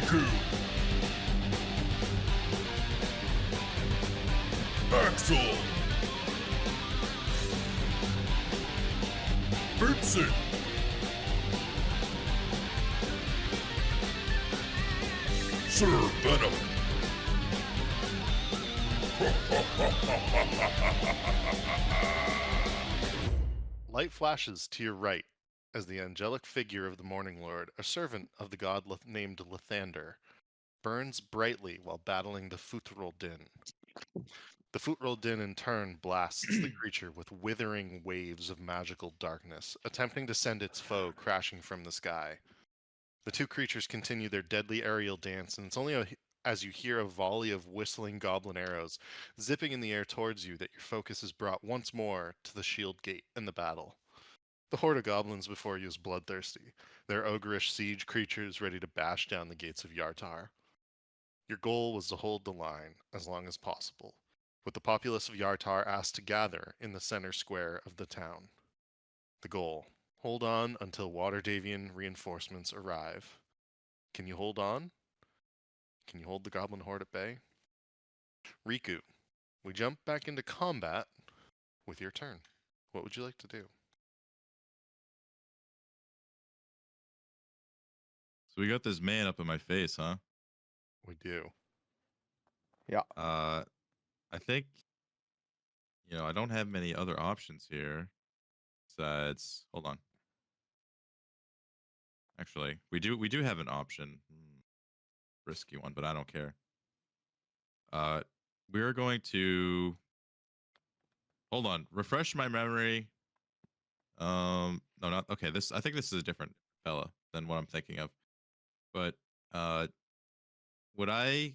Riku! Axel! Vincent! Sir Venom! Light flashes to your right as the angelic figure of the Morning Lord, a servant of the god named Lathander, burns brightly while battling the Futrol Din. The Futrol Din in turn blasts the creature with withering waves of magical darkness, attempting to send its foe crashing from the sky. The two creatures continue their deadly aerial dance, and it's only as you hear a volley of whistling goblin arrows zipping in the air towards you that your focus is brought once more to the shield gate and the battle. The horde of goblins before you is bloodthirsty, their ogreish siege creatures ready to bash down the gates of Yartar. Your goal was to hold the line as long as possible, with the populace of Yartar asked to gather in the center square of the town. The goal: hold on until Waterdavian reinforcements arrive. Can you hold on? Can you hold the goblin horde at bay? Riku, we jump back into combat with your turn. What would you like to do? So we got this man up in my face, huh? We do. Yeah. I think, I don't have many other options here. Besides, hold on. Actually, we do have an option. Risky one, but I don't care. We're going to hold on. Refresh my memory. No, not okay. I think this is a different fella than what I'm thinking of. But would I,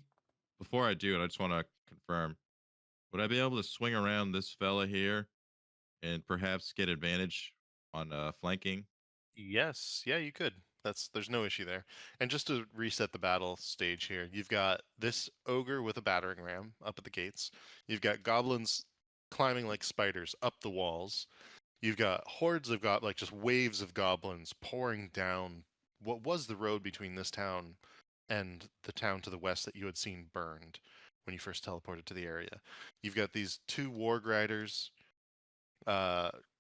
before I do it, I just want to confirm. Would I be able to swing around this fella here and perhaps get advantage on flanking? Yes, yeah, you could. There's no issue there. And just to reset the battle stage here, you've got this ogre with a battering ram up at the gates. You've got goblins climbing like spiders up the walls. You've got hordes of like just waves of goblins pouring down what was the road between this town and the town to the west that you had seen burned when you first teleported to the area. You've got these two warg riders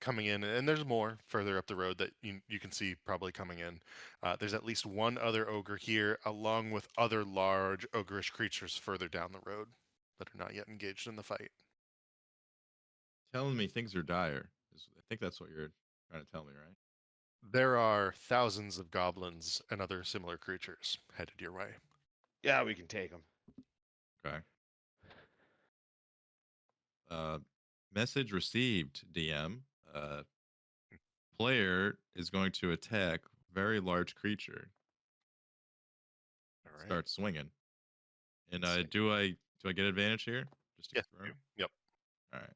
coming in, and there's more further up the road that you can see probably coming in. There's at least one other ogre here, along with other large ogreish creatures further down the road that are not yet engaged in the fight. Telling me things are dire. I think that's what you're trying to tell me, right? There are thousands of goblins and other similar creatures headed your way. Yeah, we can take them. Okay. Message received, DM. Player is going to attack very large creature. All right. Start swinging. And do I get advantage here? Just to confirm? Yep. All right.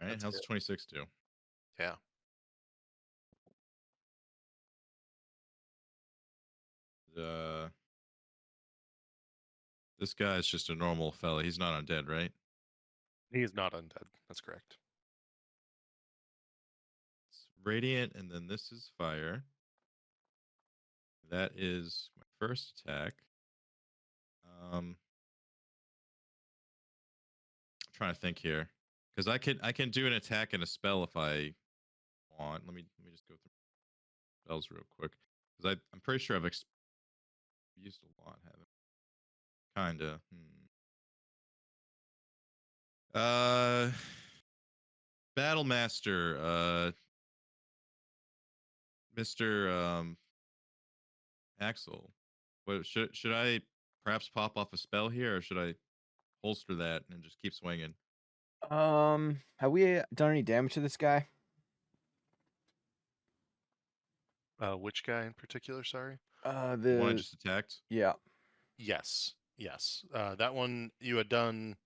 All right. How's 26 do? Yeah. This guy is just a normal fella. He's not undead, right? He is not undead. That's correct. It's radiant, and then this is fire. That is my first attack. I'm trying to think here, because I can do an attack and a spell if I want. Let me just go through spells real quick, because I'm pretty sure I've used a lot, haven't I? Kinda. Battle Master, Mr. Axel. What should I perhaps pop off a spell here, or should I holster that and just keep swinging? Have we done any damage to this guy? Which guy in particular? Sorry. The one I just attacked. Yeah. Yes. That one you had done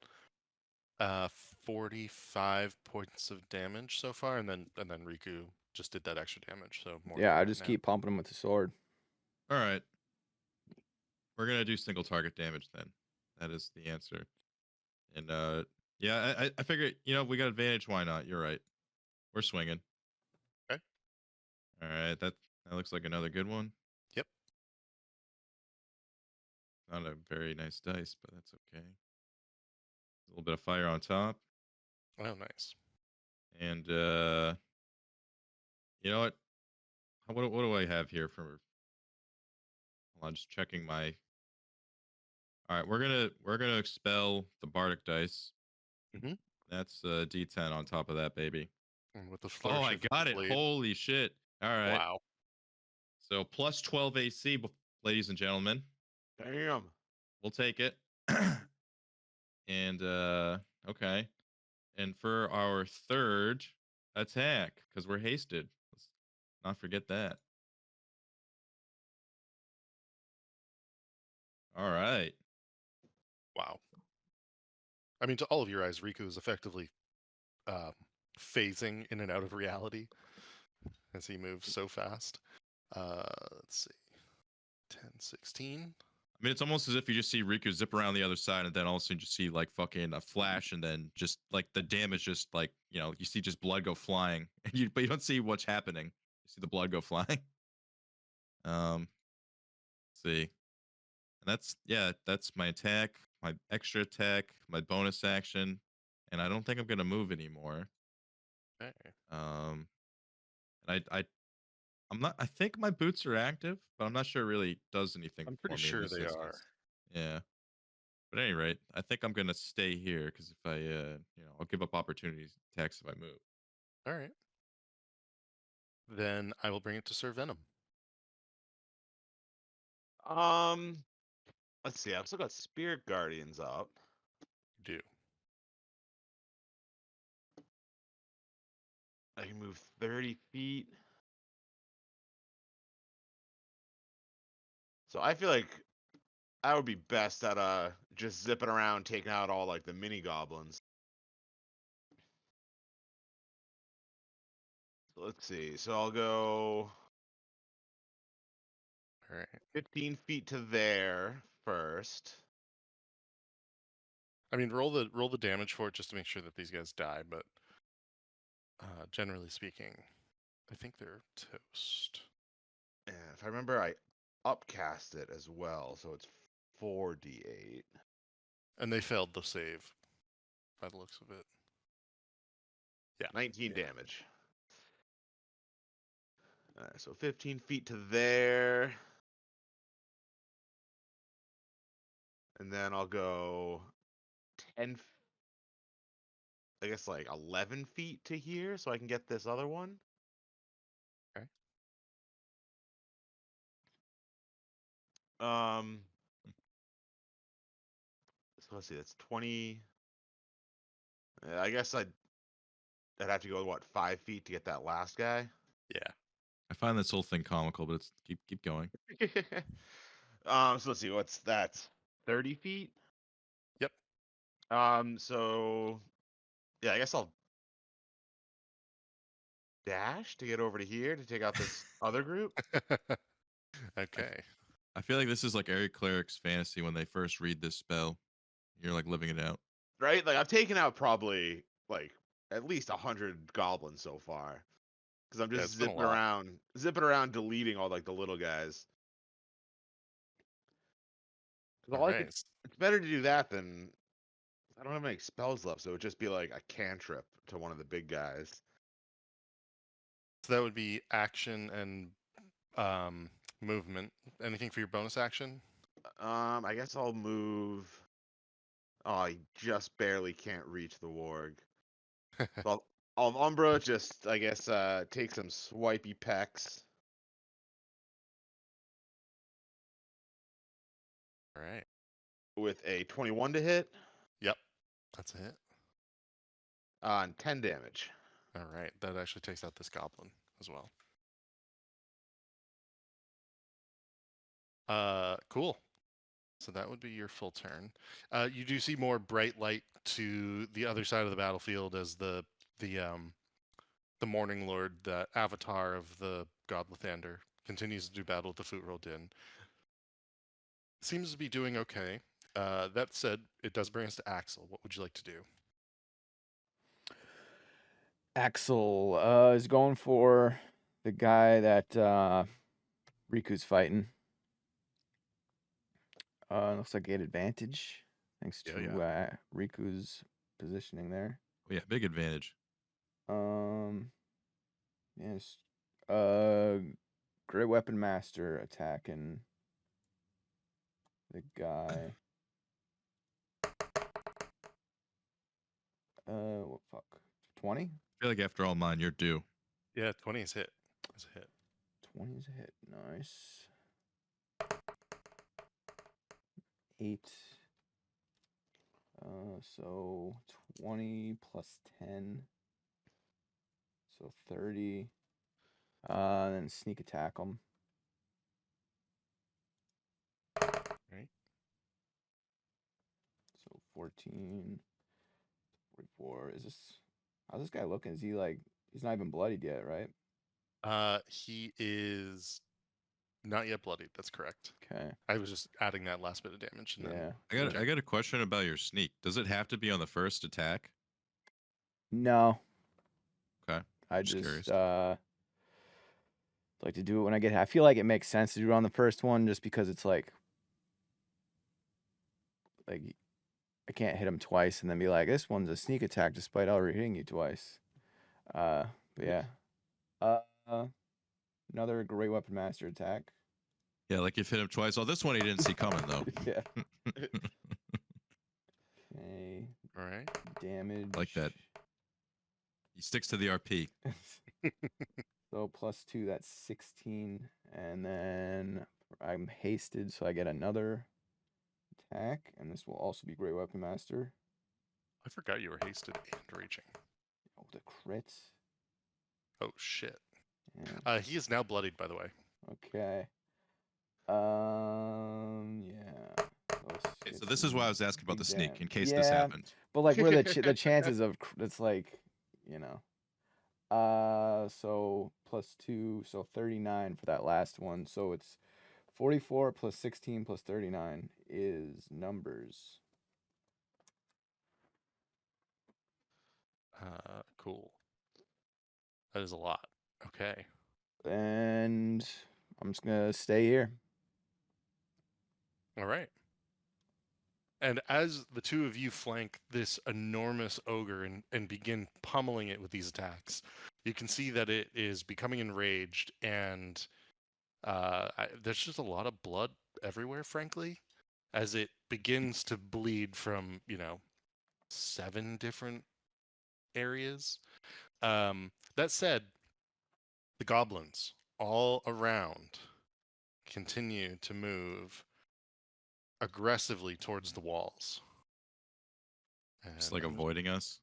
45 points of damage so far, and then Riku just did that extra damage. So more. Yeah, I just keep pumping him with the sword. All right. We're gonna do single target damage then. That is the answer. And yeah, I figured, we got advantage. Why not? You're right. We're swinging. Okay. All right. That looks like another good one. Yep. Not a very nice dice, but that's okay. A little bit of fire on top. Oh, nice. And you know what? What do I have here for? Hold on, just checking my. All right, we're gonna expel the bardic dice. Mhm. That's a D10 on top of that baby. And with the Oh, flourish I of the got it! blade. Holy shit! All right, Wow. so plus 12 AC, ladies and gentlemen. Damn. We'll take it. And okay. And for our third attack, because we're hasted. Let's not forget that. All right. Wow. I mean, to all of your eyes, Riku is effectively phasing in and out of reality as he moves so fast. Let's see. 10, 16. I mean, it's almost as if you just see Riku zip around the other side, and then all of a sudden you see like fucking a flash, and then just like the damage, just like you see just blood go flying, and but you don't see what's happening. You see the blood go flying. Let's see, and that's my attack, my extra attack, my bonus action, and I don't think I'm gonna move anymore. Okay. And I'm not. I think my boots are active, but I'm not sure it really does anything I'm for pretty me in sure this they instance. are. Yeah. But at any rate, I think I'm gonna stay here because if I, I'll give up opportunities attacks if I move. All right. Then I will bring it to Sir Venom. Let's see. I've still got Spirit Guardians up. Do. I can move 30 feet. So I feel like I would be best at just zipping around, taking out all like the mini goblins. So let's see. So I'll go All right. 15 feet to there first. I mean, roll the damage for it just to make sure that these guys die. But generally speaking, I think they're toast. And if I remember, I upcast it as well, so it's 4d8. And they failed the save, by the looks of it. Yeah. 19 damage. All right, so 15 feet to there. And then I'll go 10, I guess like 11 feet to here so I can get this other one. Okay. So let's see, that's 20. I guess I'd have to go, what, 5 feet to get that last guy? Yeah. I find this whole thing comical, but it's keep going. So let's see, what's that? 30 feet? Yep. So yeah, I guess I'll dash to get over to here to take out this other group. Okay. I feel like this is like every cleric's fantasy when they first read this spell. You're like living it out. Right? Like I've taken out probably like at least 100 goblins so far. Because I'm Yeah, just it's been a lot. zipping around, deleting all like the little guys. 'Cause All right. it's better to do that than I don't have any spells left, so it would just be like a cantrip to one of the big guys. So that would be action and movement. Anything for your bonus action? I guess I'll move. Oh, I just barely can't reach the warg. So I'll Umbra just, I guess, take some swipey pecks. All right. With a 21 to hit. Yep. That's a hit. On 10 damage. All right. That actually takes out this goblin as well. Cool. So that would be your full turn. You do see more bright light to the other side of the battlefield as the Morning Lord, the avatar of the god Lathander, continues to do battle with the Futrol Din. Seems to be doing okay. That said, it does bring us to Axel. What would you like to do? Axel is going for The guy that Riku's fighting. Looks like he had advantage thanks Yeah, to yeah. Riku's positioning there. Oh, yeah, big advantage. Yes. Great Weapon Master attacking the guy. What fuck? 20? I feel like after all mine, you're due. Yeah, 20 is hit. Is a hit. 20 is a hit. Nice. 8. So 20 plus 10. So 30. Then sneak attack him. Right. So 14. 44. How's this guy looking? Is he like, he's not even bloodied yet, right? He is not yet bloodied. That's correct. Okay. I was just adding that last bit of damage. And Yeah. then I got a question about your sneak. Does it have to be on the first attack? No. Okay. I Just curious. like to do it when I get hit. I feel like it makes sense to do it on the first one just because it's like I can't hit him twice and then be like, this one's a sneak attack despite already hitting you twice. But yeah. Another Great Weapon Master attack. Yeah, like you've hit him twice. Oh, this one he didn't see coming though. Yeah. Okay. All right. Damage. Like that. He sticks to the RP. So +2, that's 16. And then I'm hasted, so I get another attack. And this will also be Great Weapon Master. I forgot you were hasted and raging. Oh, the crit. Oh, shit. Yeah. He is now bloodied, by the way. Okay. Yeah. Okay, so this is why I was asking about the sneak in case yeah, this happened. but like, where the chances of it's like, you know. So +2, so 39 for that last one. So it's 44 plus 16 plus 39 is numbers. Cool. That is a lot. Okay. And I'm just gonna stay here. All right. And as the two of you flank this enormous ogre and begin pummeling it with these attacks, you can see that it is becoming enraged, and there's just a lot of blood everywhere, frankly, as it begins to bleed from, 7 different areas. That said, the goblins all around continue to move aggressively towards the walls. Just And like I'm just- avoiding us.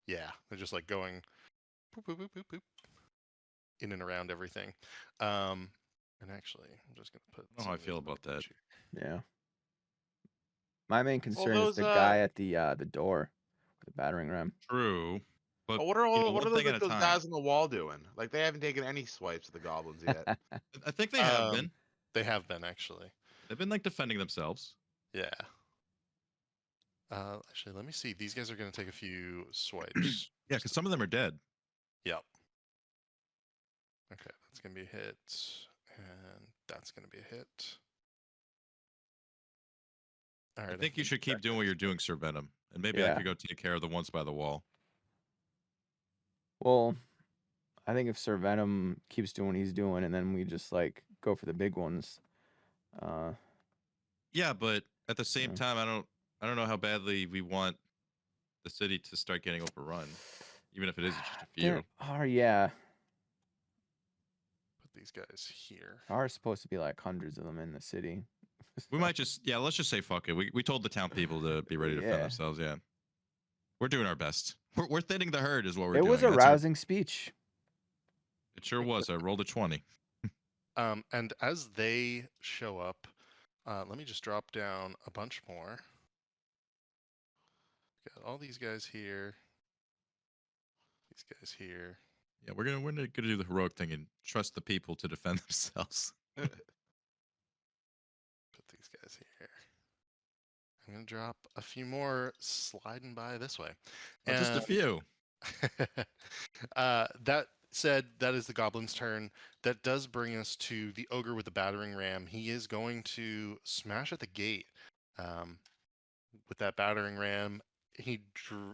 yeah, they're just like going boop, boop, boop, boop, boop, in and around everything. And actually, I'm just gonna put. I don't know how I feel about that. Yeah. My main concern is those, the guy at the door with the battering ram. True. But What are you know, what one are those, thing at like, a those time. guys on the wall doing? Like, they haven't taken any swipes at the goblins yet. I think they have been. They have been, actually. They've been like defending themselves. Yeah. Actually, let me see. These guys are gonna take a few swipes. Yeah, because some of them are dead. Yep. Okay, that's gonna be a hit, and that's gonna be a hit. All right. I think you should keep doing what you're doing, Sir Venom, and maybe I Yeah. could go take care of the ones by the wall. Well, I think if Sir Venom keeps doing what he's doing, and then we just like go for the big ones. Yeah, but at the same Yeah. time, I don't know how badly we want the city to start getting overrun, even if it is just a few. There are, yeah, Put these guys here. there are supposed to be like hundreds of them in the city. We might just, yeah, let's just say fuck it. We told the town people to be ready to defend Yeah. themselves. Yeah, we're doing our best. We're thinning the herd, is what we're It doing. was a That's our- rousing speech. It sure was. I rolled a 20. And as they show up, let me just drop down a bunch more. Got all these guys here. These guys here. Yeah, we're gonna do the heroic thing and trust the people to defend themselves. Put these guys here. I'm gonna drop a few more sliding by this way. Just a few. That said, that is the goblin's turn. That does bring us to the ogre with the battering ram. He is going to smash at the gate with that battering ram. He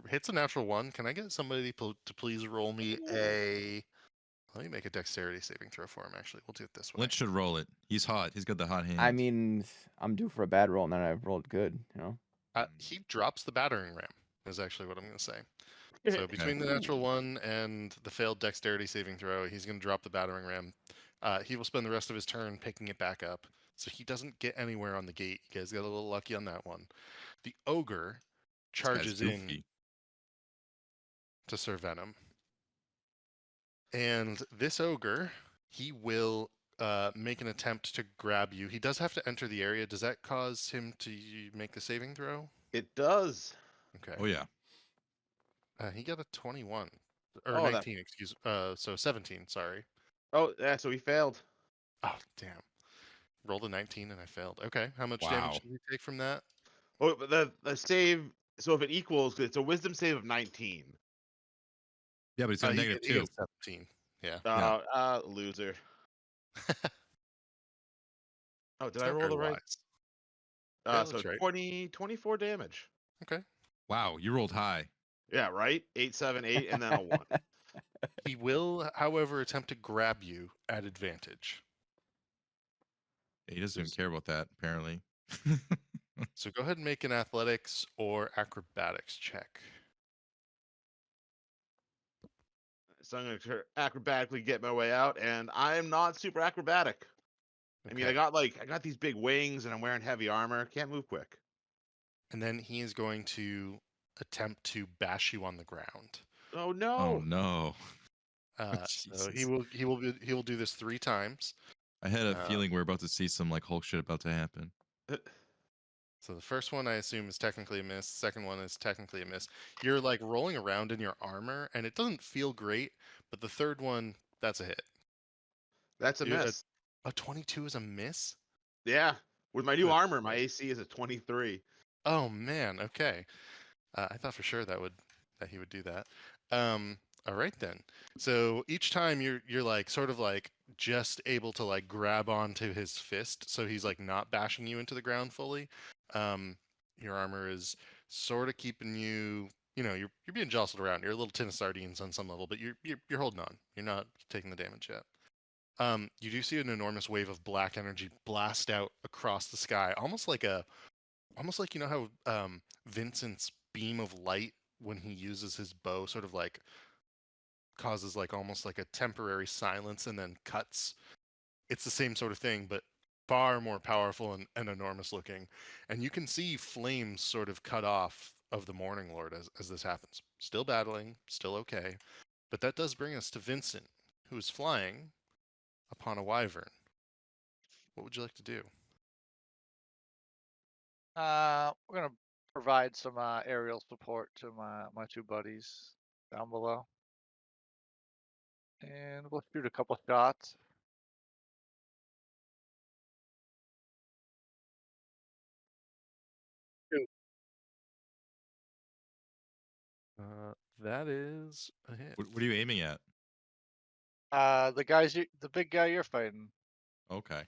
hits a natural 1. Can I get somebody to please roll me a... Let me make a dexterity saving throw for him, actually. We'll do it this way. Lynch should roll it. He's hot. He's got the hot hand. I mean, I'm due for a bad roll, and then I've rolled good. He drops the battering ram, is actually what I'm going to say. Eh, So between the natural 1 and the failed dexterity saving throw, he's going to drop the battering ram. He will spend the rest of his turn picking it back up. So he doesn't get anywhere on the gate. You guys got a little lucky on that one. The ogre This guy's charges in goofy. to Sir Venom. And this ogre, he will make an attempt to grab you. He does have to enter the area. Does that cause him to make the saving throw? It does. Okay. Oh yeah. He got a 21. Or Oh, that- 19, excuse so 17, sorry. Oh, yeah. So he failed. Oh, damn. Rolled a 19 and I failed. Okay. How much Wow. damage did you take from that? Oh, but the save. So if it equals, it's a wisdom save of 19. Yeah, but he's got He negative he got 2. 17. Yeah. Loser. Oh, did It's I not roll very the right? wise. Yeah, So looks right. 24 damage. Okay. Wow, you rolled high. Yeah, right. 8, 7, 8, and then a 1. He will, however, attempt to grab you at advantage. He doesn't even care about that, apparently. So go ahead and make an athletics or acrobatics check. So I'm going to acrobatically get my way out, and I'm not super acrobatic. I mean, Okay. I got these big wings, and I'm wearing heavy armor. Can't move quick. And then he is going to attempt to bash you on the ground. Oh no! Oh no. So Jesus. he will do this 3 times. I had a feeling we're about to see some like Hulk shit about to happen. So the first one I assume is technically a miss. Second one is technically a miss. You're like rolling around in your armor and it doesn't feel great, but the third one, that's a hit. That's a You- miss. A 22 is a miss? Yeah, with my new Good armor, my lord. AC is a 23. Oh man, okay. I thought for sure that he would do that. All right then. So each time you're like sort of like just able to like grab onto his fist, so he's like not bashing you into the ground fully. Your armor is sort of keeping you. You know, you're being jostled around. You're a little tin of sardines on some level, but you're holding on. You're not taking the damage yet. You do see an enormous wave of black energy blast out across the sky, almost like you know how Vincent's beam of light when he uses his bow sort of like causes like almost like a temporary silence and then cuts. It's the same sort of thing, but far more powerful and enormous looking. And you can see flames sort of cut off of the Morning Lord as this happens. Still battling, still okay. But that does bring us to Vincent, who is flying upon a wyvern. What would you like to do? We're gonna provide some aerial support to my 2 buddies down below, and we'll shoot a couple shots. That is a hit. What are you aiming at? The big guy you're fighting. Okay.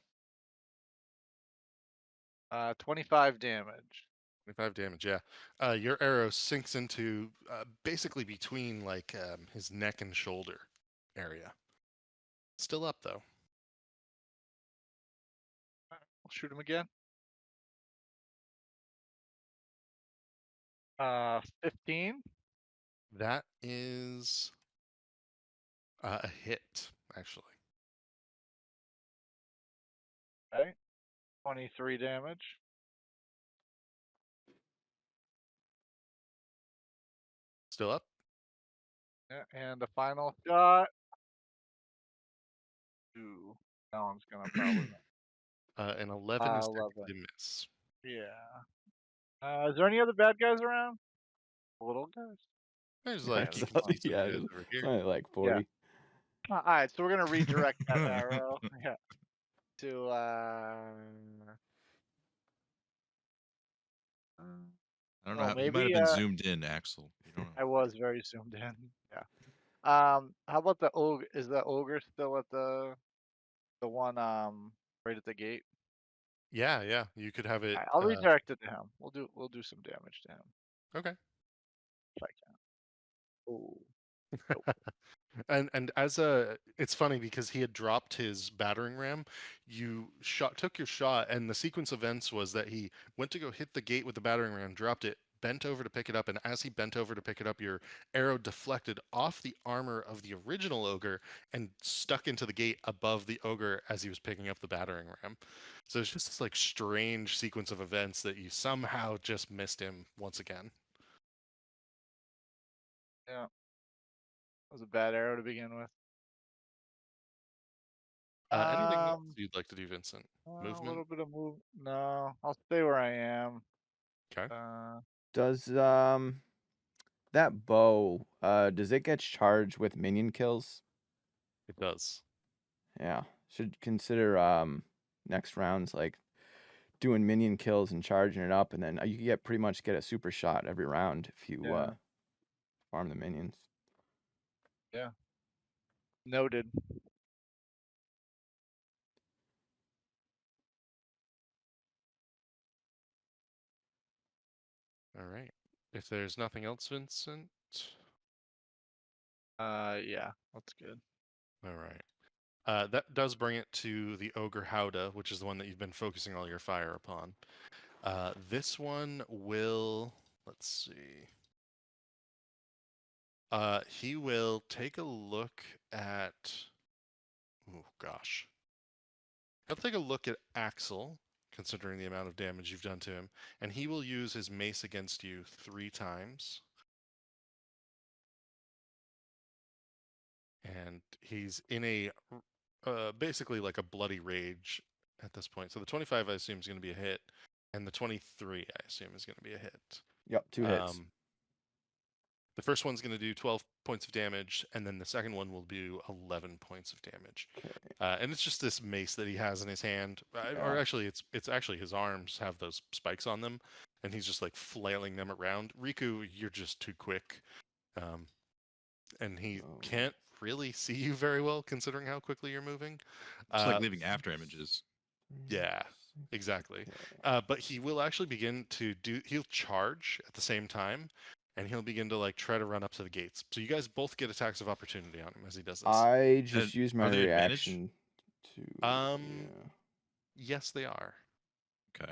25 damage. 25 damage, yeah. Your arrow sinks into basically between like his neck and shoulder area. Still up though. We'll shoot him again. 15. That is a hit, actually. Okay. 23 damage. Still up. Yeah, and the final shot. Ooh, that one's gonna probably. An 11 is 11. technically a miss. Yeah. Is there any other bad guys around? Little guys. There's Yeah, like you that's can fine. see some Yeah, guys over here. only like 40. All right, so we're gonna redirect that arrow. Yeah. To I don't Well, know. You might maybe, have been zoomed in, Axel. You don't know. I was very zoomed in. Yeah. How about the ogre? Is the ogre still at the one right at the gate? Yeah. You could have it. Alright, I'll redirect it to him. We'll do some damage to him Okay. if I can. Oh, nope. And it's funny because he had dropped his battering ram. You took your shot, and the sequence of events was that he went to go hit the gate with the battering ram, dropped it, bent over to pick it up, and as he bent over to pick it up, your arrow deflected off the armor of the original ogre and stuck into the gate above the ogre as he was picking up the battering ram. So it's just this like strange sequence of events that you somehow just missed him once again. Yeah, that was a bad arrow to begin with. Anything else Um, you'd like to do, Vincent? a Movement? little bit of move. No, I'll stay where I am. Okay. Does that bow does it get charged with minion kills? It does. Yeah. Should consider next rounds like doing minion kills and charging it up, and then you get pretty much get a super shot every round if you Yeah. farm the minions. Yeah. Noted. All right. If there's nothing else, Vincent. Yeah, that's good. All right. That does bring it to the Ogre Howda, which is the one that you've been focusing all your fire upon. This one will. Let's see. He will take a look at. Oh gosh. He'll take a look at Axel, considering the amount of damage you've done to him, and he will use his mace against you 3 times. And he's in a basically like a bloody rage at this point. So the 25 I assume is going to be a hit, and the 23 I assume is going to be a hit. Yep, 2 hits. The first one's going to do 12 points of damage, and then the second one will do 11 points of damage. Okay. And it's just this mace that he has in his hand, or Yeah. actually, it's actually his arms have those spikes on them, and he's just like flailing them around. Riku, you're just too quick, and he Oh. can't really see you very well considering how quickly you're moving. It's like leaving after images. Yeah, exactly. But he will actually begin to he'll charge at the same time, and he'll begin to like try to run up to the gates. So you guys both get attacks of opportunity on him as he does this. I just use are my they advantage? reaction to yeah. Yes, they are. Okay.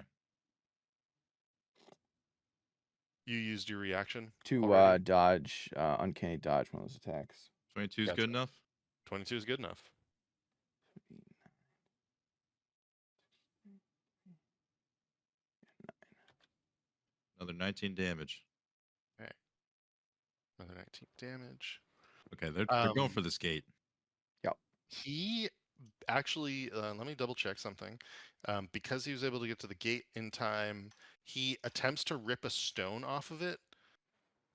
You used your reaction to already? dodge uncanny dodge one of those attacks. 22 is Gotcha. good enough? 22 is good enough. Another 19 damage. Another 19 damage. Okay, they're going for this gate. Yep. He actually, let me double check something. Because he was able to get to the gate in time, he attempts to rip a stone off of it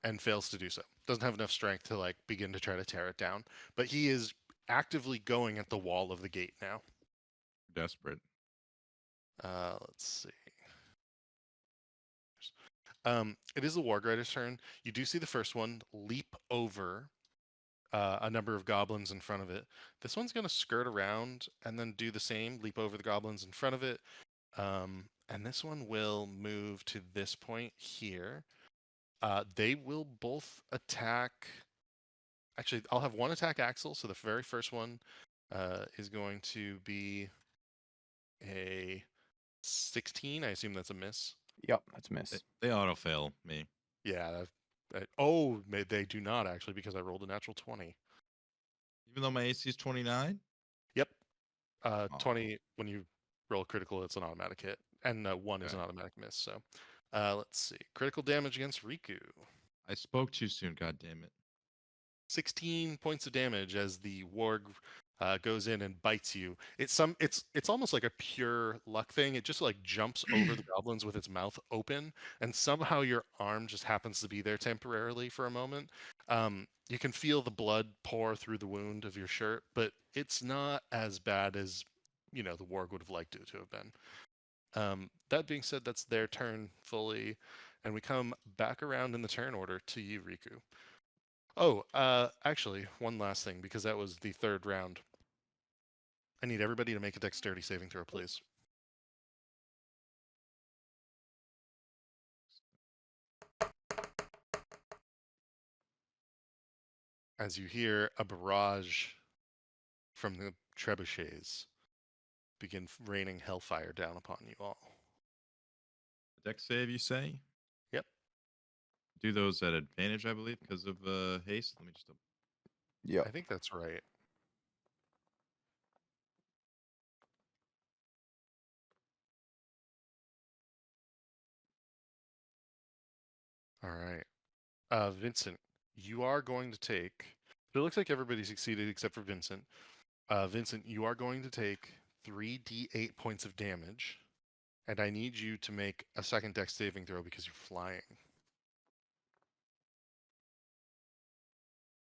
and fails to do so. Doesn't have enough strength to like begin to try to tear it down. But he is actively going at the wall of the gate now. Desperate. Let's see. It is the Wargrider's turn. You do see the first one leap over a number of goblins in front of it. This one's going to skirt around and then do the same, leap over the goblins in front of it. And this one will move to this point here. They will both attack. Actually, I'll have one attack Axel. So the very first one is going to be a 16. I assume that's a miss. Yep, that's a miss. They auto fail me. Yeah. They do not actually because I rolled a natural 20. Even though my AC is 29? Yep. 20 when you roll critical, it's an automatic hit, and 1 is an Okay. automatic miss. So, let's see. Critical damage against Riku. I spoke too soon, god damn it. 16 points of damage as the warg goes in and bites you. It's almost like a pure luck thing. It just like jumps over the goblins with its mouth open, and somehow your arm just happens to be there temporarily for a moment. You can feel the blood pour through the wound of your shirt, but it's not as bad as the warg would have liked it to have been. That being said, that's their turn fully, and we come back around in the turn order to you, Riku. Oh, actually, one last thing, because that was the third round. I need everybody to make a dexterity saving throw, please. As you hear a barrage from the trebuchets begin raining hellfire down upon you all. Dex save, you say? Yep. Do those at advantage, I believe, because of haste. Let me just. Yep. I think that's right. All right. Vincent, you are going to take. So it looks like everybody succeeded except for Vincent. Vincent, you are going to take 3d8 points of damage, and I need you to make a second dex saving throw because you're flying.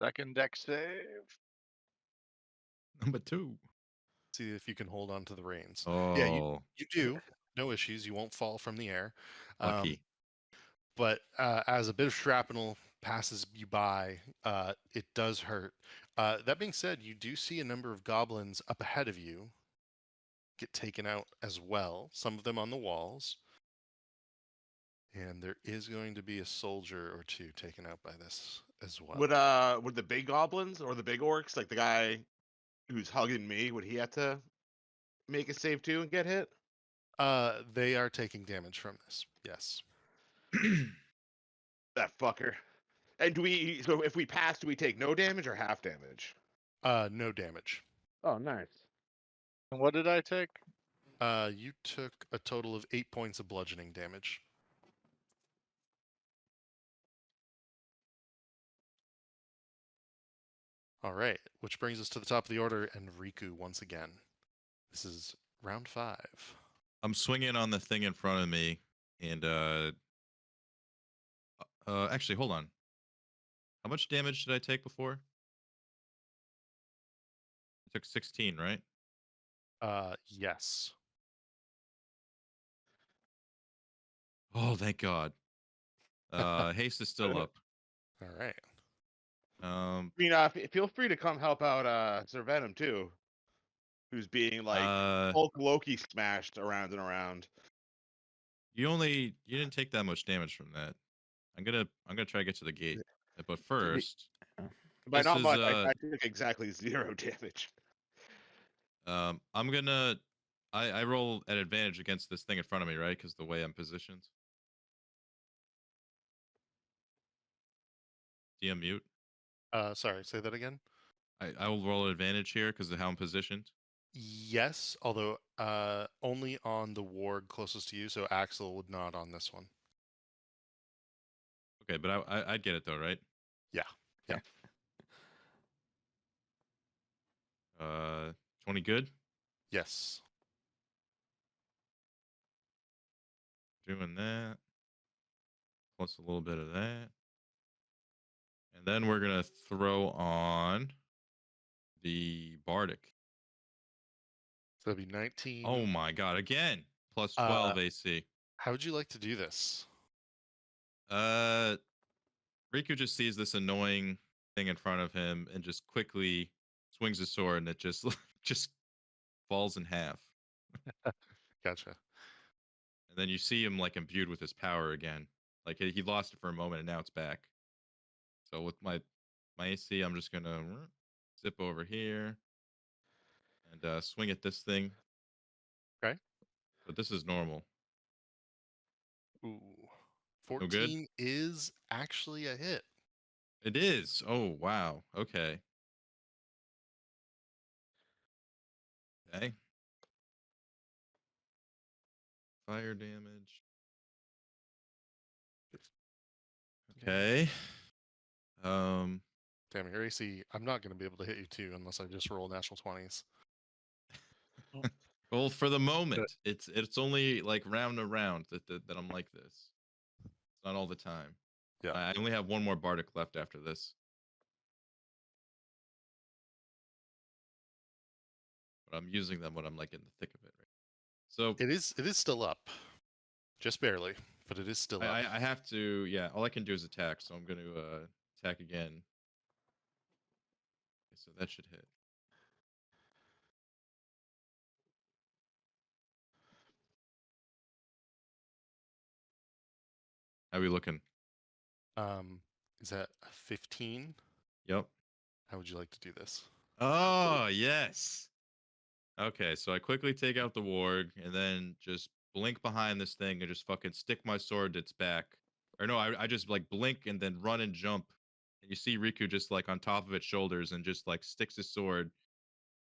Second deck save. Number 2. See if you can hold on to the reins. Oh, Yeah, you do. No issues. You won't fall from the air. lucky. But as a bit of shrapnel passes you by, it does hurt. That being said, you do see a number of goblins up ahead of you get taken out as well, some of them on the walls. And there is going to be a soldier or two taken out by this as well. Would the big goblins or the big orcs, like the guy who's hugging me, would he have to make a save too and get hit? They are taking damage from this. Yes. That fucker. And so if we pass, do we take no damage or half damage? No damage. Oh, nice. And what did I take? You took a total of 8 points of bludgeoning damage. All right, which brings us to the top of the order and Riku once again. This is round 5. I'm swinging on the thing in front of me, and actually, hold on. How much damage did I take before? I took 16, right? Yes. Oh, thank God. Haste is still up. All right. I mean, feel free to come help out Sir Venom too, who's being like Hulk Loki smashed around and around. You didn't take that much damage from that. I'm gonna try to get to the gate, but first, By this not is much, I took exactly 0 damage. I'm gonna I roll at advantage against this thing in front of me, right? Because the way I'm positioned. DM mute. Sorry, say that again. I will roll advantage here because of how I'm positioned. Yes, although only on the warg closest to you, so Axel would not on this one. Okay, but I'd get it though, right? Yeah. Yeah. 20 good. Yes. Doing that. Plus a little bit of that. And then we're gonna throw on the Bardic. So that'd be 19. Oh my God! Again, plus 12 AC. How would you like to do this? Riku just sees this annoying thing in front of him and just quickly swings his sword, and it just just falls in half. Gotcha. And then you see him like imbued with his power again. Like he lost it for a moment, and now it's back. So with my AC, I'm just gonna zip over here and swing at this thing. Okay. But this is normal. Ooh. No 14 good? is actually a hit. It is. Oh wow. Okay. Okay. Fire damage. Okay. Damn, your AC, I'm not going to be able to hit you too unless I just roll natural 20s. Well, for the moment, it's only like round to round that I'm like this. It's not all the time. Yeah. I only have one more Bardic left after this. But I'm using them when I'm like in the thick of it, right? So It is still up. Just barely, but it is still up. I have to, yeah, all I can do is attack, so I'm going to attack again. So that should hit. How we looking? Is that a 15? Yep. How would you like to do this? Oh, yes. Okay, so I quickly take out the warg and then just blink behind this thing and just fucking stick my sword to its back. Or no, I just like blink and then run and jump. And you see Riku just like on top of its shoulders and just like sticks his sword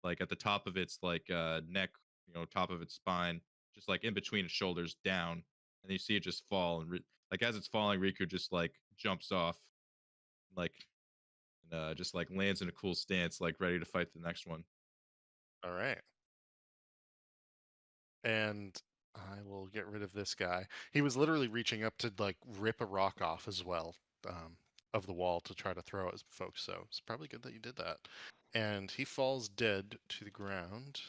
like at the top of its like neck, top of its spine, just like in between its shoulders down. And you see it just fall and like as it's falling, Riku just like jumps off, like and just like lands in a cool stance, like ready to fight the next one. All right. And I will get rid of this guy. He was literally reaching up to like rip a rock off as well, of the wall to try to throw at folks. So it's probably good that you did that. And he falls dead to the ground.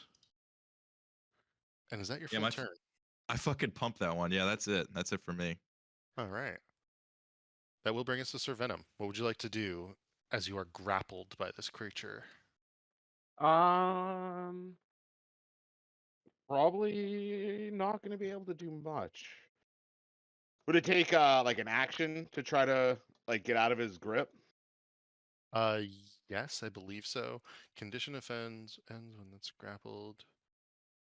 And is that your Yeah, full turn? I fucking pumped that one. Yeah, that's it. That's it for me. All right. That will bring us to Sir Venom. What would you like to do as you are grappled by this creature? Probably not going to be able to do much. Would it take like an action to try to like get out of his grip? Uh, yes, I believe so. Condition ends when it's grappled,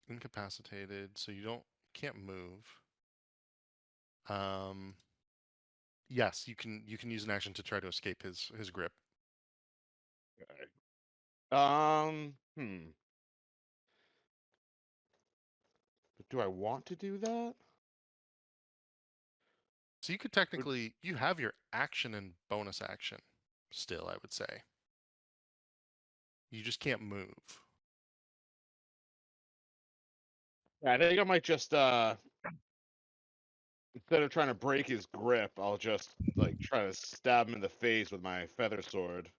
incapacitated, so you can't move. Yes, you can use an action to try to escape his grip. Okay. But do I want to do that? So you could technically you have your action and bonus action still, I would say. You just can't move. Yeah, I think I might just instead of trying to break his grip, I'll just like try to stab him in the face with my feather sword.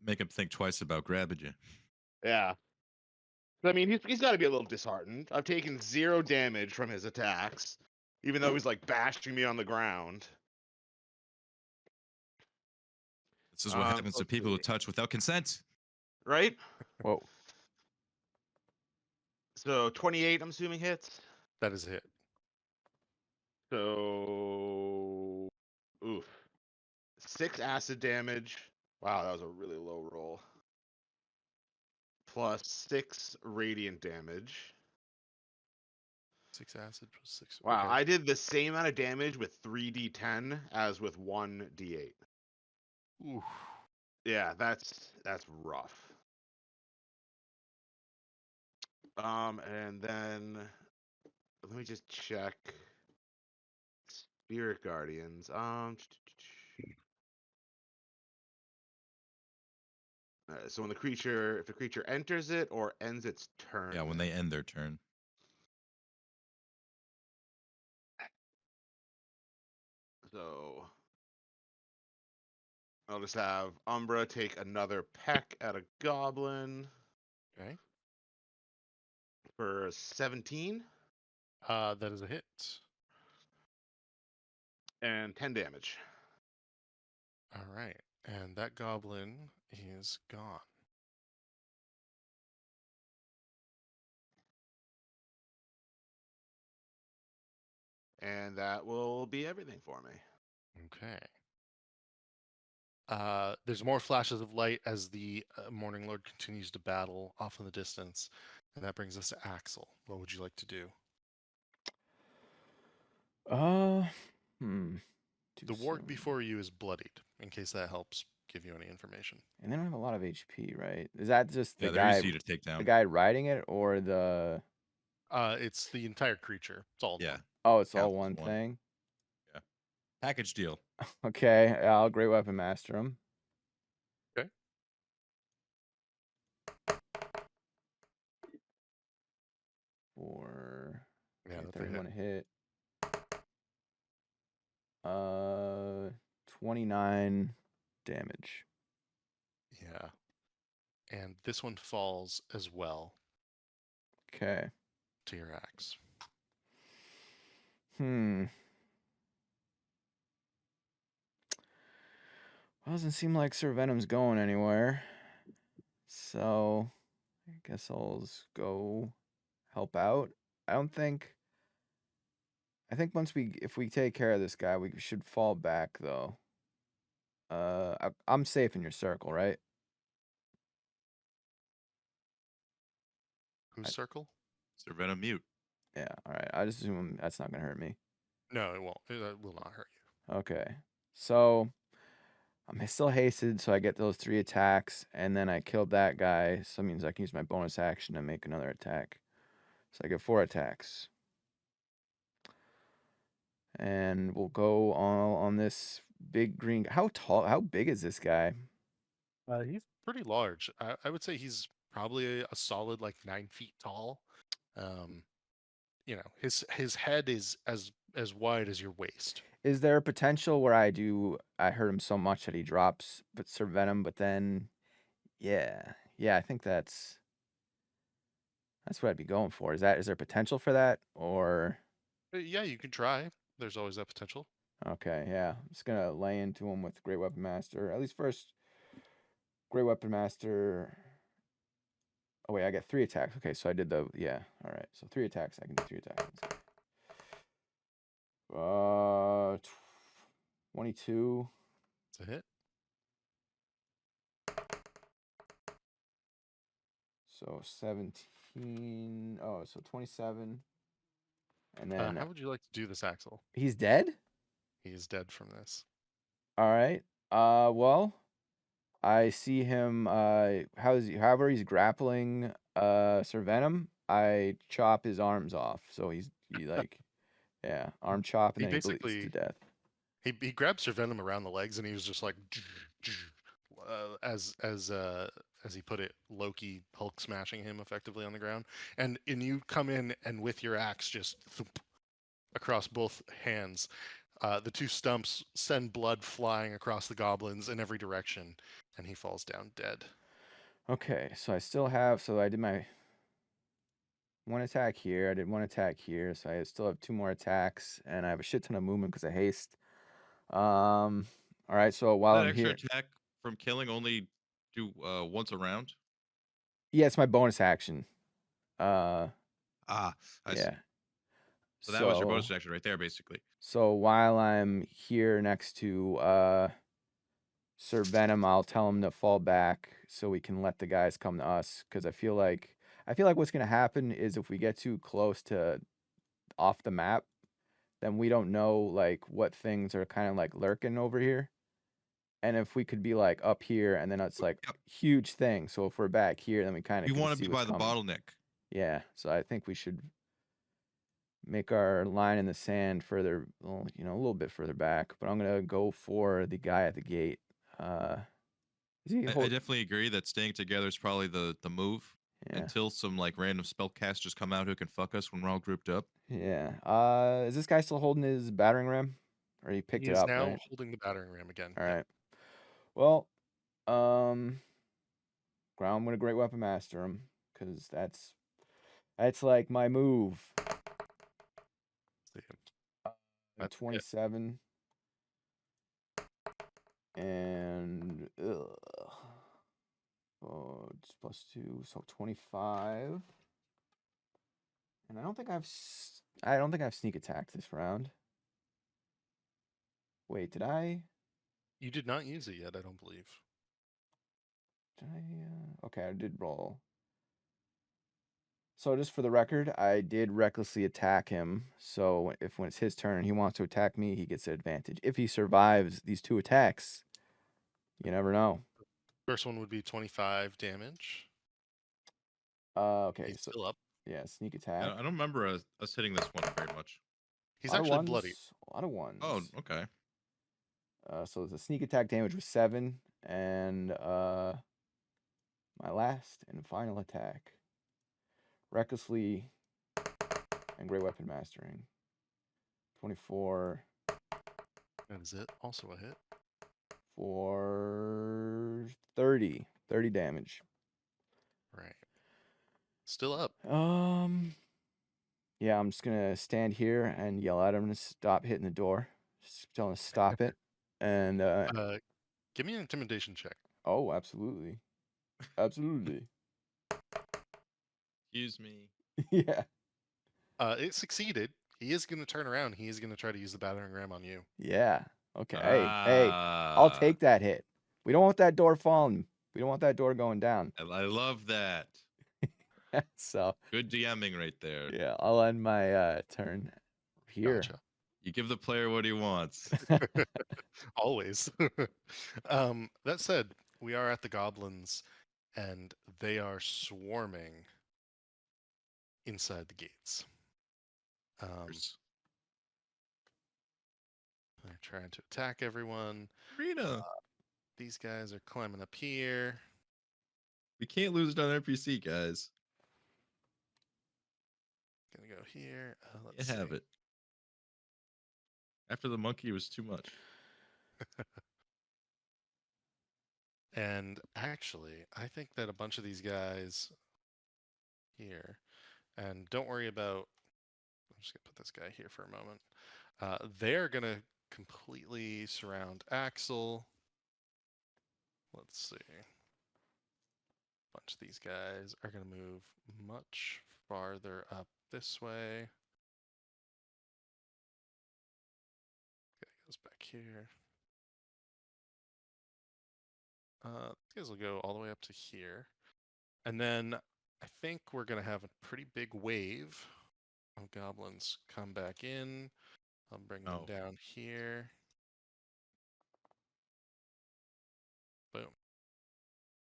Make him think twice about grabbing you. Yeah. I mean, he's got to be a little disheartened. I've taken 0 damage from his attacks, even though he's like bashing me on the ground. This is what happens to Let's people who see. touch without consent. Right? Whoa. So 28, I'm assuming hits. That is a hit. So, oof. 6 acid damage. Wow, that was a really low roll. Plus 6 radiant damage. 6 acid plus 6. Wow, Okay. I did the same amount of damage with 3d10 as with 1d8. Ooh. Yeah, that's rough. And then let me just check Spirit Guardians. So when if the creature enters it or ends its turn. Yeah, when they end their turn. So I'll just have Umbra take another peck at a goblin Okay. for 17 That is a hit. and 10 damage. All right. And that goblin is gone. And that will be everything for me. Okay. There's more flashes of light as the Morning Lord continues to battle off in the distance. And that brings us to Axel. What would you like to do? The warg before you is bloodied, in case that helps give you any information. And they don't have a lot of HP, right? Is that just the Yeah, they're guy, easy to take down. the guy riding it, or the? It's the entire creature. It's all Yeah. one. Oh, it's all Counts as one one. thing. Package deal. Okay, I'll Great Weapon Master him. Okay. For Yeah, okay, that's a hit. 31 a hit. 29 damage. Yeah. And this one falls as well Okay. to your axe. Doesn't seem like Sir Venom's going anywhere. So I guess I'll just go help out. I think if we take care of this guy, we should fall back though. I'm safe in your circle, right? Whose circle? Sir Venom mute. Yeah. All right. I just assume that's not gonna hurt me. No, it won't. It will not hurt you. Okay. So I'm still hasted, so I get those 3 attacks, and then I killed that guy. So that means I can use my bonus action to make another attack. So I get 4 attacks. And we'll go all on this big green. How big is this guy? He's pretty large. I would say he's probably a solid like 9 feet tall. You know, his head is as wide as your waist. Is there a potential where I hurt him so much that he drops but Sir Venom, but then yeah, I think that's what I'd be going for. Is there potential for that, or Yeah, you can try. There's always that potential. okay, yeah. I'm just gonna lay into him with Great Weapon Master. At least first, Great Weapon Master. Oh wait, I get 3 attacks. Okay, so I did the yeah. All right, so 3 attacks. I can do 3 attacks. 22. It's a hit. So 17. Oh, so 27. And then How would you like to do this, Axel? he's dead? He is dead from this. All right. Well, I see him however he's grappling Sir Venom, I chop his arms off. So he like yeah, arm chop, and He then he bleeds basically to death. he grabs Sir Venom around the legs, and he was just like as he put it, Loki Hulk smashing him effectively on the ground. And you come in and with your axe just thump, across both hands. The 2 stumps send blood flying across the goblins in every direction, and he falls down dead. Okay, so I still have I did my 1 attack here, I did 1 attack here, so I still have 2 more attacks, and I have a shit ton of movement because of haste. All right, so while That I'm extra here, attack from killing only do once a round. yeah, it's my bonus action. I see. Yeah. So that was your bonus action right there, basically. So while I'm here next to Sir Venom, I'll tell him to fall back so we can let the guys come to us. Because I feel like what's gonna happen is if we get too close to off the map, then we don't know like what things are kind of like lurking over here. And if we could be like up here, and then it's like Yep. huge thing. So if we're back here, then we kind of You can want to see be what's by the coming. bottleneck. Yeah, so I think we should make our line in the sand further, well, a little bit further back. But I'm gonna go for the guy at the gate. Is he I definitely agree that staying together is probably the move Yeah, until some like random spellcasters come out who can fuck us when we're all grouped up. yeah. Is this guy still holding his battering ram, or he picked He it is up? now Right. holding the battering ram again. All Yep. right. Well, I'm gonna Great Weapon Master him because that's like my move. See him. That's it. 27 and oh, it's +2, so 25. And I don't think I've sneak attacked this round. Wait, did I? You did not use it yet, I don't believe. Did I? Okay, I did roll. So just for the record, I did recklessly attack him. So when it's his turn and he wants to attack me, he gets an advantage. If he survives these 2 attacks, you never know. First one would be 25 damage. Okay, He's so still up. yeah, sneak I attack. don't remember us hitting this one very much. He's A lot of actually ones, bloody. A lot of ones. Oh, okay. So the sneak attack damage was 7, and my last and final attack, recklessly and Great Weapon Mastering, 24 That is it. Also a hit. for 30 damage. Right. Still up. Yeah, I'm just gonna stand here and yell at him to stop hitting the door. Just tell him to stop it. And Give me an intimidation check. Oh, absolutely. Absolutely. Excuse me. Yeah. It succeeded. He is going to turn around. He is going to try to use the battering ram on you. Yeah. Okay. Hey, I'll Ah, take that hit. We don't want that door falling. We don't want that door going down. I love that. So, Good DMing right there. yeah, I'll end my turn here. Gotcha. You give the player what he wants. Always. That said, we are at the goblins, and they are swarming inside the gates. They're trying to attack everyone. Rena, These guys are climbing up here. we can't lose it on NPC, guys. Gonna go here. You Let's have see. it. After the monkey was too much. And actually, I think that a bunch of these guys here, and don't worry about, I'm just gonna put this guy here for a moment. They're gonna completely surround Axel. Let's see. A bunch of these guys are gonna move much farther up this way. Okay, goes back here. These guys will go all the way up to here. And then I think we're going to have a pretty big wave of goblins come back in. I'll bring them down here. Boom.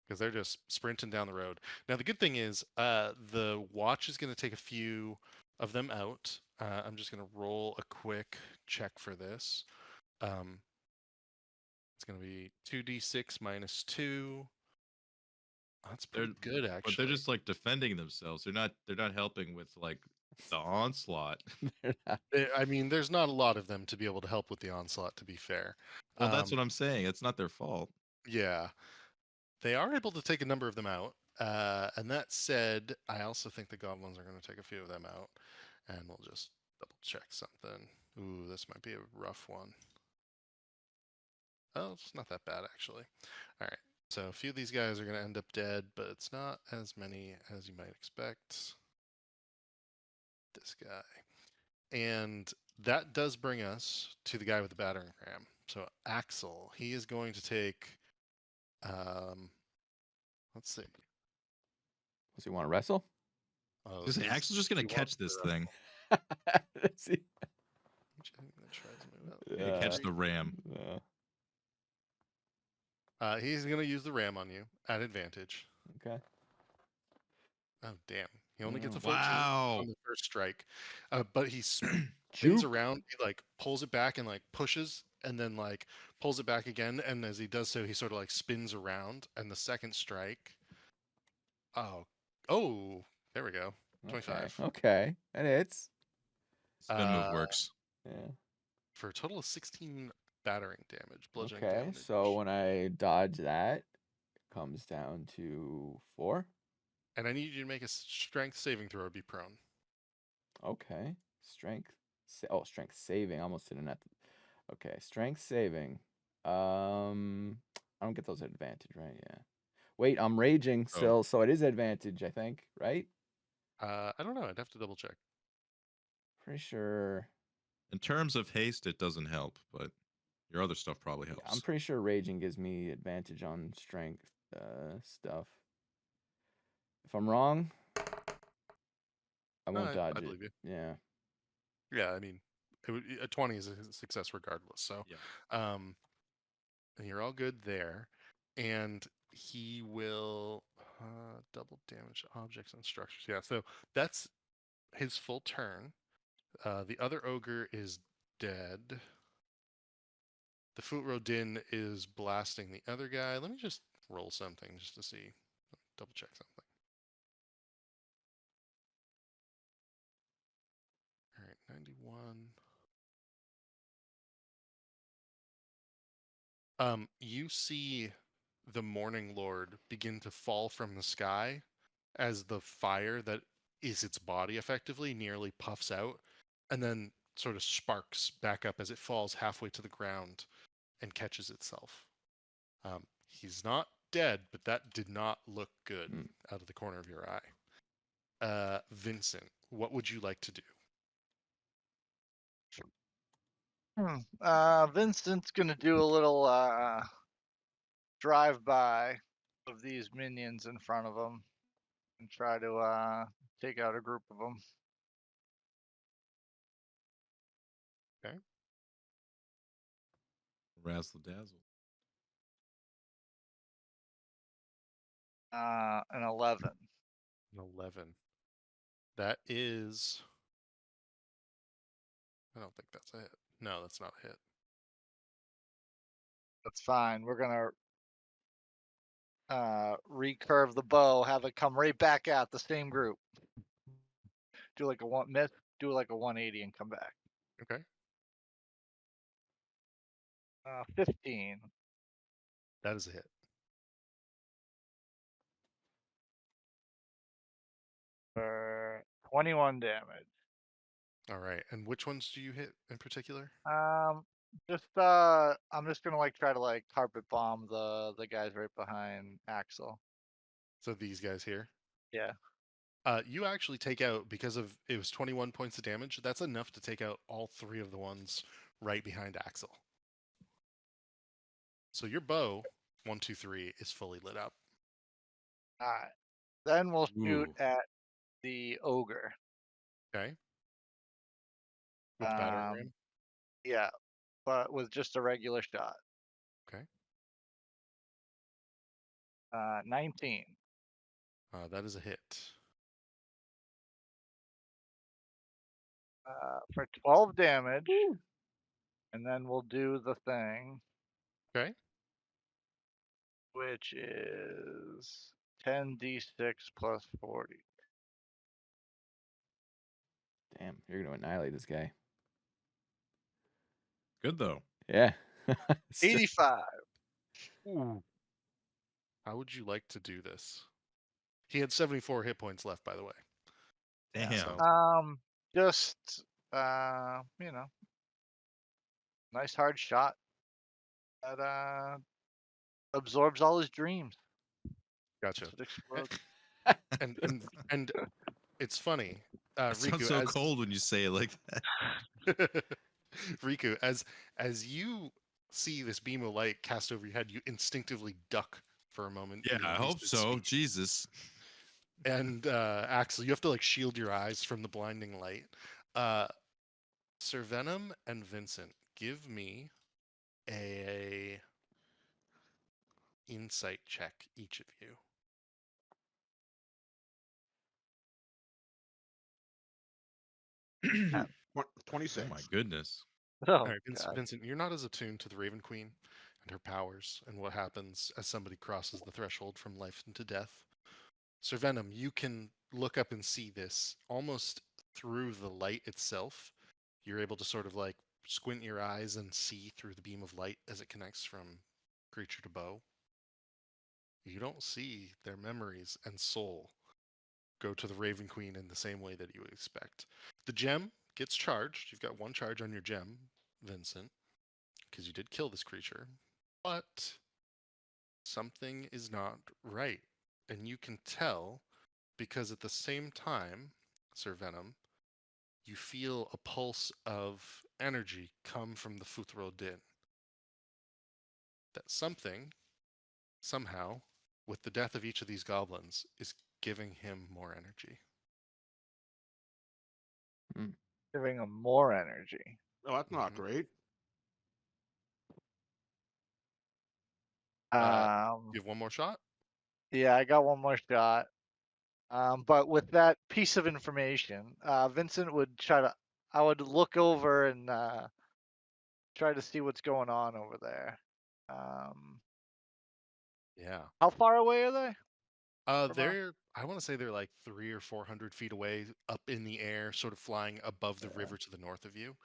Because they're just sprinting down the road. Now, the good thing is the watch is going to take a few of them out. I'm just going to roll a quick check for this. It's going to be 2d6 minus 2. That's pretty good, actually. But they're just like defending themselves. They're not helping with like the onslaught. I mean, there's not a lot of them to be able to help with the onslaught, to be fair. Well, that's what I'm saying. It's not their fault. Yeah. They are able to take a number of them out. And that said, I also think the goblins are going to take a few of them out. And we'll just double check something. Ooh, this might be a rough one. Oh, it's not that bad, actually. All right. So a few of these guys are going to end up dead, but it's not as many as you might expect. This guy. And that does bring us to the guy with the battering ram. So Axel, he is going to take, let's see. Does he want to wrestle? Oh, Just say, Axel's just gonna he catch wants this to thing. Does he? I'm gonna try to move out. Yeah, catch the ram. He's gonna use the ram on you at advantage. Okay. Oh damn! He only gets a 14 Wow. on the first strike, but he spins around. He like pulls it back and like pushes, and then like pulls it back again. And as he does so, he sort of like spins around. And the second strike. Oh, there we go. 25. Okay. And it's Spin move works. yeah. For a total of 16 battering damage, bludgeoning Okay. damage. So when I dodge that, it comes down to 4. And I need you to make a strength saving throw or be prone. Okay. Strength. Strength saving. I almost didn't have to. Okay. Strength saving. I don't get those at advantage, right? Yeah. Wait, I'm raging still, so it is advantage, I think, right? I don't know. I'd have to double check. Pretty sure. In terms of haste, it doesn't help, but your other stuff probably helps. Yeah, I'm pretty sure raging gives me advantage on strength stuff. If I'm wrong, I won't dodge I it. believe you. Yeah. Yeah, I mean, a 20 is a success regardless. So, Yeah. and you're all good there. And he will double damage objects and structures. Yeah, so that's his full turn. The other ogre is dead. The Futro Din is blasting the other guy. Let me just roll something just to see. Double check something. All right, 91. You see the Morning Lord begin to fall from the sky as the fire that is its body effectively nearly puffs out and then sort of sparks back up as it falls halfway to the ground and catches itself. He's not dead, but that did not look good Hmm. out of the corner of your eye. Vincent, what would you like to do? Vincent's gonna do a little drive-by of these minions in front of him and try to take out a group of them. Razzle dazzle. An 11. An 11. That is. I don't think that's a hit. No, that's not a hit. That's fine. We're gonna recurve the bow, have it come right back at the same group. Do like a do like a 180 and come back. Okay. 15 That is a hit. for 21 damage. All right. And which ones do you hit in particular? I'm just gonna like try to like carpet bomb the guys right behind Axel. So these guys here. Yeah. You actually take out, because of it was 21 points of damage. That's enough to take out all three of the ones right behind Axel. So your bow, 1, 2, 3, is fully lit up. Alright. Then we'll shoot Ooh. at the ogre. Okay. With the battering ram. Yeah, but with just a regular shot. Okay. 19. That is a hit. For 12 damage. And then we'll do the thing, Okay. which is 10d6 plus 40. Damn, you're gonna annihilate this guy. Good though. Yeah. 85. Ooh. How would you like to do this? He had 74 hit points left, by the way. Damn. So- Just you know, nice hard shot that absorbs all his dreams. Gotcha. It explodes. And it's funny. That sounds Riku, so as cold when you say it like that. Riku, as you see this beam of light cast over your head, you instinctively duck for a moment. Yeah, in your I hope wasted so. speed. Jesus. And Axel, you have to like shield your eyes from the blinding light. Sir Venom and Vincent, give me a insight check, each of you. Twen- 26. Oh my goodness. Oh, All right, God. Vincent, you're not as attuned to the Raven Queen and her powers and what happens as somebody crosses the threshold from life into death. Sir Venom, you can look up and see this almost through the light itself. You're able to sort of like squint your eyes and see through the beam of light as it connects from creature to bow. You don't see their memories and soul go to the Raven Queen in the same way that you would expect. The gem gets charged. You've got one charge on your gem, Vincent, because you did kill this creature. But something is not right. And you can tell because at the same time, Sir Venom, you feel a pulse of energy come from the Futhro Din. That something, somehow, with the death of each of these goblins, is giving him more energy. Giving him more energy. Oh, that's not Mhm. great. You have one more shot? Yeah, I got one more shot. But with that piece of information, Vincent would I would look over and try to see what's going on over there. Yeah. How far away are they? From us? I want to say they're like 300 or 400 feet away, up in the air, sort of flying above the river to the north of you.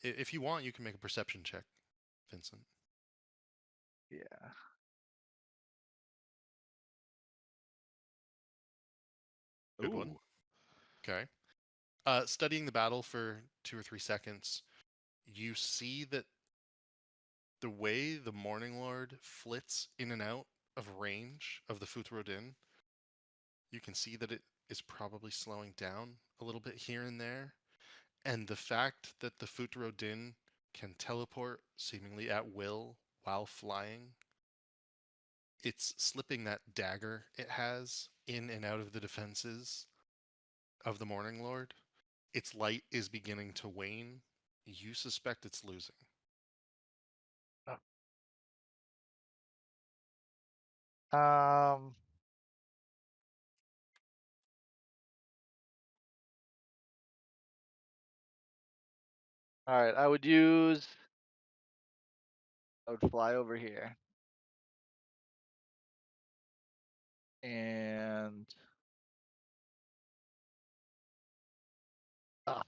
If you want, you can make a perception check, Vincent. Yeah. Good one. Ooh. Okay. Studying the battle for 2 or 3 seconds, you see that the way the Morning Lord flits in and out of range of the Futhrodin, you can see that it is probably slowing down a little bit here and there. And the fact that the Futhrodin can teleport seemingly at will while flying, it's slipping that dagger it has in and out of the defenses of the Morning Lord. Its light is beginning to wane. You suspect it's losing. Um. All right, I would fly over here. And oh,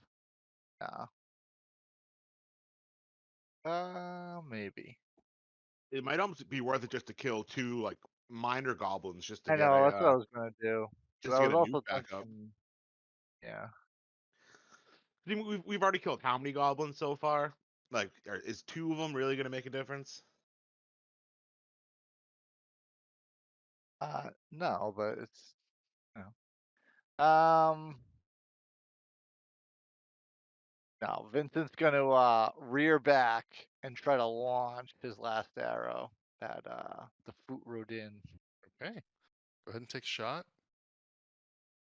yeah. Maybe. It might almost be worth it just to kill 2 like minor goblins just to I get know that's what I a was gonna do. But just I to was get a nuke also backup. thinking, yeah. I mean, we've already killed how many goblins so far? Like, is 2 of them really gonna make a difference? No, but it's no. No, Vincent's gonna rear back and try to launch his last arrow at the Foot Rodin. Okay. Go ahead and take a shot.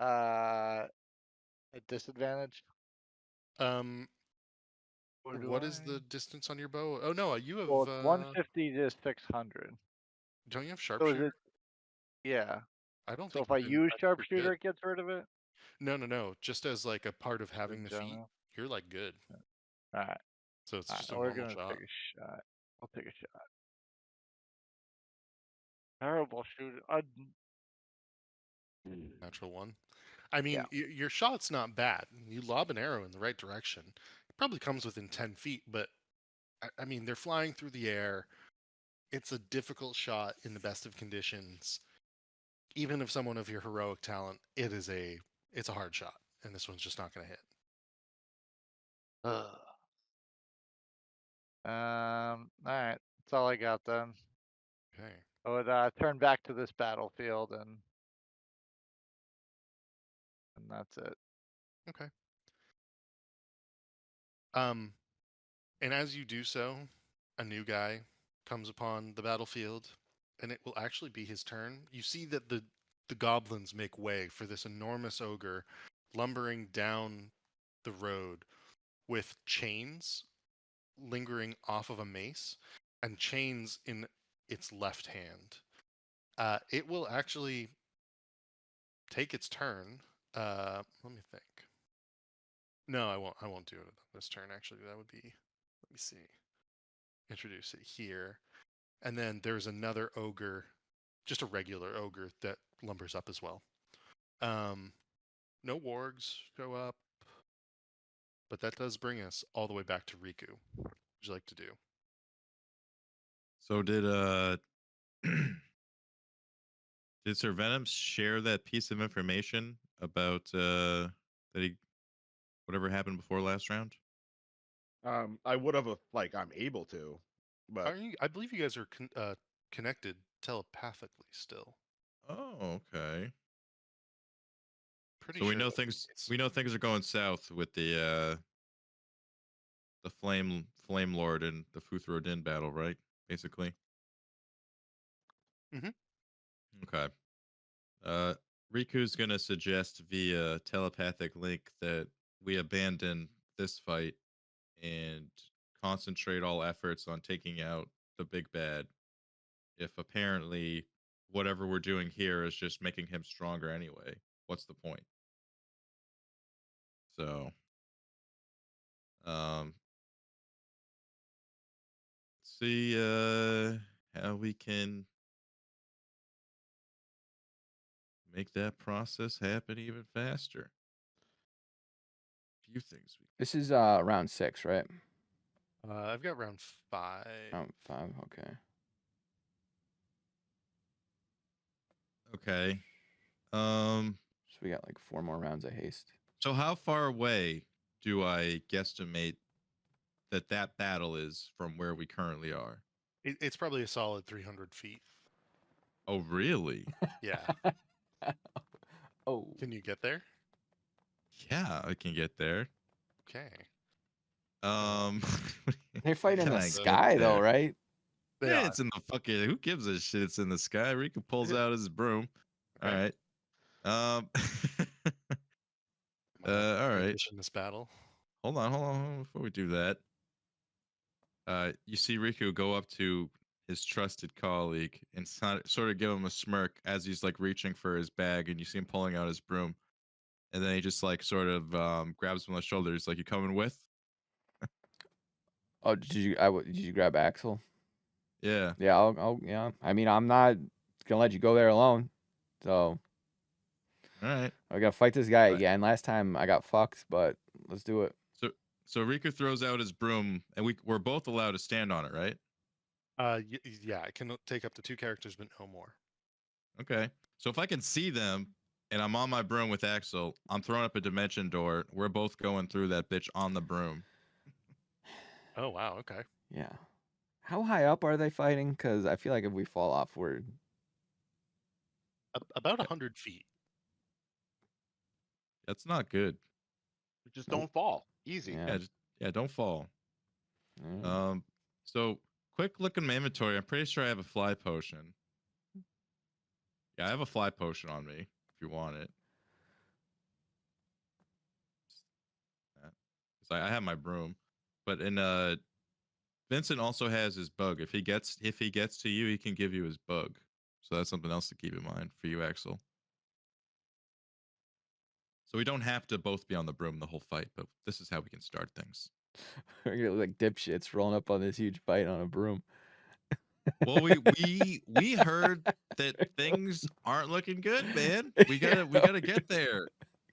At disadvantage. Um, Or do what is I? the distance on your bow? Oh no, you have. Well, it's 150 to 600. Don't you have So is sharpshooter? it? Yeah. I don't So think. if I then use that's- you're sharpshooter, good. it gets rid of it. No. Just as like a part of Just having in the feat, general. you're like good. All right. So it's All just a right. We're normal gonna shot. take a shot. I'll take a shot. Terrible shooter. Natural one. I Yeah. mean, your shot's not bad. You lob an arrow in the right direction. It probably comes within 10 feet, but I mean, they're flying through the air. It's a difficult shot in the best of conditions. Even if someone of your heroic talent, it's a hard shot, and this one's just not going to hit. Ugh. All right. That's all I got then. Okay. I would turn back to this battlefield and that's it. Okay. And as you do so, a new guy comes upon the battlefield, and it will actually be his turn. You see that the goblins make way for this enormous ogre lumbering down the road with chains lingering off of a mace and chains in its left hand. It will actually take its turn. Let me think. No, I won't. I won't do it on this turn. Actually, that would be. Let me see. Introduce it here, and then there's another ogre, just a regular ogre that lumbers up as well. No wargs go up, but that does bring us all the way back to Riku. What would you like to do? So did did Sir Venom share that piece of information about that he whatever happened before last round? I would have like I'm able to, but Are you? I believe you guys are connected telepathically still. Oh, okay. Pretty So sure that's the case. we know things are going south with the flame lord and the Futhrodin battle, right? Basically. Mhm. Okay. Uh, Riku's gonna suggest via telepathic link that we abandon this fight and concentrate all efforts on taking out the big bad. If apparently whatever we're doing here is just making him stronger anyway, what's the point? So, um, see how we can make that process happen even faster. Few things we This is round 6, right? I've got round 5. Round 5. Okay. okay. Um, So we got like 4 more rounds of haste. so how far away do I guesstimate that battle is from where we currently are? It's probably a solid 300 feet. Oh, really? Yeah. Oh. Can you get there? Yeah, I can get there. Okay. Um, They're fighting in can the I get sky though, there? right? They Yeah, are. it's in the fucking. Who gives a shit? It's in the sky. Riku pulls out his broom. All Okay. right. Um. Might have to all right. transition this battle. Hold on. Before we do that, you see Riku go up to his trusted colleague and sort of give him a smirk as he's like reaching for his bag, and you see him pulling out his broom, and then he just like sort of grabs him on the shoulders, like, "You coming with?" Oh, did you grab Axel? Yeah. Yeah, yeah. I mean, I'm not gonna let you go there alone. So All right. I gotta fight this guy Right. again. Last time I got fucked, but let's do it. So Riku throws out his broom, and we're both allowed to stand on it, right? Yeah, it can take up to 2 characters, but no more. Okay. So if I can see them and I'm on my broom with Axel, I'm throwing up a dimension door. We're both going through that bitch on the broom. Oh wow. Okay. Yeah. How high up are they fighting? Because I feel like if we fall off, we're About 100 feet. That's not good. Just Nope. don't fall. Easy. yeah. Yeah, don't fall. Mm. So quick look in my inventory. I'm pretty sure I have a fly potion. Yeah, I have a fly potion on me if you want it. So I have my broom, but in Vincent also has his bug. If he gets to you, he can give you his bug. So that's something else to keep in mind for you, Axel. So we don't have to both be on the broom the whole fight, but this is how we can start things. We're gonna look like dipshits rolling up on this huge fight on a broom. Well, we heard that things aren't looking good, man. We gotta get there.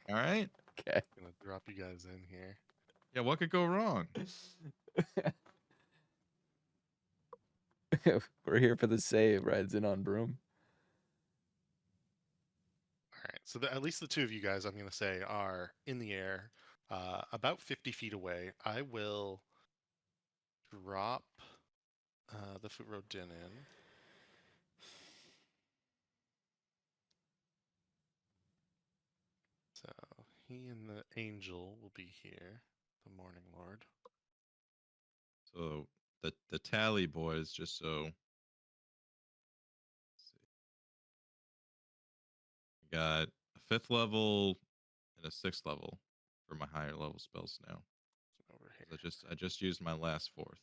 All right. Okay. Gonna drop you guys in here. Yeah, what could go wrong? We're here for the save. Rides in on broom. All right. So at least the 2 of you guys, I'm gonna say, are in the air, about 50 feet away. I will drop the foot road din in. So he and the angel will be here. The Morning Lord. So the tally boys, just so. Let's see. We got a 5th level and a 6th level for my higher level spells now. Over here. I just used my last 4th.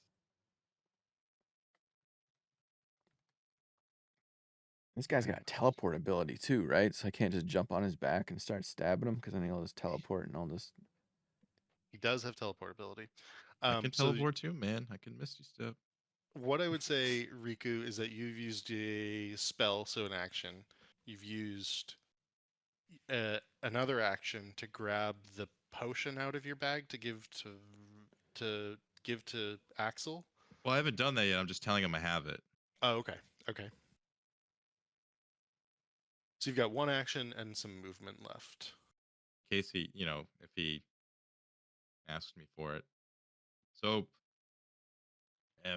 This guy's got teleport ability too, right? So I can't just jump on his back and start stabbing him because then he'll just teleport and I'll just. He does have teleport ability. I can So teleport too, man. I can Misty Step. what I would say, Riku, is that you've used a spell, so an action. You've used another action to grab the potion out of your bag to give to Axel. Well, I haven't done that yet. I'm just telling him I have it. Oh, okay. Okay. So you've got 1 action and some movement left. In case he, if he asks me for it. So,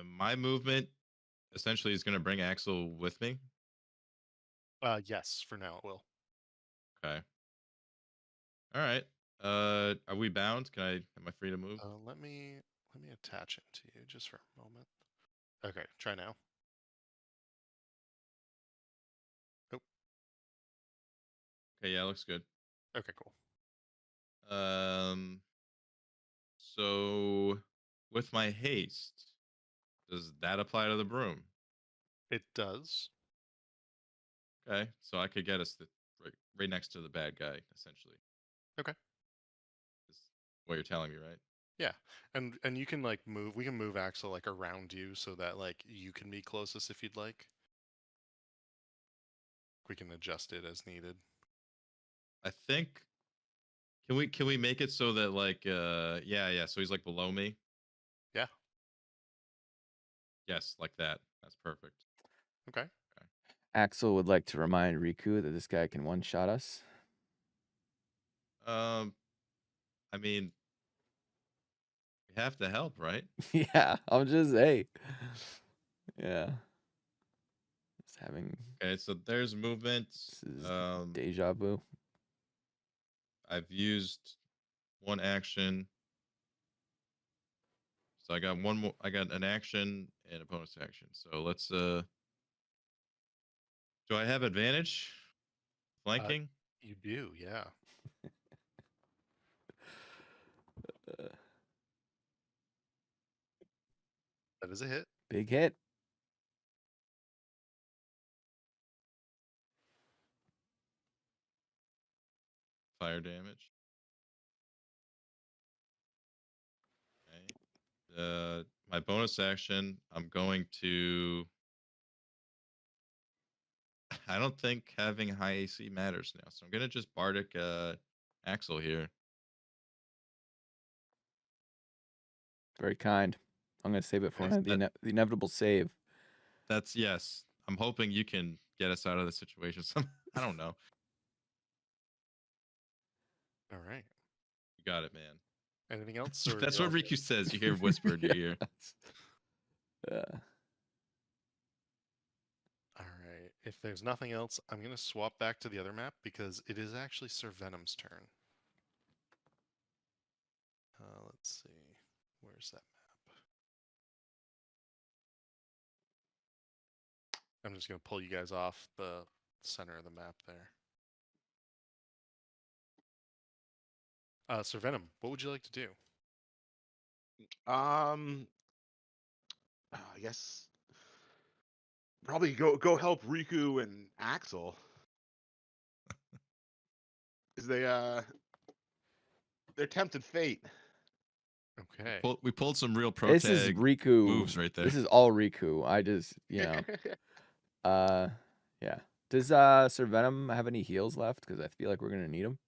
my movement essentially is going to bring Axel with me. Yes, for now it will. Okay. All right. Are we bound? Am I free to move? Let me attach it to you just for a moment. Okay, try now. Nope. Okay, yeah, looks good. Okay, cool. So with my haste, does that apply to the broom? It does. Okay, so I could get us right next to the bad guy, essentially. Okay. Is what you're telling me, right? Yeah, and you can like move. We can move Axel like around you so that like you can be closest if you'd like. We can adjust it as needed. I think. Can we make it so that like yeah, so he's like below me? Yeah. Yes, like that. That's perfect. Okay. Axel would like to remind Riku that this guy can one-shot us. I mean, we have to help, right? Yeah, I'm just hey. Yeah. Just having Okay, so there's movement. this is deja vu. I've used one action. So I got one more. I got an action and a bonus action. So let's. Do I have advantage? Flanking. You do, yeah. That is a hit. Big hit. Fire damage. Okay. My bonus action. I'm going to. I don't think having high AC matters now, so I'm gonna just Bardic Axel here. Very kind. I'm gonna save it for Yes, the inevitable save. That's yes. I'm hoping you can get us out of the situation. I don't know. All right. You got it, man. Anything else? Or That's you're what all Riku says. You hear whisper in your ear. Yeah. All right. If there's nothing else, I'm going to swap back to the other map because it is actually Sir Venom's turn. Let's see. Where's that map? I'm just going to pull you guys off the center of the map there. Sir Venom, what would you like to do? I guess probably go help Riku and Axel. Is they're tempted fate. Okay. We pulled some real pro This is tag Riku moves right there. This is all Riku. I just yeah. Does Sir Venom have any heals left? Because I feel like we're gonna need them.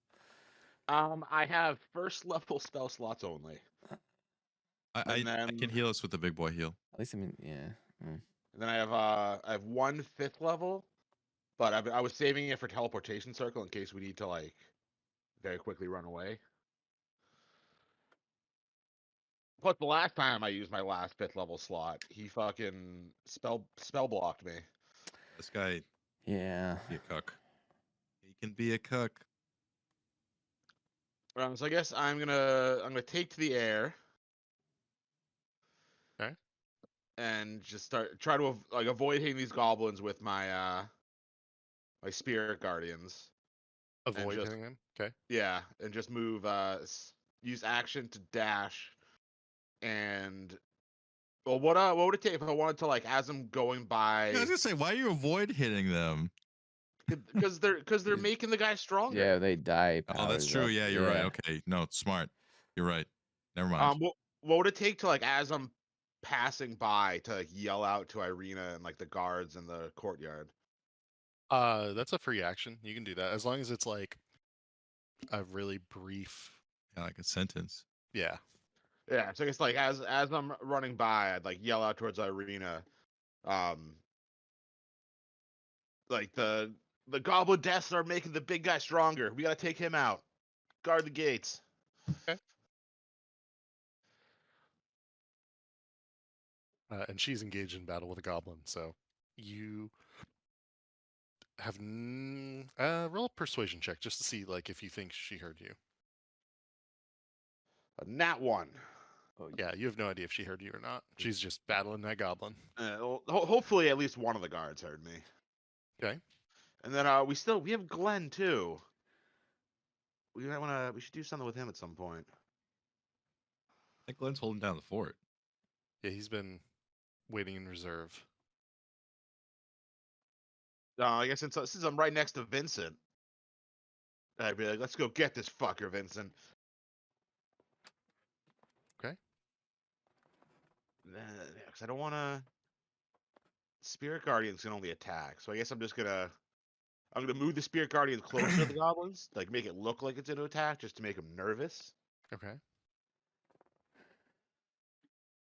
I have first level spell slots only. I can heal us with the big boy heal. At least I mean, yeah. And then I have one 5th level, but I was saving it for teleportation circle in case we need to like very quickly run away. Plus, the last time I used my last 5th level slot, he fucking spell blocked me. This guy Yeah. be a cuck. He can be a cuck. So I guess I'm gonna take to the air. Okay. And just try to avoid hitting these goblins with my my spirit guardians. Avoid just- hitting them? Okay. Yeah, and just move use action to dash. And well, what would it take if I wanted to like as I'm going by? I was gonna say, why you avoid hitting them? Because they're making the guy stronger. Yeah, they die. Oh, that's powers true. up. Yeah, you're right. Okay, no, it's smart. You're right. Never mind. What would it take to like as I'm passing by to like yell out to Irina and like the guards in the courtyard? That's a free action. You can do that as long as it's like a really brief. Yeah, like a sentence. Yeah. Yeah, so I guess like as I'm running by, I'd like yell out towards Irina, like the goblin deaths are making the big guy stronger. We gotta take him out. Guard the gates. Okay. And she's engaged in battle with a goblin, so you have roll a persuasion check just to see like if you think she heard you. A nat 1. Oh, Yeah, you have no idea if she heard you or not. She's just battling that goblin. Hopefully, at least one of the guards heard me. Okay. And then we have Glenn too. We should do something with him at some point. I think Glenn's holding down the fort. Yeah, he's been waiting in reserve. I guess since I'm right next to Vincent, I'd be like, let's go get this fucker, Vincent. Okay. Because I don't want to. Spirit Guardians can only attack, so I guess I'm gonna move the Spirit Guardians closer to the goblins, like make it look like it's going to attack, just to make them nervous, Okay.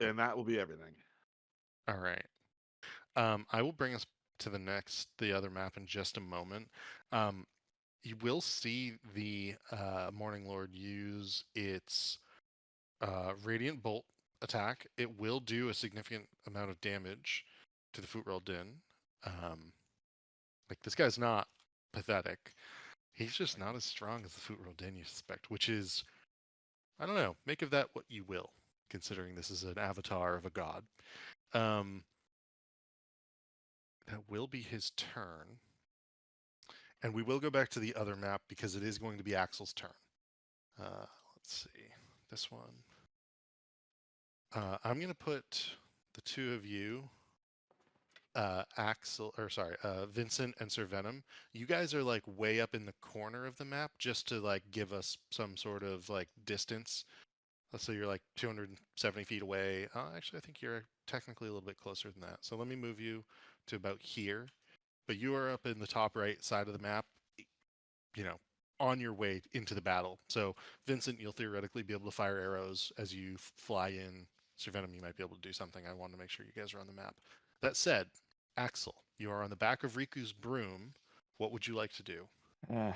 and that will be everything. All right. I will bring us to the other map in just a moment. You will see the Morning Lord use its Radiant Bolt attack. It will do a significant amount of damage to the Foot Roll Din. Like, this guy's not pathetic. He's just not as strong as the Foot Roll Din you suspect, which is, I don't know, make of that what you will, considering this is an avatar of a god. That will be his turn. And we will go back to the other map because it is going to be Axel's turn. Let's see. This one. I'm going to put the two of you, Vincent and Sir Venom. You guys are like way up in the corner of the map just to like give us some sort of like distance. Let's say you're like 270 feet away. Actually, I think you're technically a little bit closer than that. So let me move you to about here. But you are up in the top right side of the map, you know, on your way into the battle. So, Vincent, you'll theoretically be able to fire arrows as you fly in. Sir Venom, you might be able to do something. I want to make sure you guys are on the map. That said, Axel, you are on the back of Riku's broom. What would you like to do? Can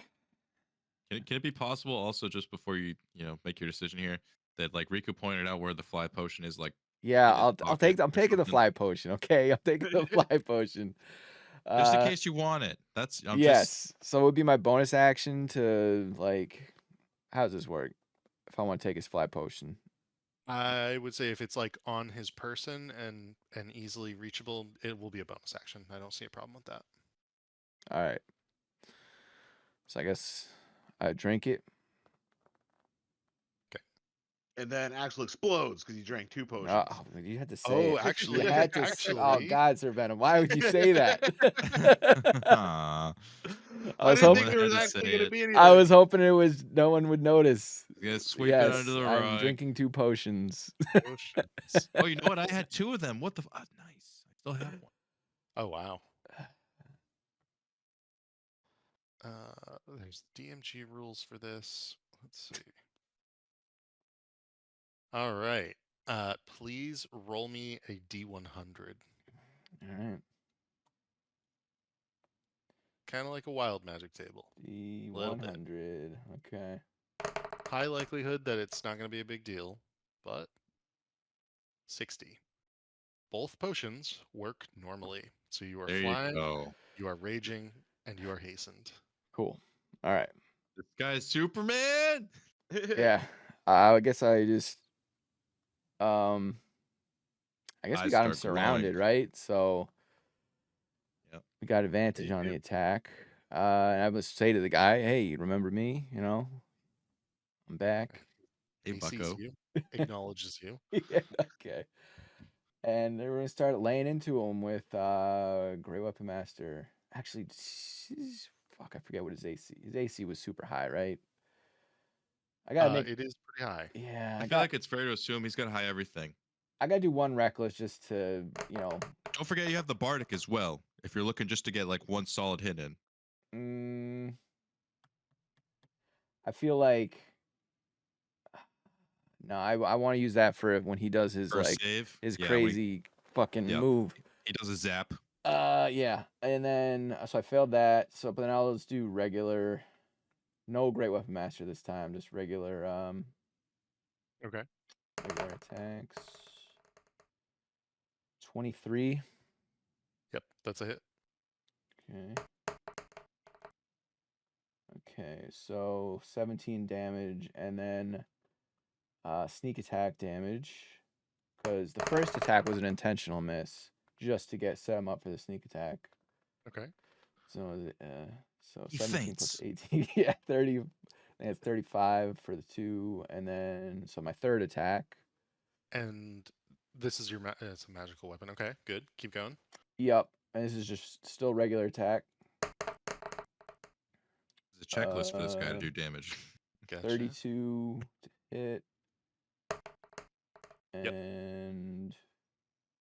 it be possible also just before you make your decision here that like Riku pointed out where the fly potion is like Yeah, in his I'm pocket or taking the something? fly potion. Okay, I'm taking the fly potion. Just in case you want it. I'm yes. So it would be my bonus action to like. How does this work? If I want to take his fly potion. I would say if it's like on his person and easily reachable, it will be a bonus action. I don't see a problem with that. All right. So I guess I drink it. And then Axel explodes because he drank 2 potions. Oh, you had to say Oh, it. actually, You had to. Oh actually, God, Sir Venom, why would you say that? Aw. I I was didn't hoping. think there was had to actually say going to it. be anything. I was hoping it was no one would notice. You guys sweep it under the I'm rug. drinking 2 potions. potions. Oh, you know what? I had 2 of them. What the? Nice. I still have one. Oh, wow. There's DMG rules for this. Let's see. All right. Please roll me a D100. All right. Kind of like a wild magic table. Little bit. D100. Okay. High likelihood that it's not going to be a big deal, but 60. Both potions work normally. So you are There flying, you go. you are raging, and you are hastened. Cool. All right. This guy's Superman. Yeah. I guess I just. I guess we Eyes got him start surrounded, glowing. right? So. Yep. We got advantage you on do. the attack. And I would say to the guy, "Hey, remember me? You know, I'm back." Hey, He sees Bucko. you, acknowledges you. Yeah, okay. And then we're gonna start laying into him with Grey Weapon Master. Actually, fuck, I forget what his AC. His AC was super high, right? I gotta make. It is pretty high. Yeah, I feel like it's fair to assume he's got high everything. I gotta do 1 reckless just to, Don't forget you have the Bardic as well. If you're looking just to get like 1 solid hit in. I feel like. No, I want to use that for when he does his First save. his Yeah, crazy fucking Yep. move. He does a zap. Yeah, and then so I failed that. So, but then I'll just do regular, no Great Weapon Master this time, just regular Okay. regular attacks. 23. Yep, that's a hit. Okay. Okay, so 17 damage, and then sneak attack damage, because the first attack was an intentional miss, just to set him up for the sneak attack. Okay. So, He 17 plus faints. 18, yeah, 30. I think it's 35 for the 2, and then so my third attack. And this is your it's a magical weapon. Okay, good. Keep going. Yep, and this is just still regular attack. There's a checklist for this guy to do damage. Gotcha. 32 to hit, Yep. and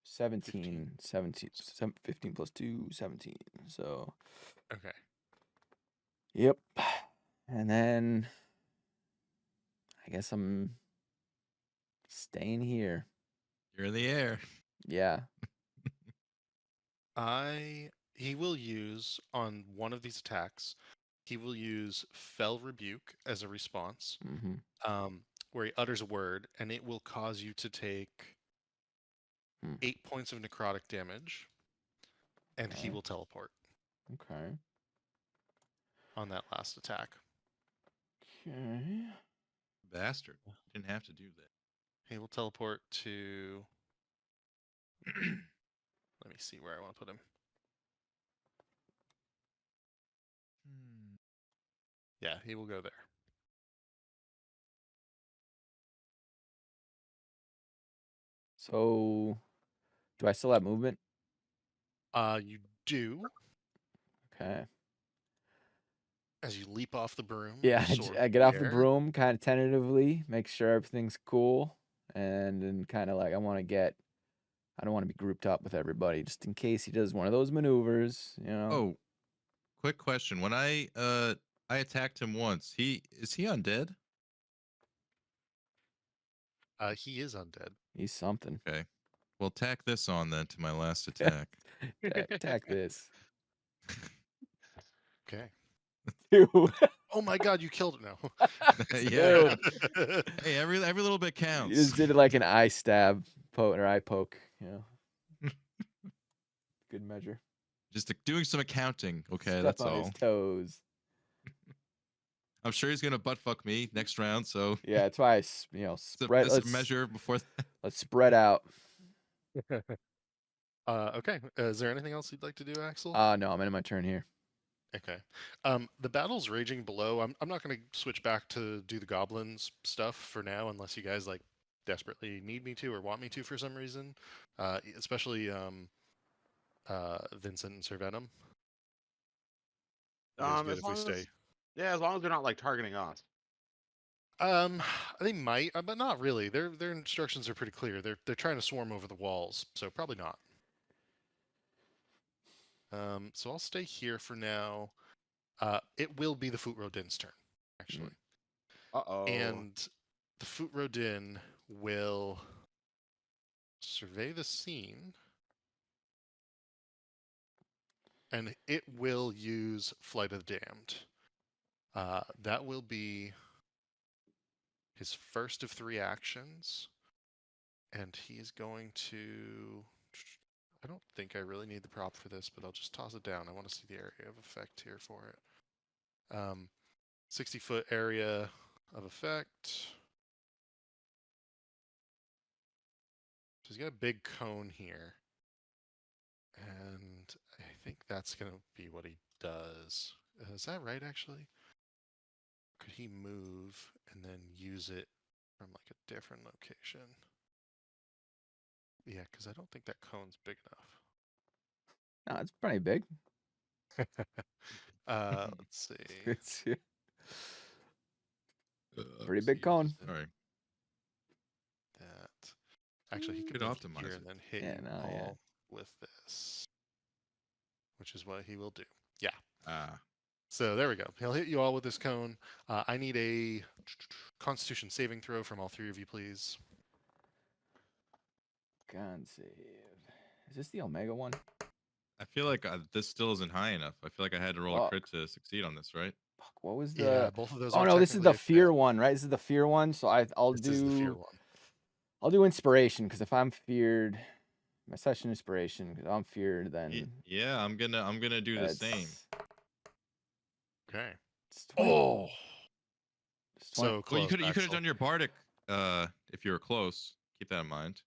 17, 15 plus 2, 17. So, Okay. yep, and then I guess I'm staying here. You're in the air. Yeah. He will use on one of these attacks. He will use Fell Rebuke as a response, where he utters a word, and it will cause you to take 8 points of necrotic damage. and he Okay. will teleport Okay. on that last attack. Okay. Bastard. Didn't have to do that. He will teleport to. Let me see where I want to put him. Yeah, he will go there. So, do I still have movement? You do Okay. as you leap off the broom. Yeah, soar I get through off the air. broom kind of tentatively, make sure everything's cool, and then kind of like I don't want to be grouped up with everybody just in case he does one of those maneuvers, you know. Oh, quick question. When I attacked him once, is he undead? He is undead. He's something. Okay. Well, tack this on then to my last attack. Attack this. Okay. Dude. Oh my God, you killed it now. Yeah. Dude. Hey, every little bit You counts. just did it like an eye stab or eye poke, you know. Good measure. Just doing some accounting. Okay, Step that's on all. his toes. I'm sure he's gonna butt fuck me next round. So Yeah, that's why spread. this measure before. Let's spread out. Okay. Is there anything else you'd like to do, Axel? No, I'm in my turn here. Okay. The battle's raging below. I'm not going to switch back to do the goblins stuff for now, unless you guys like desperately need me to or want me to for some reason. Especially Vincent and Sir Venom. You guys good As if we long stay. as as long as they're not like targeting us. They might, but not really. Their instructions are pretty clear. They're trying to swarm over the walls, so probably not. So I'll stay here for now. It will be the Foot Rodin's turn, actually. Uh-oh. And the Foot Rodin will survey the scene. And it will use Flight of the Damned. That will be his first of 3 actions. And he's going to... I don't think I really need the prop for this, but I'll just toss it down. I want to see the area of effect here for it. 60-foot area of effect. So he's got a big cone here. And I think that's going to be what he does. Is that right, actually? Could he move and then use it from like a different location? Yeah, because I don't think that cone's big enough. No, it's pretty big. Let's see. It's pretty big cone. Sorry. That. Actually, he could Could move optimize here it. and then hit Yeah, you no, all yeah. with this, which is what he will do. Yeah. Ah. So there we go. He'll hit you all with this cone. I need a Constitution saving throw from all 3 of you, please. Con save. Is this the Omega one? I feel like this still isn't high enough. I feel like I had to roll a Fuck. crit to succeed on this, right? Fuck, what was the? Yeah, both of those. Oh are no, this is the technically a fear fail. one, right? This is the fear one. So I'll This is the fear do. one. I'll do inspiration because if I'm feared, my session inspiration. Because I'm feared, then Yeah, I'm gonna do the same. Okay. It's 20, Oh, it's 20 so Well, you close. could have Axel. done your bardic if you were close. Keep that in mind.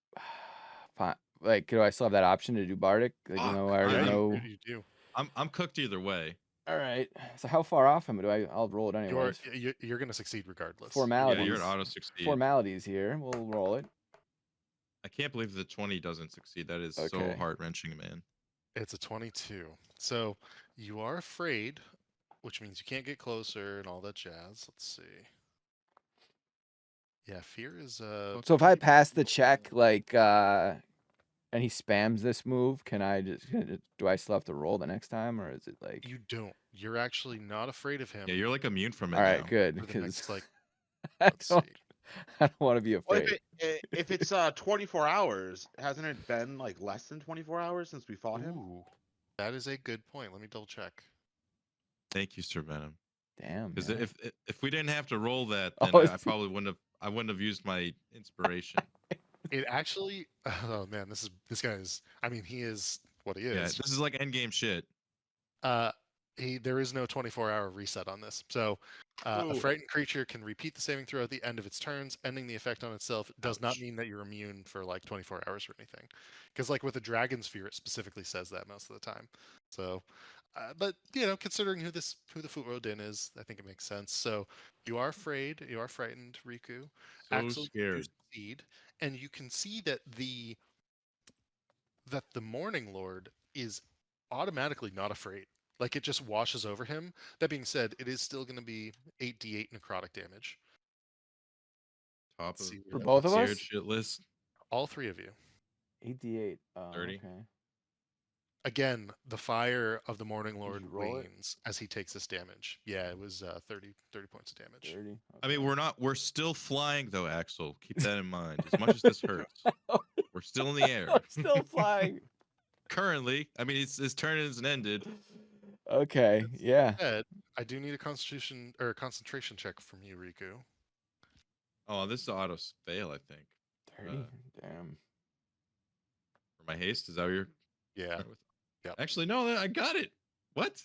Fine. Like, do I still have that option to do bardic? Like, Fuck, I already Yeah, know. you do. I'm cooked either way. All right. So how far off am I? I'll roll it anyways. You're going to succeed regardless. Yeah, Formalities. you're an auto succeed. Formalities here. We'll roll it. I can't believe the 20 doesn't succeed. That is so Okay. heart wrenching, man. It's a 22. So you are afraid, which means you can't get closer and all that jazz. Let's see. Yeah, fear is So if I pass the check, like, and he spams this move, can I just do I still have to roll the next time, or is it like? You don't. You're actually not afraid of him. Yeah, you're like immune from it All right, now. good. for the Because next, like, I let's see. don't want to be Well, afraid. if it's 24 hours, hasn't it been like less than 24 hours since we fought him? Ooh, that is a good point. Let me double check. Thank you, Sir Venom. Damn. Because man. if we didn't have to roll that, Oh, then I it's- probably wouldn't have used my inspiration. It actually. Oh man, this guy is. I mean, he is what he Yeah, is. this is like endgame shit. There is no 24-hour reset on this. So a Ooh. frightened creature can repeat the saving throw at the end of its turns, ending the effect on itself. Does not Ouch. mean that you're immune for like 24 hours or anything. Because like with the dragon sphere, it specifically says that most of the time. So, but considering who the Foot Road Din is, I think it makes sense. So you are afraid, you are frightened, Riku. So Axel, you do scared. succeed, and you can see that the Morning Lord is automatically not afraid. Like it just washes over him. That being said, it is still going to be 8d8 necrotic damage. Top Let's of see For what both of tiered us? shit list. all three of you. 8d8. 30. Okay. Again, the fire of the Morning Lord you roll it? wanes as he takes this damage. Yeah, it was 30 points of damage. 30. I mean, okay. we're still flying though, Axel. Keep that in mind. As much as this hurts, we're still in the air. Still flying. Currently, I mean, his turn isn't ended. Okay. Yeah. Ed, I do need a constitution or a concentration check from you, Riku. Oh, this is auto fail, I think. 30. Damn. For my haste, is that what you're Yeah. starting with? Yep. Actually, no, I got it. What?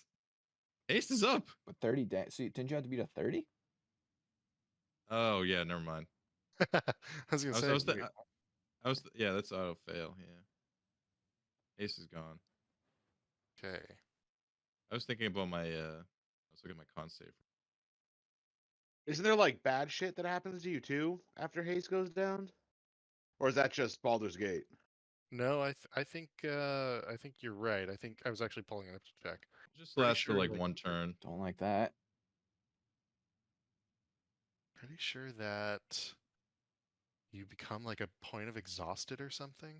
Haste is up. But 30 so didn't you have to beat a 30? Oh yeah, never mind. I was gonna say. Wait, Yeah, that's auto fail. Yeah, haste is gone. okay. I was thinking about my. I was looking at my con save. Isn't there like bad shit that happens to you too after haste goes down? Or is that just Baldur's Gate? No, I think you're right. I think I was actually pulling it up to check. Just Pretty lasts for sure, like like- one turn. Don't like that. Pretty sure that you become like a point of exhausted or something.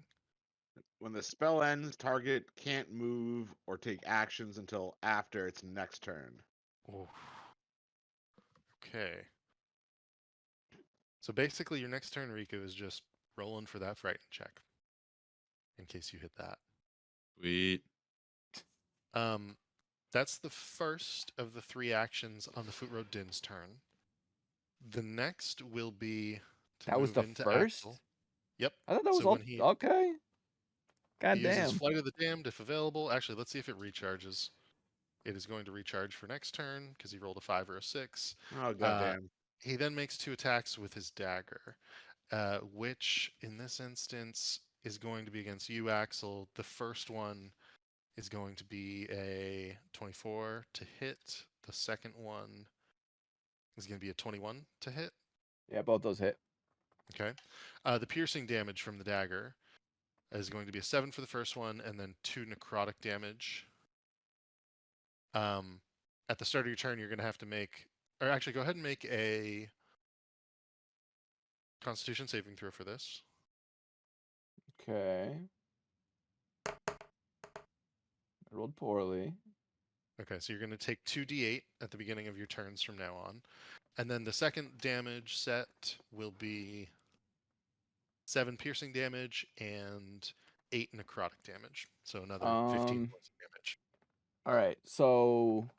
When the spell ends, target can't move or take actions until after its next turn. Oof. Okay. So basically, your next turn, Riku, is just rolling for that frighten check. In case you hit that. Sweet. That's the first of the 3 actions on the Foot Road Din's turn. The next will be to That was move the into first? Axel. Yep. I thought that was So all. when he- Okay. God He uses damn. Flight of the Damned if available. Actually, let's see if it recharges. It is going to recharge for next turn because he rolled a 5 or a 6. Oh goddamn! He then makes 2 attacks with his dagger, which in this instance is going to be against you, Axel. The first one is going to be a 24 to hit. The second one is going to be a 21 to hit. Yeah, both those hit. Okay. The piercing damage from the dagger is going to be a 7 for the first one, and then 2 necrotic damage. At the start of your turn, you're going to have to make, or actually, go ahead and make a Constitution saving throw for this. Okay. I rolled poorly. Okay, so you're going to take 2d8 at the beginning of your turns from now on. And then the second damage set will be 7 piercing damage and 8 necrotic damage. So another 15 points of damage. All right. So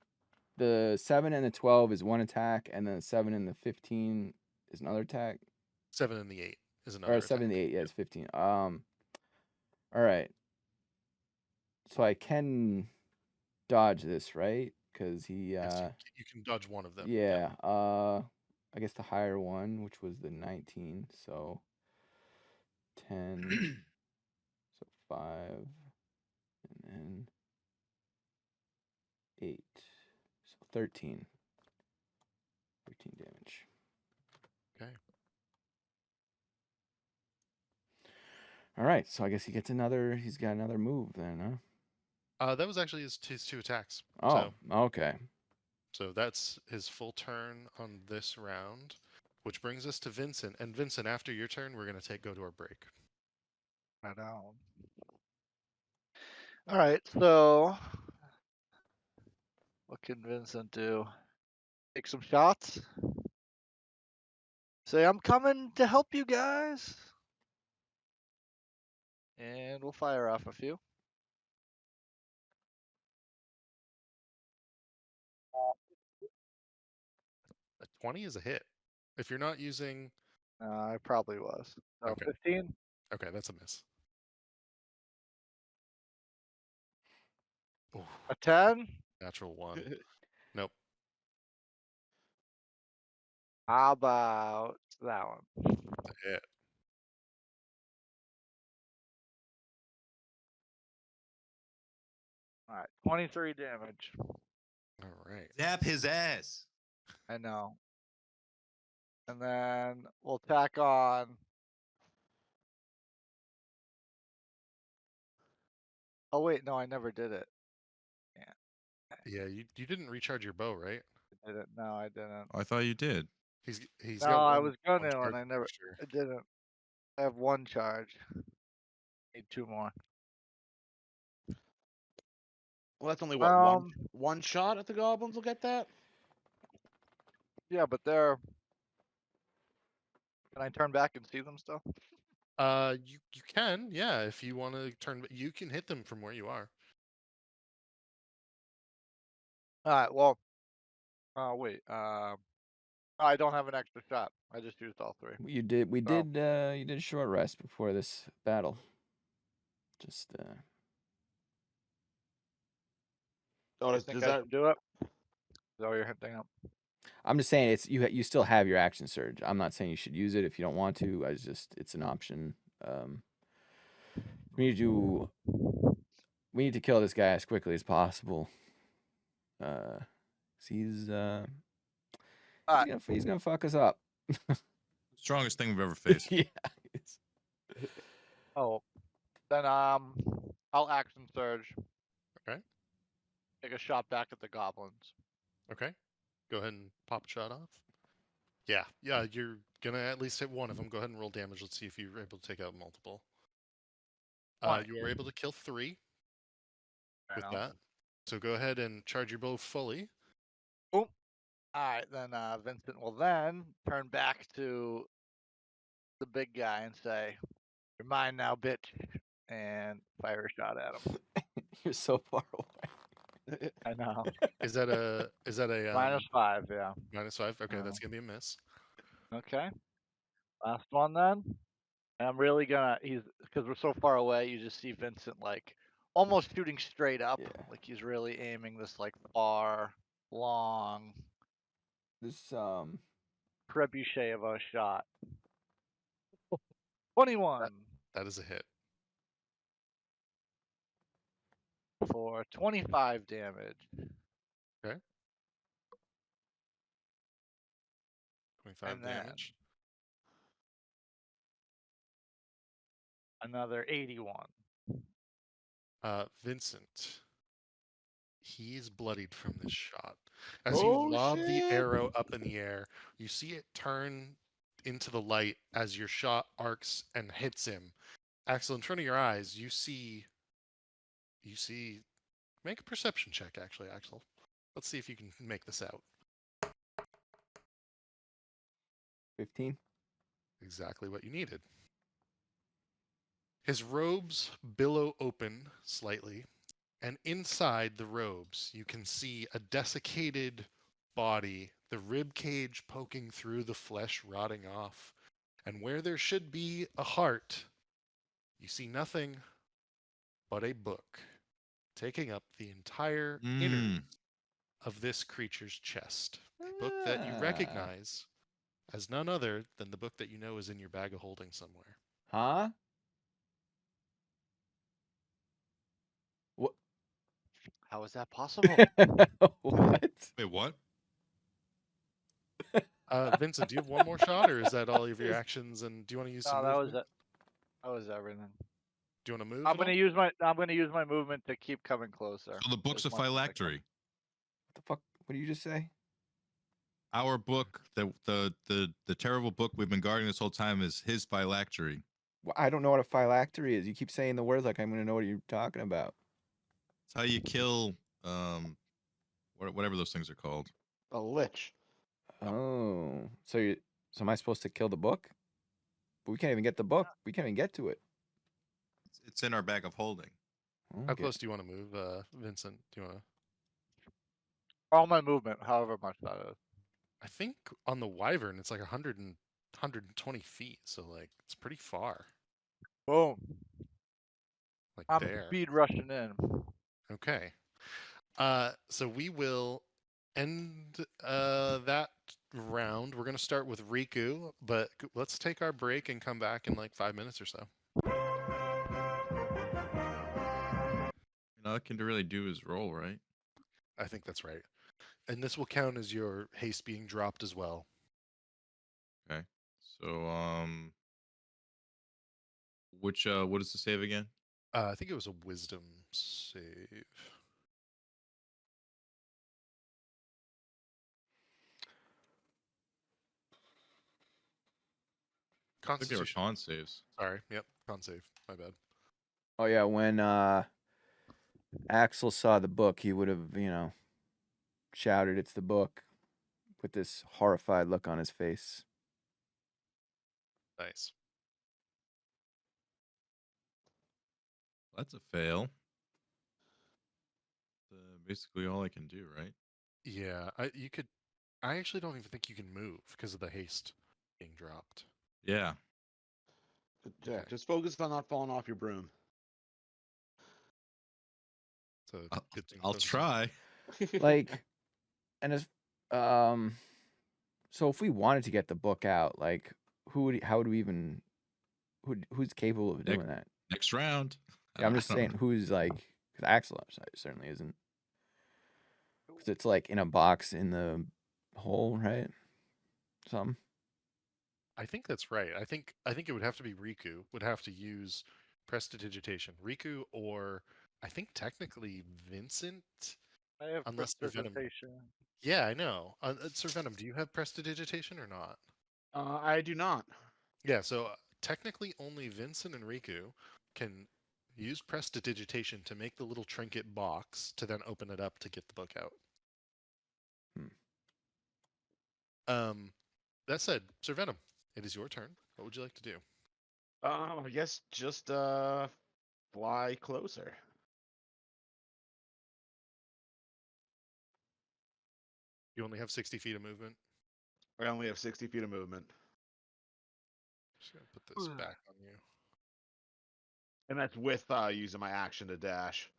the 7 and the 12 is one attack, and then the 7 and the 15 is another attack. 7 and the 8 is another Or 7 and attack. the 8, yeah, it's 15. All right. So I can dodge this, right? Because he Yes, you can dodge one of them. yeah, I guess the higher one, which was the 19, so 10, so 5, and then 8, so 13. 13 damage. Okay. All right, so I guess he's got another move then, huh? That was actually his 2 attacks. Oh, okay. So that's his full turn on this round, which brings us to Vincent. And Vincent, after your turn, we're going to go to our break. I know. All right, so what can Vincent do? Take some shots. Say, I'm coming to help you guys. And we'll fire off a few. A 20 is a hit. If you're not using... I probably was. Okay. 15? Okay, that's a miss. Ooh, A 10? natural 1. Nope. How about that one? That's a hit. All right, 23 damage. All right. Zap his ass. I know. And then we'll tack on. Oh wait, no, I never did it. Yeah, you didn't recharge your bow, right? I didn't. No, I didn't. I thought you did. He's No, got I one, was one gonna, charge and I for never. sure. I didn't. I have 1 charge. Need 2 more. Well, that's only what one Um. one shot at the goblins will get that. Yeah, but they're. Can I turn back and see them still? You can, yeah, if you want to turn, you can hit them from where you are. All right. Well. Wait. I don't have an extra shot. I just used all 3. You did. We Oh. did. You did a short rest before this battle. Just. Oh, You does think I that? should do it? Is that what you're hinting at? I'm just saying it's you. You still have your action surge. I'm not saying you should use it if you don't want to. I just it's an option. We need to. We need to kill this guy as quickly as possible. 'Cause he's All he's gonna fuck us up. Strongest thing we've ever faced. Yeah. Oh. Then I'll action surge. Okay. Take a shot back at the goblins. Okay. Go ahead and pop a shot off. Yeah, you're gonna at least hit one of them. Go ahead and roll damage. Let's see if you're able to take out multiple. 20. You are able to kill 3 with Right on. that. So go ahead and charge your bow fully. All right, then Vincent will then turn back to the big guy and say, "You're mine now, bitch," and fire a shot at him. You're so far away. I know. Is that a -5, yeah. -5? Okay, that's gonna be a miss. Okay. Last one then. And I'm really gonna because we're so far away, you just see Vincent like almost shooting straight up. Yeah. Like he's really aiming this like far, long This trebuchet of a shot. 21 That is a hit. for 25 damage. Okay. 25 And then damage. another 81. Vincent. He's bloodied from this shot. As you Oh, lob the shit. arrow up in the air, you see it turn into the light as your shot arcs and hits him. Axel, in front of your eyes, you see. Make a perception check, actually, Axel. Let's see if you can make this out. 15. Exactly what you needed. His robes billow open slightly, and inside the robes, you can see a desiccated body, the rib cage poking through the flesh rotting off. And where there should be a heart, you see nothing but a book taking up the entire innards of this creature's chest. A book that you Ah. recognize as none other than the book that you know is in your bag of holding somewhere. Huh? What? How is that possible? What? Wait, what? Vincent, do you have one more shot, or is that all of your actions? And do you want to use No, some that was movement? it. That was everything. Do you want to move? I'm at all? gonna use my movement to keep coming closer. So the book's a as much as I can. phylactery. What the fuck? What did you just say? Our book, the terrible book we've been guarding this whole time, is his phylactery. Well, I don't know what a phylactery is. You keep saying the words like I'm gonna know what you're talking about. It's how you kill whatever those things are called. A lich. Oh, so am I supposed to kill the book? But we can't even get the book. We can't even get to it. It's in our bag of holding. How Okay. close do you want to move, Vincent? Do you want to? All my movement, however much that is. I think on the Wyvern, it's like 120 feet, so like it's pretty far. Boom. Like I'm there. speed rushing in. Okay. So we will end that round. We're gonna start with Riku, but let's take our break and come back in like 5 minutes or so. All I can really do is roll, right? I think that's right. And this will count as your haste being dropped as well. Okay. So what is the save again? I think it was a wisdom save. I think they were Constitution. con saves. Sorry. Yep. Con save. My bad. Oh yeah, when Axel saw the book, he would have, shouted, "It's the book," with this horrified look on his face. Nice. That's a fail. Basically all I can do, right? Yeah. You could. I actually don't even think you can move because of the haste being dropped. Yeah. Jack, Okay. just focus on not falling off your broom. So good thing. I'll try. Like, and as so if we wanted to get the book out, like, how would we even, who's capable of doing that? Next round. Yeah, I'm I just don't saying, know. who's like, because Axel certainly isn't, because it's like in a box in the hole, right? Something. I think that's right. I think it would have to be Riku. Would have to use prestidigitation. Riku or I think technically Vincent, I have unless Sir Venom. prestidigitation. Yeah, I know. Sir Venom, do you have prestidigitation or not? I do not. Yeah, so technically only Vincent and Riku can use prestidigitation to make the little trinket box to then open it up to get the book out. That said, Sir Venom, it is your turn. What would you like to do? I guess just fly closer. You only have 60 feet of movement. I only have 60 feet of movement. Just gonna put this back on you. And that's with using my action to dash.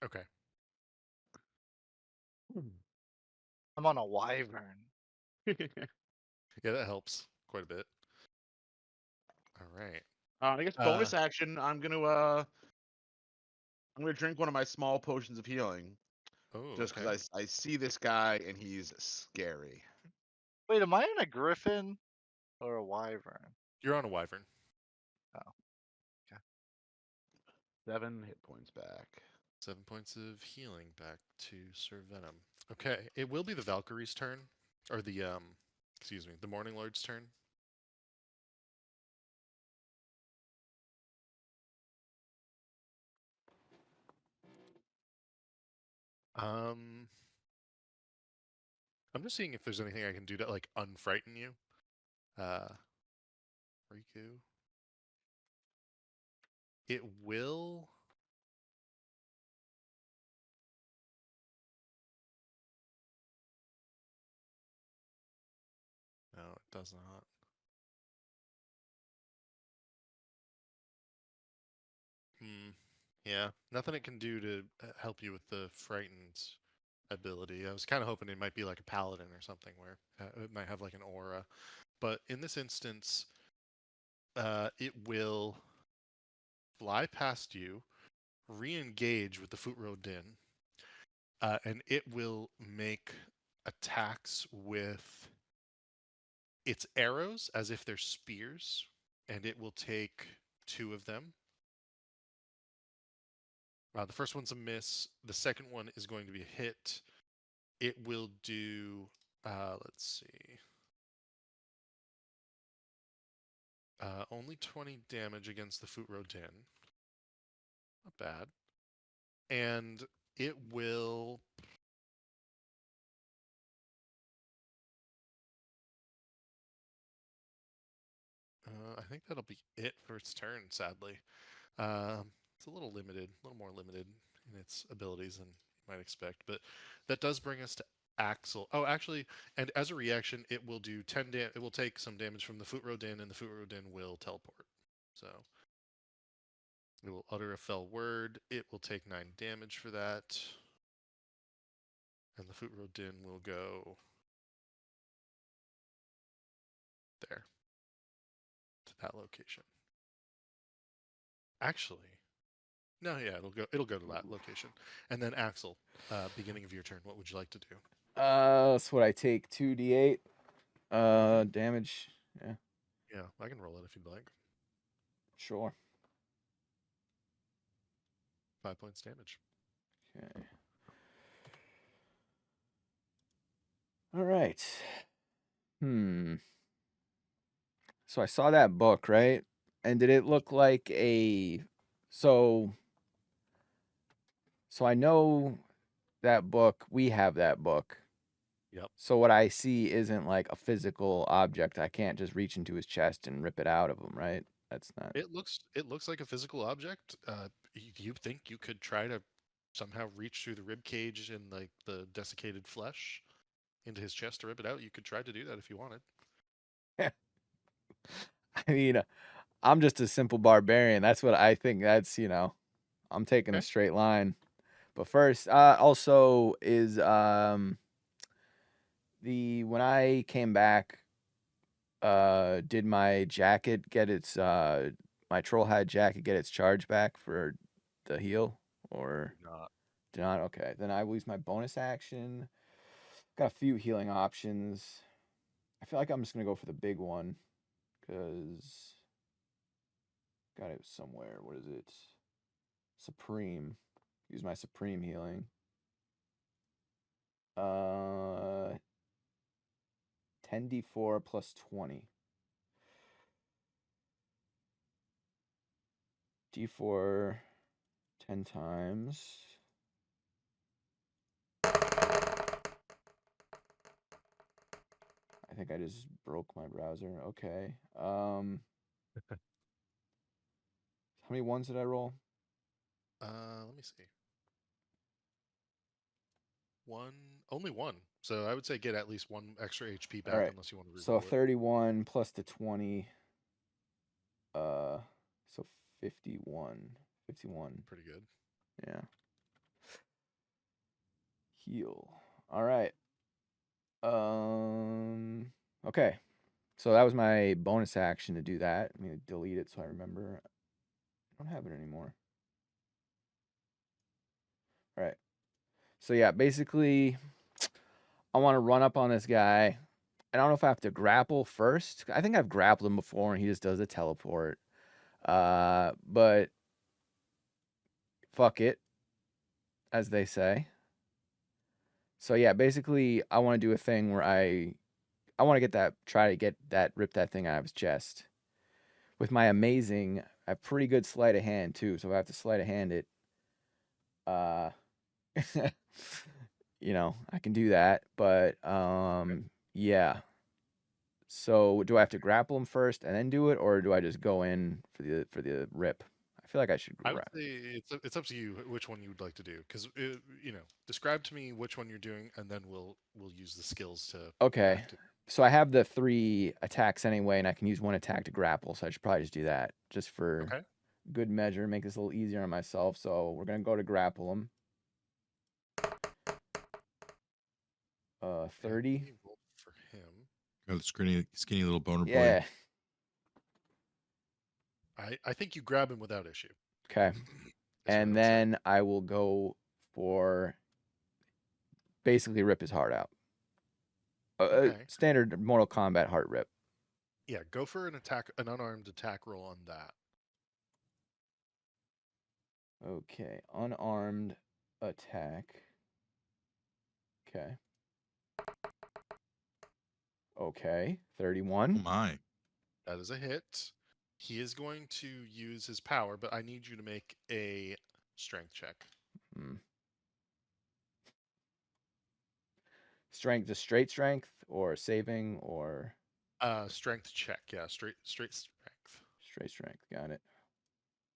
Okay. I'm on a wyvern. Yeah, that helps quite a bit. All right. I guess bonus action. I'm gonna drink one of my small potions of healing. Oh, Just okay. because I see this guy and he's scary. Wait, am I in a griffin or a wyvern? You're on a wyvern. 7 hit points back. 7 points of healing back to Sir Venom. Okay, it will be the Valkyrie's turn, or the excuse me, the Morning Lord's turn. I'm just seeing if there's anything I can do to like unfrighten you. Riku. It will. No, it does not. Yeah, nothing it can do to help you with the frightened ability. I was kind of hoping it might be like a paladin or something where it might have like an aura. But in this instance, it will fly past you, re-engage with the Futro Din, and it will make attacks with its arrows as if they're spears, and it will take 2 of them. The first one's a miss. The second one is going to be a hit. It will do, let's see, only 20 damage against the Futro Din. Not bad. And it will. I think that'll be it for its turn, sadly. It's a little limited, a little more limited in its abilities than you might expect. But that does bring us to Axel. Oh, actually, and as a reaction, it will do 10 it will take some damage from the Futro Din, and the Futro Din will teleport. So It will utter a fell word. It will take 9 damage for that. And the Futuro Din will go there. To that location. Actually, no, yeah, it'll go to that location. And then Axel, beginning of your turn, what would you like to do? That's what I take 2d8 damage. Yeah, Yeah, I can roll it if you'd like. sure. 5 points damage. Okay. All right. So I saw that book, right? And did it look like a so I know that book, we have that book. Yep. So what I see isn't like a physical object. I can't just reach into his chest and rip it out of him, right? That's not. It looks like a physical object. You think you could try to somehow reach through the rib cage and like the desiccated flesh into his chest to rip it out? You could try to do that if you wanted. I mean, I'm just a simple barbarian. That's what I think. That's, I'm taking a Okay. straight line. But first, also is when I came back, did my jacket get its my troll hide jacket get its charge back for the heal, or Not. did not? Okay, then I will use my bonus action. Got a few healing options. I feel like I'm just gonna go for the big one because got it somewhere. What is it? Supreme. Use my supreme healing. 10d4 plus 20. D4 10 times. I think I just broke my browser. Okay. How many ones did I roll? Let me see. Only one. So I would say get at least 1 extra HP back All right. unless you want to So re-roll it. 31 plus the 20. So 51. 51. Pretty good. Yeah. Heal. All right. Okay. So that was my bonus action to do that. I'm gonna delete it so I remember. I don't have it anymore. All right. So yeah, basically, I want to run up on this guy. I don't know if I have to grapple first. I think I've grappled him before, and he just does a teleport. But fuck it, as they say. So yeah, basically, I want to do a thing where I want to try to rip that thing out of his chest. With my amazing, I have pretty good sleight of hand too. So if I have to sleight of hand it, I can do that. But yeah. So do I have to grapple him first and then do it, or do I just go in for the rip? I feel like I should I would grab. say it's up to you which one you would like to do, because describe to me which one you're doing, and then we'll use the skills to. Okay. activate. So I have the 3 attacks anyway, and I can use 1 attack to grapple. So I should probably just do that, just for Okay. good measure, make this a little easier on myself. So we're gonna go to grapple him. 30. Let me roll for him. Oh, the skinny little boner boy. Yeah. I think you grab him without issue. Okay. is what I And would say. then I will go for basically rip his heart out. Okay. Standard Mortal Kombat heart rip. Yeah, go for an unarmed attack roll on that. Okay, unarmed attack. Okay. Okay, 31. Oh my. That is a hit. He is going to use his power, but I need you to make a strength check. Strength, just straight strength, or saving, or Strength check. Yeah, straight strength. straight strength. Got it.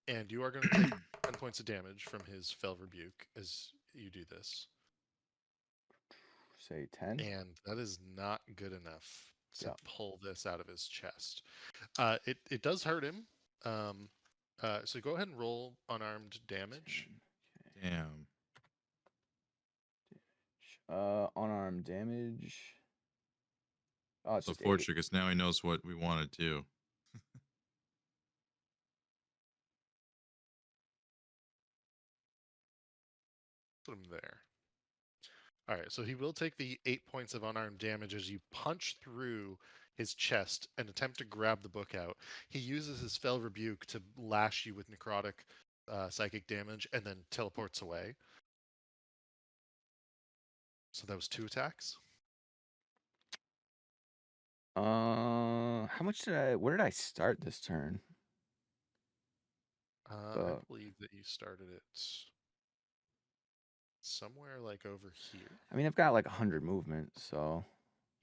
And you are going to take 10 points of damage from his fell rebuke as you do this. Say 10. And that is not good enough to Yeah. pull this out of his chest. It does hurt him, So go ahead and roll unarmed damage. Damn. Unarmed damage. Oh, it's So just 8. fortunate, because now he knows what we want to do. Put him there. All right, so he will take the 8 points of unarmed damage as you punch through his chest and attempt to grab the book out. He uses his Fell Rebuke to lash you with necrotic psychic damage and then teleports away. So that was 2 attacks. How much did I? Where did I start this turn? I believe that you started it somewhere like over here. I mean, I've got like 100 movement, so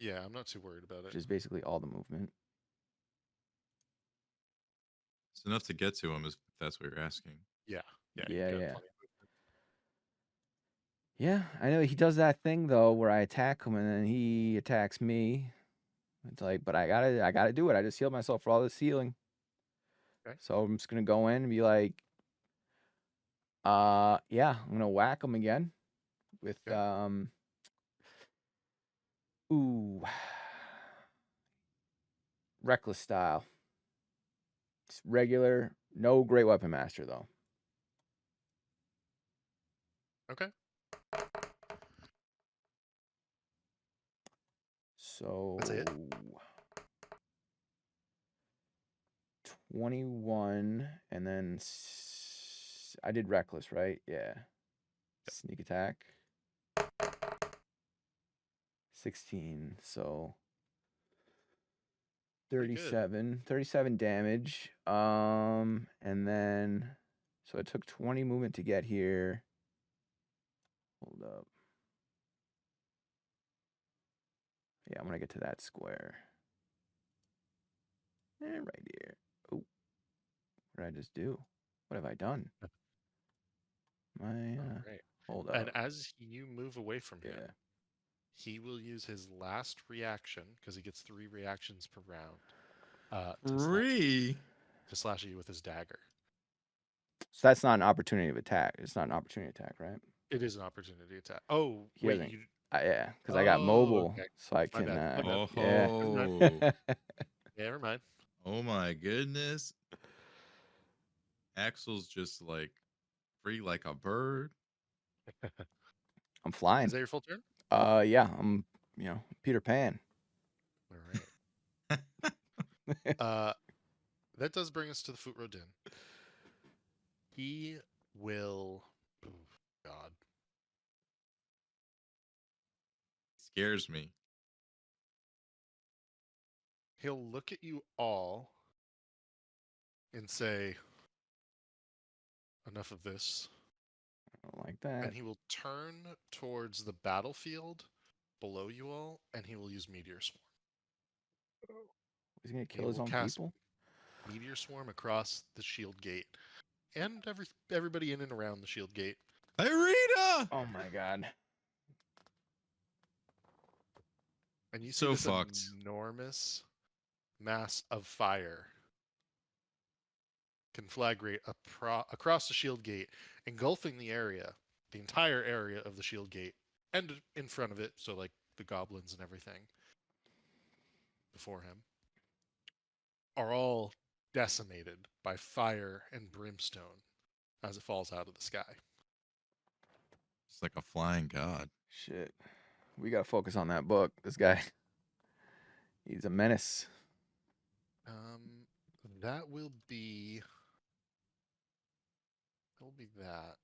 Yeah, I'm not too worried about which it. is basically all the movement. It's enough to get to him, if that's what you're asking. Yeah, Yeah, you've got yeah. plenty of movement. Yeah, I know he does that thing though, where I attack him and then he attacks me. It's like, but I gotta do it. I just healed myself for all this healing. Okay. So I'm just gonna go in and be like, yeah, I'm gonna whack him again with Okay. ooh, reckless style. It's regular, no great weapon master though. Okay. So That's it. 21, and then I did reckless, right? Yeah. Sneak attack. 16, so Pretty good. 37 damage. And then so it took 20 movement to get here. Hold up. Yeah, I'm gonna get to that square. And right here. Oh, what did I just do? What have I done? My All right. hold And up. as you move away from him, Yeah. he will use his last reaction because he gets 3 reactions per round. Three. To slash at you with his dagger. So that's not an opportunity of attack. It's not an opportunity attack, right? It is an opportunity attack. Oh, He wait, hasn't- you. Yeah, because I got mobile, Okay. so I My can. bad. My bad. Yeah. Oh. Yeah, never mind. Oh my goodness. Axel's just like free like a bird. I'm flying. Is that your full turn? Yeah, I'm. Peter Pan. All right. That does bring us to the Foot Road Din. He will. Oh, God. Scares me. He'll look at you all and say, "Enough of this." I don't like that. And he will turn towards the battlefield below you all, and he will use Meteor Swarm. He's gonna He kill his will own cast people. Meteor Swarm across the shield gate, and everybody in and around the shield gate. Irina! Oh my god. And you see So this fucked. enormous mass of fire conflagrate across the shield gate, engulfing the area, the entire area of the shield gate, and in front of it, so like the goblins and everything before him, are all decimated by fire and brimstone as it falls out of the sky. It's like a flying god. Shit. We gotta focus on that book. This guy. He's a menace. That will be. That.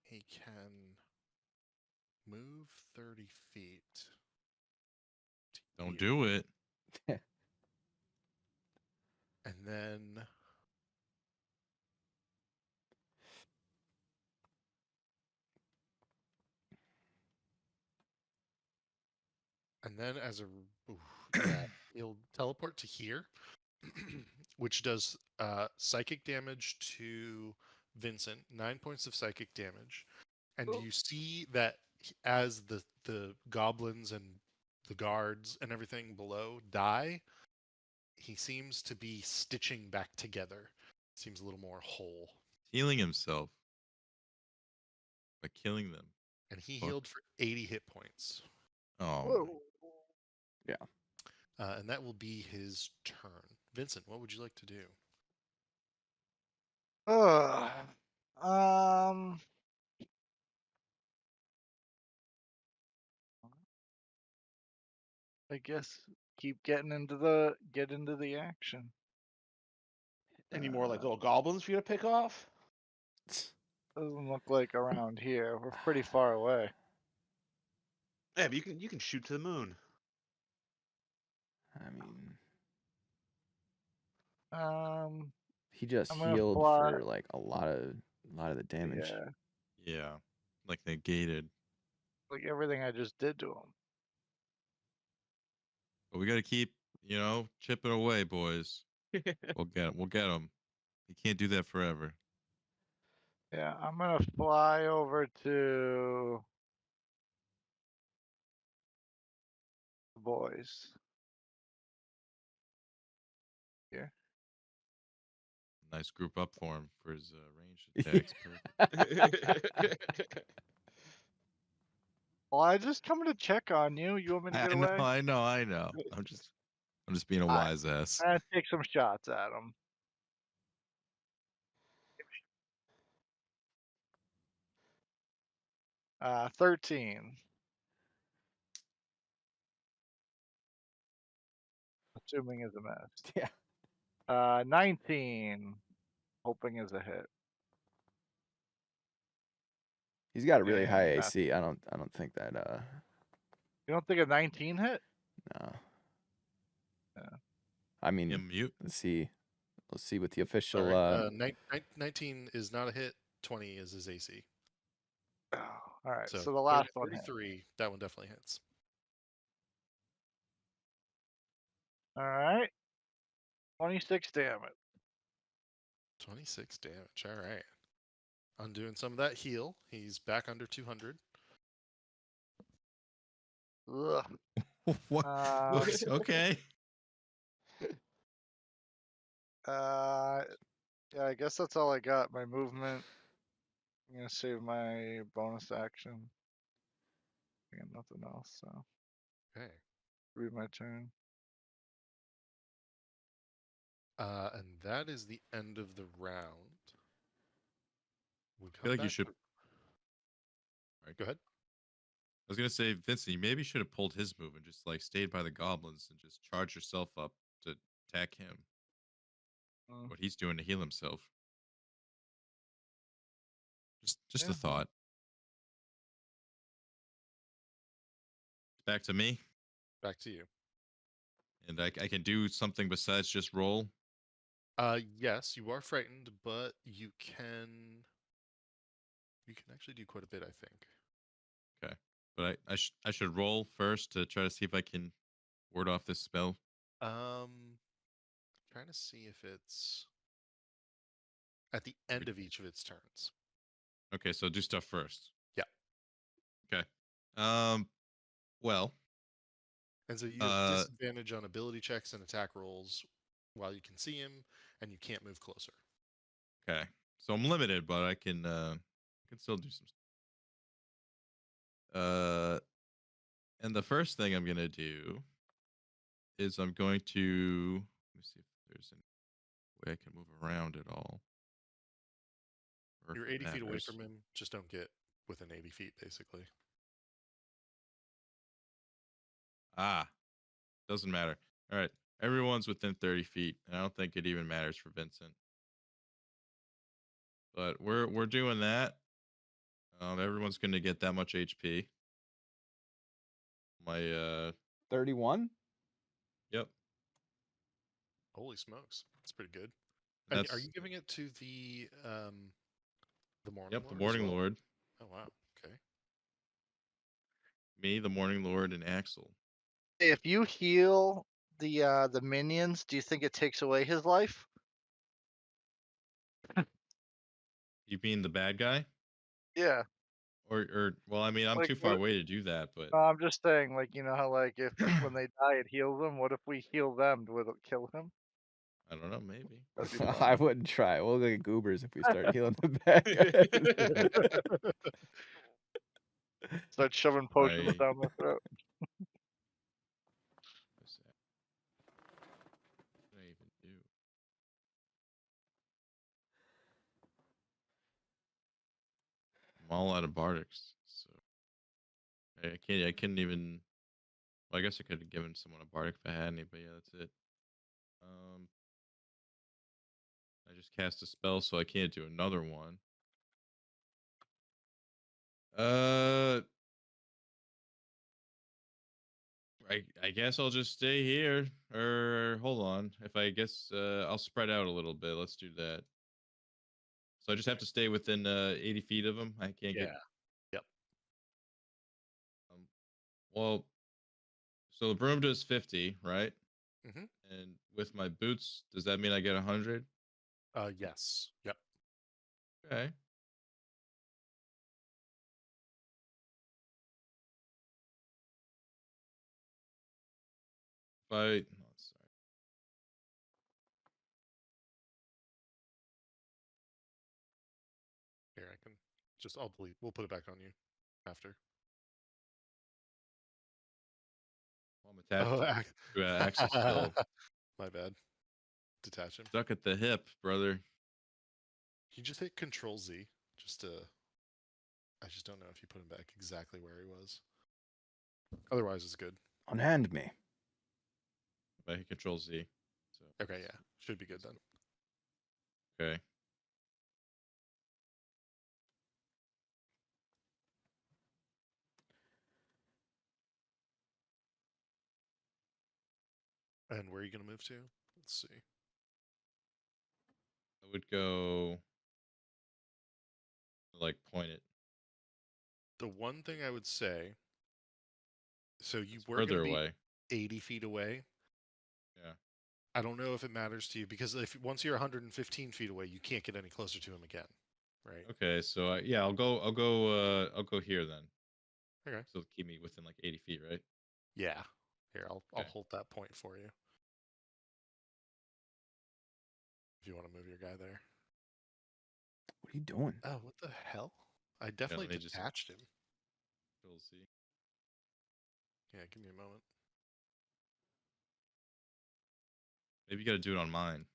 He can move 30 feet. Don't do it. And then as a yeah, he'll teleport to here, which does psychic damage to Vincent, 9 points of psychic damage. And you see that as the goblins and the guards and everything below die, he seems to be stitching back together. Seems a little more whole. Healing himself by killing them. And he Fuck. healed for 80 hit points. Oh, Whoa. And that will be his turn. Vincent, what would you like to do? Um. I guess keep getting into the action. Any more like Uh, little goblins for you to pick off? Doesn't look like around here. We're pretty far away. Yeah, but you can shoot to the moon. I mean, Um. he just I'm gonna healed fly. for like a lot of the damage. Yeah. yeah. Like negated. Like everything I just did to him. But we got to keep, chipping away, boys. We'll get him. He can't do that forever. Yeah, I'm gonna fly over to the boys. Here. Nice group up for him for his ranged attacks. Perfect. Well, I just coming to check on you. You want me to get away? I know. I'm just being a Alright. wise ass. I'm gonna take some shots at him. 13. Assuming is a miss. Yeah. 19. Hoping is a hit. He's got a really high And AC. I don't think that you don't think a 19 hit? no. Yeah. I mean, Yeah, mute. let's see what the official Sorry. 19 is not a hit. 20 is his AC. Oh, all right. So, So the last one hit. 33, that one definitely hits. All right. 26 damage. 26 damage. All right. Undoing some of that heal. He's back under 200. Ugh. What? Okay. Yeah, I guess that's all I got. My movement. I'm gonna save my bonus action. I got nothing else, so Okay. read my turn. And that is the end of the round. We I feel like you should. All right, go ahead. I was gonna say, Vincent, you maybe should have pulled his move and just like stayed by the goblins and just charge yourself up to attack him. Mm. What he's doing to heal himself. Just Yeah. a thought. Back to me, Back to you. and I can do something besides just roll. Yes, you are frightened, but you can actually do quite a bit, I think. Okay, but I should roll first to try to see if I can ward off this spell. Trying to see if it's at the end of each of its turns. Okay, so do stuff first. Yeah. Okay. Well. And so you have disadvantage on ability checks and attack rolls while you can see him, and you can't move closer. Okay. So I'm limited, but I can still do some stuff. And the first thing I'm gonna do is I'm going to let me see if there's any way I can move around at all. Or You're if it 80 feet away matters. from him. Just don't get within 80 feet, basically. Ah, doesn't matter. All right, everyone's within 30 feet, and I don't think it even matters for Vincent. But we're doing that. Everyone's gonna get that much HP. My 31. Yep. Holy smokes, that's pretty good. And And that's are you giving it to the Morning yep, Lord the as Morning well? Lord. Oh wow. Okay. Me, the Morning Lord, and Axel. If you heal the minions, do you think it takes away his life? You being the bad guy? Yeah. Or well, I mean, I'm Like too far away to do that, but I'm just saying, like, you know how like if when they die it heals them. What if we heal them? Would it kill him? I don't know, maybe. That'd be fun. I wouldn't try. We'll look at goobers if we start healing the bad guys. Start shoving potions Right. down my throat. What's that? What did I even do? I'm all out of bardics, so I can't. I couldn't even. Well, I guess I could have given someone a bardic if I had any, but yeah, that's it. I just cast a spell, so I can't do another one. I guess I'll just stay here. Or hold on. If I guess I'll spread out a little bit. Let's do that. So I just have to stay within 80 feet of him. I can't get. Yeah. Yep. Well, so the broom does 50, right? Mhm. And with my boots, does that mean I get 100? Yes. Yep. Okay. Fight. No, sorry. Here, I can just. I'll delete. We'll put it back on you after. Well, I'm attached Oh, to Axel still. My bad. Detach him. Stuck at the hip, brother. You just hit Control Z. Just to. I just don't know if you put him back exactly where he was. Otherwise, it's good. Unhand me. I hit Control Z. So Okay, yeah, should be good then. okay. And where are you gonna move to? Let's see. I would go like point it. The one thing I would say. So you It's were gonna further be away. 80 feet away. Yeah. I don't know if it matters to you because if once you're 115 feet away, you can't get any closer to him again, right? Okay, so yeah, I'll go here then. Okay. So keep me within like 80 feet, right? Yeah. Here, I'll Okay. hold that point for you. If you want to move your guy there. What are you doing? Oh, what the hell? I definitely let me just- detached him. Control Z. Yeah, give me a moment. Maybe you got to do it on mine.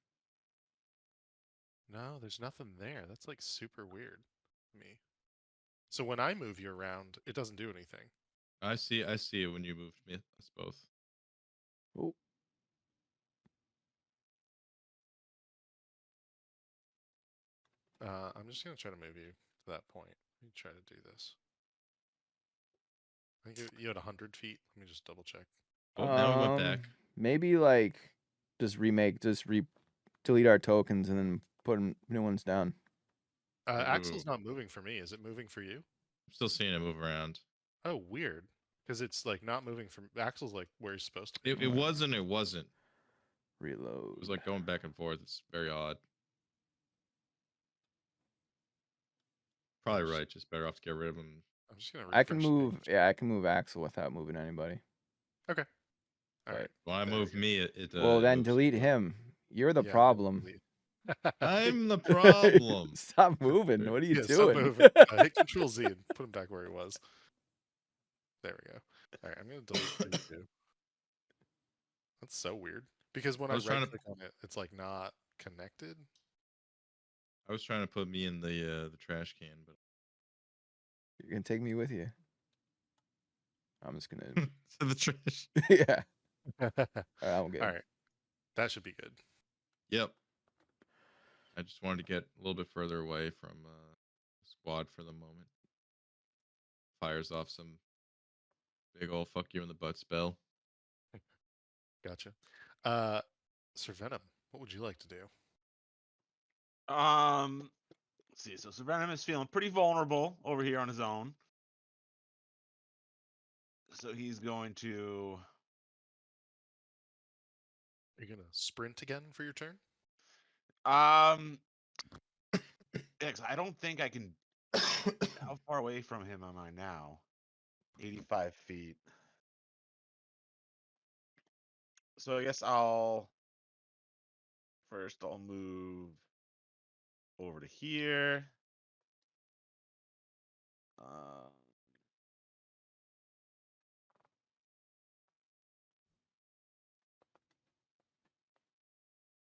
No, there's nothing there. That's like super weird. Me. So when I move you around, it doesn't do anything. I see it when you moved me us both. Oh, I'm just gonna try to move you to that point. Let me try to do this. I think you had 100 feet. Let me just double check. Oh, now we went back. Maybe like just delete our tokens and then put new ones down. Axel's not moving for me. Is it moving for you? I'm still seeing it move around. Oh, weird. Because it's like not moving from Axel's like where he's supposed to be. It wasn't. It wasn't. Reload. It was like going back and forth. It's very odd. Probably right. Just better off to get rid of him. I'm just gonna. I can refresh move. things. Yeah, I can move Axel without moving anybody. Okay. All But- right. When I There we move go. me, it well, then moves delete as well. him. You're the Yeah, problem. delete. I'm the problem. Stop moving. What are you Yeah, stop doing? moving. Hit Control Z and put him back where he was. There we go. All right, I'm gonna delete you. That's so weird. Because when I I was trying right to- click on it, it's like not connected. I was trying to put me in the trash can, but You're gonna take me with you. I'm just gonna. to the trash. Yeah. All right, I'm good. All right, that should be good. Yep. I just wanted to get a little bit further away from the squad for the moment. Fires off some big old fuck you in the butt spell. Gotcha. Sir Venom, what would you like to do? Let's see. So Venom is feeling pretty vulnerable over here on his own. So he's going to. Are you gonna sprint again for your turn? Yeah, 'cause I don't think I can. How far away from him am I now? 85 feet. So I guess I'll first I'll move over to here.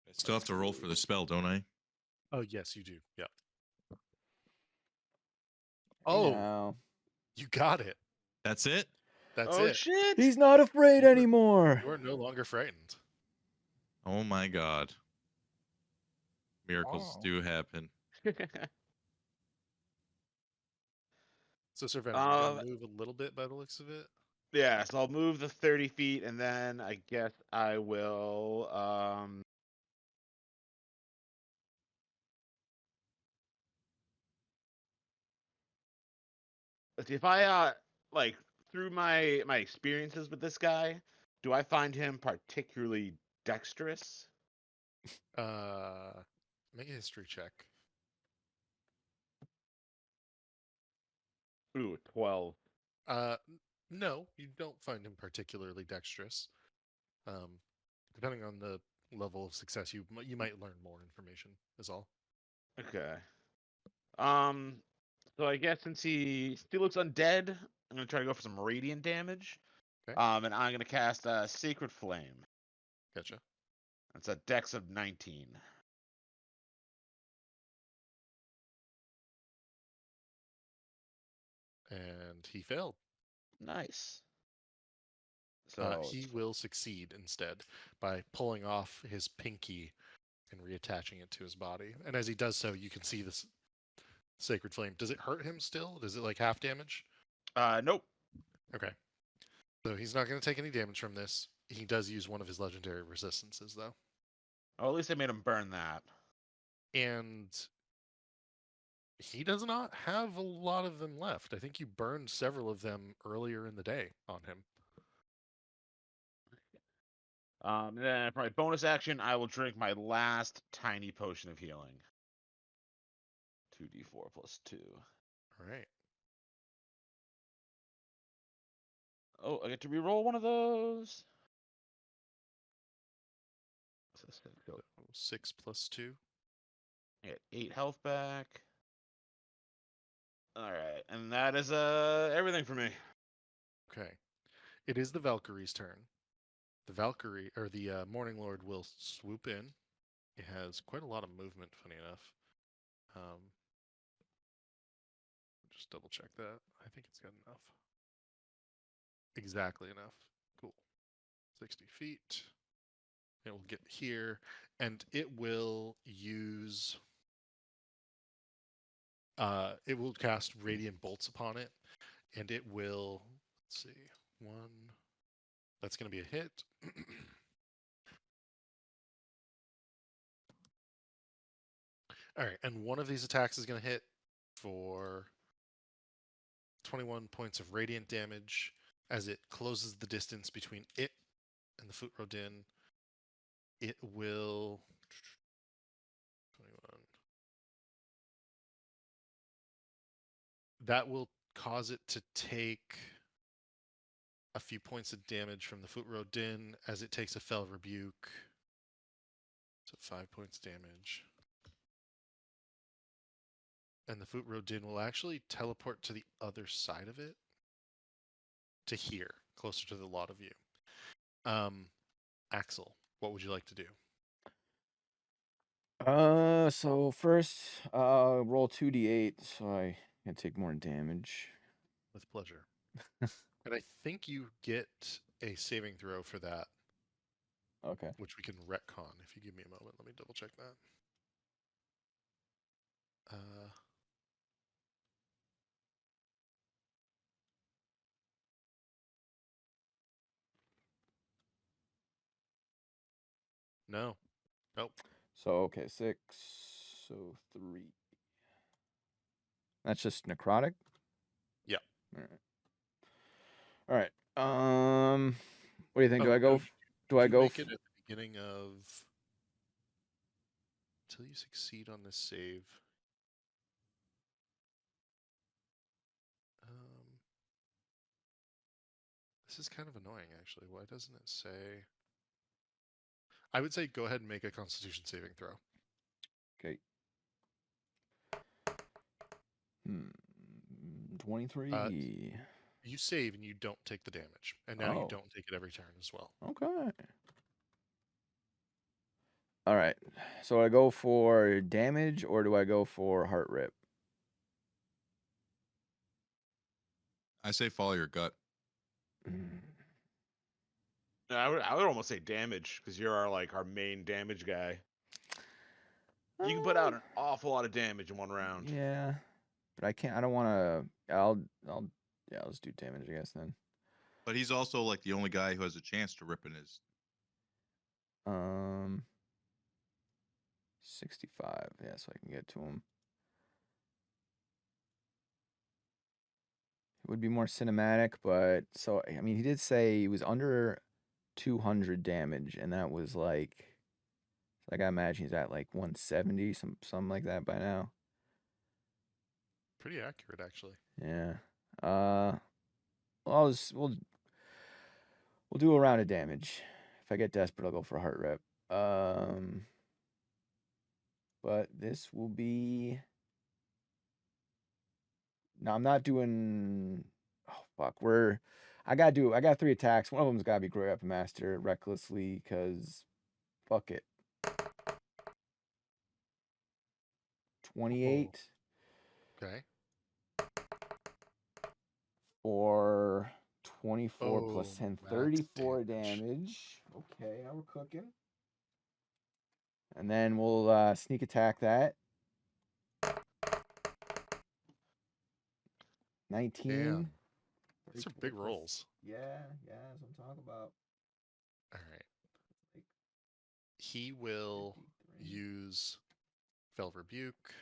I still have to roll for the spell, don't I? Oh, yes, you do. Yeah. Hey Oh, now. you got it. That's it? That's Oh it. shit! He's not afraid You are- anymore. You are no longer frightened. Oh my god. Miracles Oh. do happen. So, Sir Venom, you're um, going to move a little bit by the looks of it. yeah, so I'll move the 30 feet, and then I guess I will. Let's see if I like through my experiences with this guy, do I find him particularly dexterous? Make a history check. Ooh, 12. No, you don't find him particularly dexterous. Um, depending on the level of success, you might learn more information. Is all. Okay. Um, so I guess since he still looks undead, I'm gonna try to go for some radiant damage. Okay. And I'm gonna cast a Sacred Flame. Gotcha. That's a dex of 19. And he failed. Nice. So He will succeed instead by pulling off his pinky and reattaching it to his body. And as he does so, you can see this sacred flame. Does it hurt him still? Does it like half damage? nope. Okay. So he's not going to take any damage from this. He does use one of his legendary resistances, though. Oh, at least I made him burn that. And he does not have a lot of them left. I think you burned several of them earlier in the day on him. And then for my bonus action, I will drink my last tiny potion of healing. 2d4 plus 2. All right. Oh, I get to reroll one of those. So 6 plus 2. I get 8 health back. All right, and that is everything for me. Okay. It is the Valkyrie's turn. The Valkyrie, or the Morning Lord, will swoop in. It has quite a lot of movement, funny enough. Just double check that. I think it's got enough. Exactly enough. Cool. 60 feet. It will get here, and it will use. It will cast radiant bolts upon it, and it will. Let's see. One. That's going to be a hit. All right, and one of these attacks is going to hit for 21 points of radiant damage as it closes the distance between it and the Foot Rodin. It will 21. That will cause it to take a few points of damage from the Foot Rodin as it takes a Fell Rebuke. So 5 points damage. And the Foot Rodin will actually teleport to the other side of it. To here, closer to the lot of you. Axel, what would you like to do? So first, roll 2d8 so I can take more damage. With pleasure. And I think you get a saving throw for that, Okay. which we can retcon. If you give me a moment, let me double check that. No. Nope. So okay, 6. So 3. That's just necrotic. Yeah. All right. What do you think? Do Oh, I go? no, Do I you go? make it at the beginning of until you succeed on this save. This is kind of annoying, actually. Why doesn't it say? I would say go ahead and make a Constitution saving throw. Okay. 23. You save and you don't take the damage, and now you Oh. don't take it every turn as well. Okay. All right. So I go for damage or do I go for heart rip? I say follow your gut. I would almost say damage because you're our main damage guy. You can put out an awful lot of damage in one round. Yeah. But I can't. I don't want to. Yeah, let's do damage, I guess, then. But he's also like the only guy who has a chance to rip in his. 65. Yeah, so I can get to him. It would be more cinematic, but so I mean, he did say he was under 200 damage, and that was like I imagine he's at like 170, something like that by now. Pretty accurate, actually. Yeah. We'll do a round of damage. If I get desperate, I'll go for a heart rip. But this will be. No, I'm not doing. Oh fuck, I got 3 attacks. One of them's gotta be Great Weapon Master recklessly, cause fuck it. 28 Okay. for 24 plus 10, max 34 damage. damage. Okay, now we're cooking. And then we'll sneak attack that. 19. Damn. These are 34 big plus- rolls. Yeah, that's what I'm talking about. All right. He will 53. use Fell Rebuke.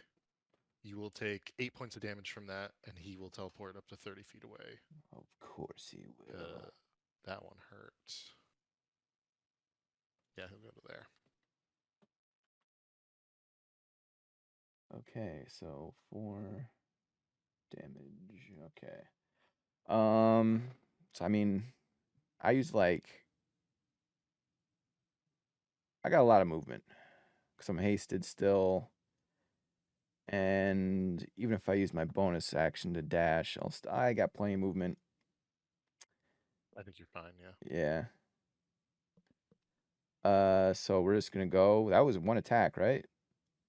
You will take 8 points of damage from that, and he will teleport up to 30 feet away. Of course he will. That one hurt. Yeah, he'll go to there. Okay, so 4 damage. Okay. So I mean, I use I got a lot of movement because I'm hasted still, and even if I use my bonus action to dash, I got plenty of movement. I think you're fine, yeah. Yeah. So we're just gonna go. That was 1 attack, right?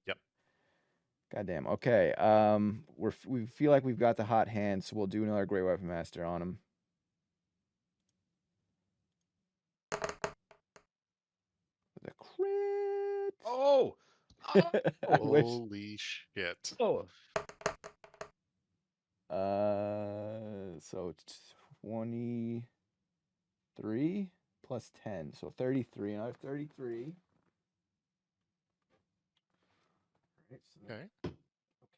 Yep. Goddamn. Okay. We feel like we've got the hot hand, so we'll do another Great Weapon Master on him. With a crit. Oh! I wish. Holy shit. Oh! So it's 23 plus 10, so 33. Another 33. Right, so Okay.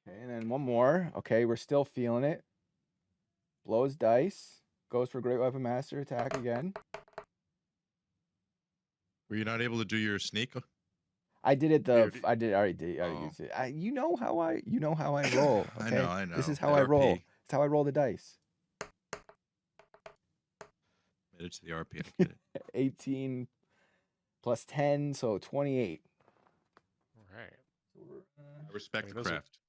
Okay, and then one more. Okay, we're still feeling it. Blows dice. Goes for Great Weapon Master attack again. Were you not able to do your sneak? I did it. already- I already Oh. used it. You know how I roll. Okay? I know. This is how I roll. RP. It's how I roll the dice. Made it to the RP. I get it. 18 plus 10, so 28. All right. I respect I mean, the those are- craft.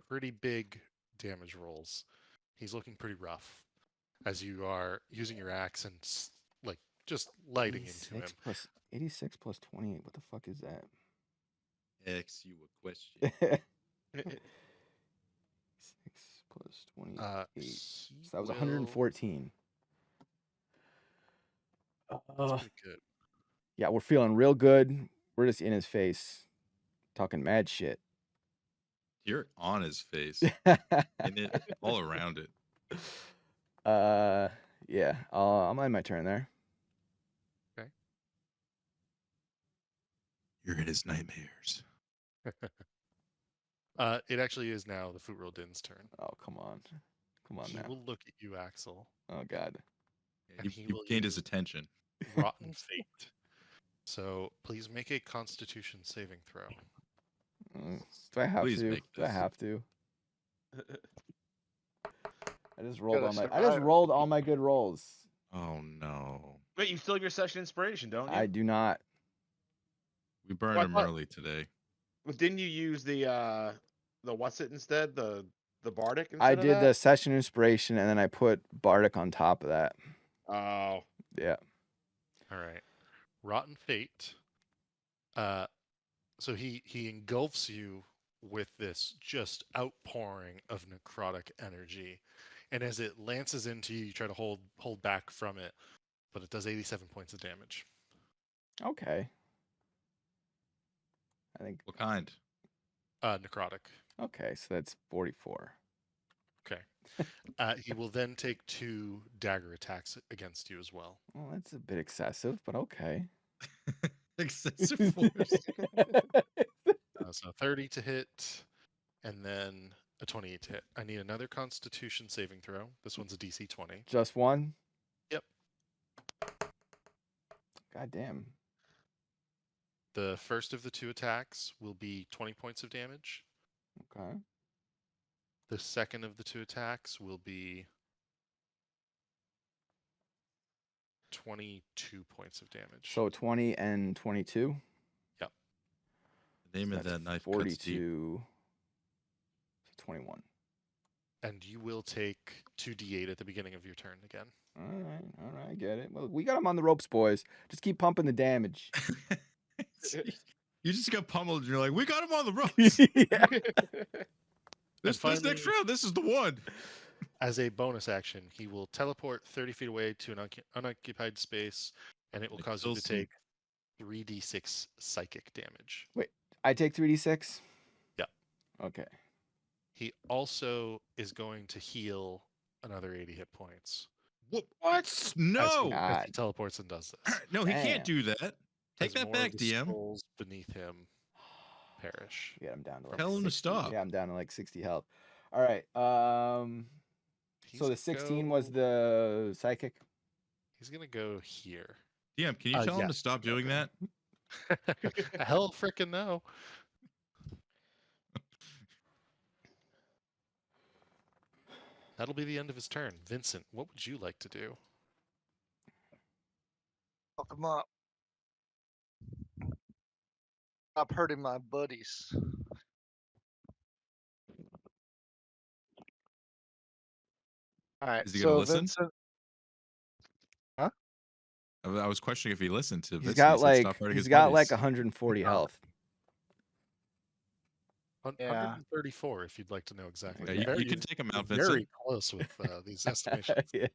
Pretty big damage rolls. He's looking pretty rough as you are using your axe and just lighting into him. 86 plus 28. What the fuck is that? Ask you a question. 6 plus 28. He So that was will- 114. That's pretty good. Yeah, we're feeling real good. We're just in his face, talking mad shit. You're on his face. In it, all around it. Yeah. I'm on my turn there. You're in his nightmares. It actually is now the Foot Roll Din's turn. Oh, come on He now. will look at you, Axel. Oh God. Yeah, And you've he you've will gained his use- attention. Rotten Fate. So please make a Constitution saving throw. Do I have Please to? make Do I this. have to? I just rolled Gotta I just survive. rolled all my good rolls. Oh no. Wait, you still have your session inspiration, don't you? I do not. We burned Well, I him thought- early today. But didn't you use the what's it instead? The bardic instead I of did that? the session inspiration and then I put bardic on top of that. Oh, Yeah. All right. Rotten Fate. So he engulfs you with this just outpouring of necrotic energy, and as it lances into you, you try to hold back from it, but it does 87 points of damage. Okay. I think What kind? Necrotic. okay, so that's 44. Okay. He will then take 2 dagger attacks against you as well. Well, that's a bit excessive, but okay. Excessive force. So 30 to hit, and then a 28 to hit. I need another Constitution saving throw. This one's a DC 20. Just one? Yep. God damn. The first of the 2 attacks will be 20 points of damage. Okay. The second of the 2 attacks will be 22 points of damage. So 20 and 22? Yep. The name So of that's that knife cuts deep. 42. So 21. And you will take 2d8 at the beginning of your turn again. All right, I get it. Well, we got him on the ropes, boys. Just keep pumping the damage. You just got pummeled and you're like, we got him on the ropes. Yeah. This finally- next round, this is the one. As a bonus action, he will teleport 30 feet away to an unoccupied space, and it will It cause you to kills some- take 3d6 psychic damage. I take 3d6? Yep. Okay. He also is going to heal another 80 hit points. What? As No. God. he teleports and does this. No, he Damn. can't do that. Take As that more back, of the DM. souls beneath him perish. Yeah, I'm down to like Tell him to 60. stop. Yeah, I'm down to like 60 health. All right. He's So the 16 was go- the psychic. He's gonna go here. DM, can you tell yeah. him to stop doing that? Hell frickin' no. That'll be the end of his turn. Vincent, what would you like to do? Fuck 'em up. Stop hurting my buddies. All right. Is he gonna So listen? Vincent, I was questioning if he listened to He's Vincent. got He said like stop hurting he's his got like buddies. 140 health. Yeah. 134, if you'd like to know exactly. Yeah, you can take him out, Vincent. Very close with these estimations. Yeah.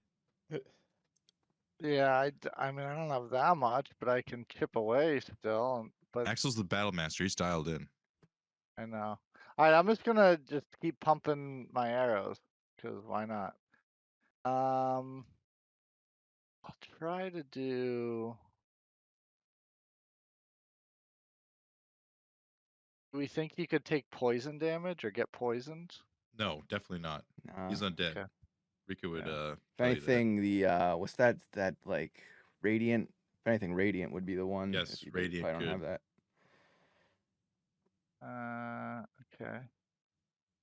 yeah, I mean, I don't have that much, but I can chip away still. But Axel's the battle master. He's dialed in. I know. All right, I'm just gonna just keep pumping my arrows because why not? I'll try to do. Do we think he could take poison damage or get poisoned? No, definitely not. Nah. He's undead. okay. Rika would Yeah. If tell you that. anything, the what's that like radiant? If anything, radiant would be the one. Yes, if you radiant probably don't have could. that. Okay.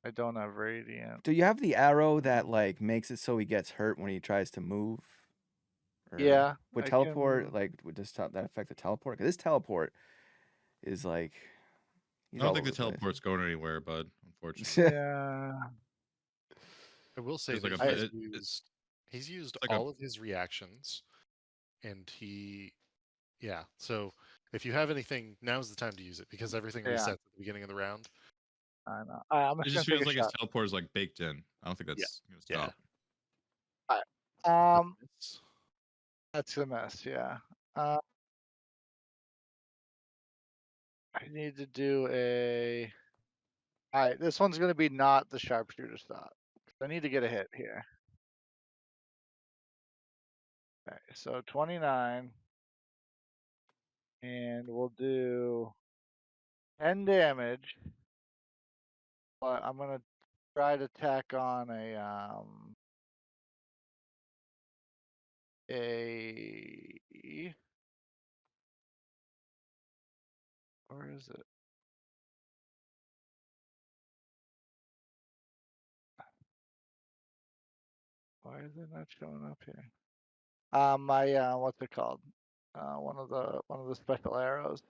I don't have radiant. Do you have the arrow that like makes it so he gets hurt when he tries to move? Or Yeah, Would I teleport can- like would this that affect the teleport? Because this teleport is like. he's I don't all think the over place. teleport's going anywhere, bud. Unfortunately. Yeah. I will say There's like that a- he's used like a- all of his reactions, and yeah. So if you have anything, now's the time to use it because everything Yeah. resets at the beginning of the round. I know. All right, I'm It just just gonna feels like take a his teleport is like baked in. I don't think that's gonna Yeah. stop. shot. It's- That's a mess. Yeah. I need to do a. All right, this one's gonna be not the sharpshooter stop. I need to get a hit here. Okay, so 29, and we'll do 10 damage. But I'm gonna try to tack on a where is it? Why is it not showing up here? My what's it called? One of the special arrows.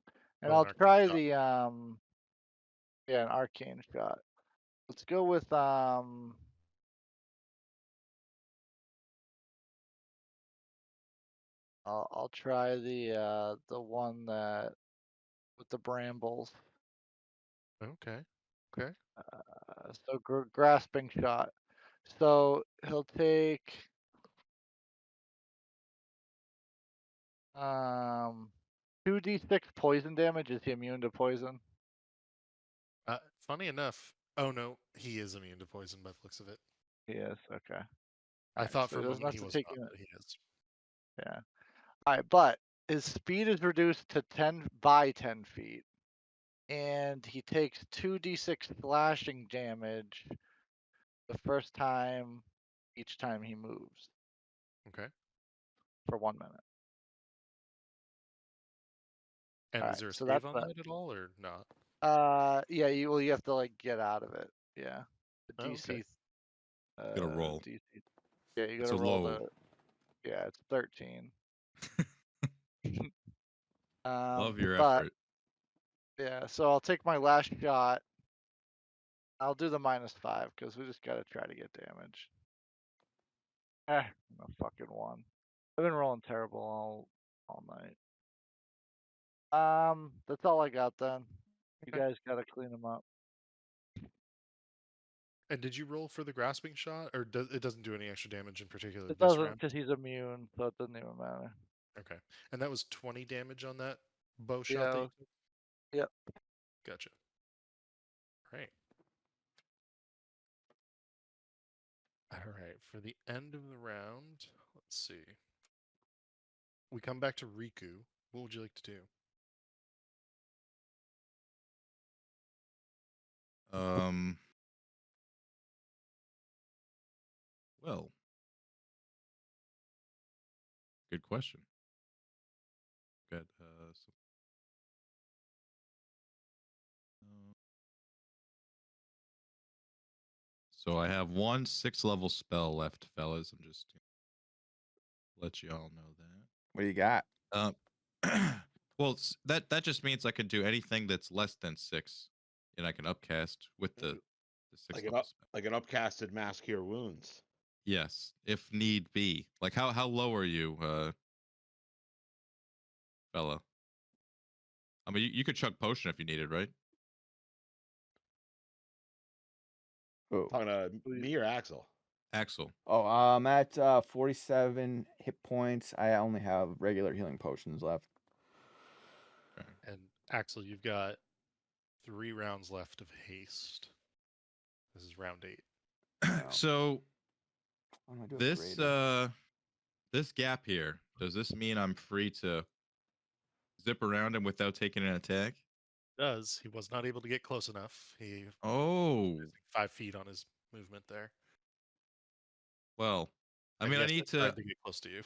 And Oh, I'll an arcane try shot. the yeah, an arcane shot. Let's go with I'll try the one that with the brambles. Okay. Okay. So grasping shot. So he'll take 2d6 poison damage. Is he immune to poison? Funny enough. Oh no, he is immune to poison by the looks of it. He is. Okay. I Alright, thought so for he a doesn't moment have he to was take not, it. but he is. Yeah. Alright, but his speed is reduced to 10 by 10 feet. And he takes 2d6 slashing damage the first time each time he moves Okay. for 1 minute. And is Alright, there a so save that's on that. that at all, or not? Yeah, you have to like get out of it. Yeah. The Oh, okay. DC Gotta roll. DC. Yeah, you It's gotta a roll low. yeah, it's 13. Love your But effort. yeah, so I'll take my last shot. I'll do the -5 because we just gotta try to get damage. A fucking 1. I've been rolling terrible all night. That's all I got then. You Okay. guys gotta clean them up. And did you roll for the grasping shot, or it doesn't do any extra damage in particular It this doesn't round? because he's immune, so it doesn't even matter. Okay. And that was 20 damage on that bow shot that Yeah. you took? Yep. Gotcha. Right. All right. For the end of the round, let's see. We come back to Riku. What would you like to do? Um. Well, good question. Good. So I have one 6th-level spell left, fellas. I'm just gonna let you all know that. What do you got? Um. Well, that just means I can do anything that's less than 6, and I can upcast with the 6th-level spell. Like an upcasted mass cure wounds. Yes, if need be. Like how low are you, fella? I mean, you could chug potion if you needed, right? Oh, Talking to me or Axel? Axel. oh, I'm at 47 hit points. I only have regular healing potions left. Okay. And Axel, you've got 3 rounds left of haste. This is round 8. Wow. So What am I doing? this Greater? this gap here, does this mean I'm free to zip around him without taking an attack? Does. He was not able to get close enough. He Oh, losing 5 feet on his movement there. well. I And mean, yes, I tried to get close to you.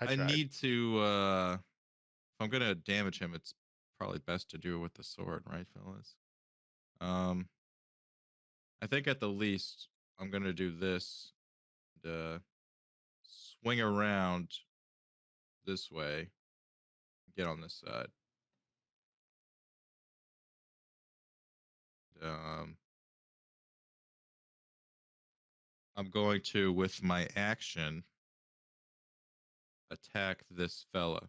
I I tried. need to if I'm gonna damage him, it's probably best to do it with the sword, right, fellas? I think at the least I'm gonna do this and swing around this way, get on this side. Um, I'm going to, with my action, attack this fella.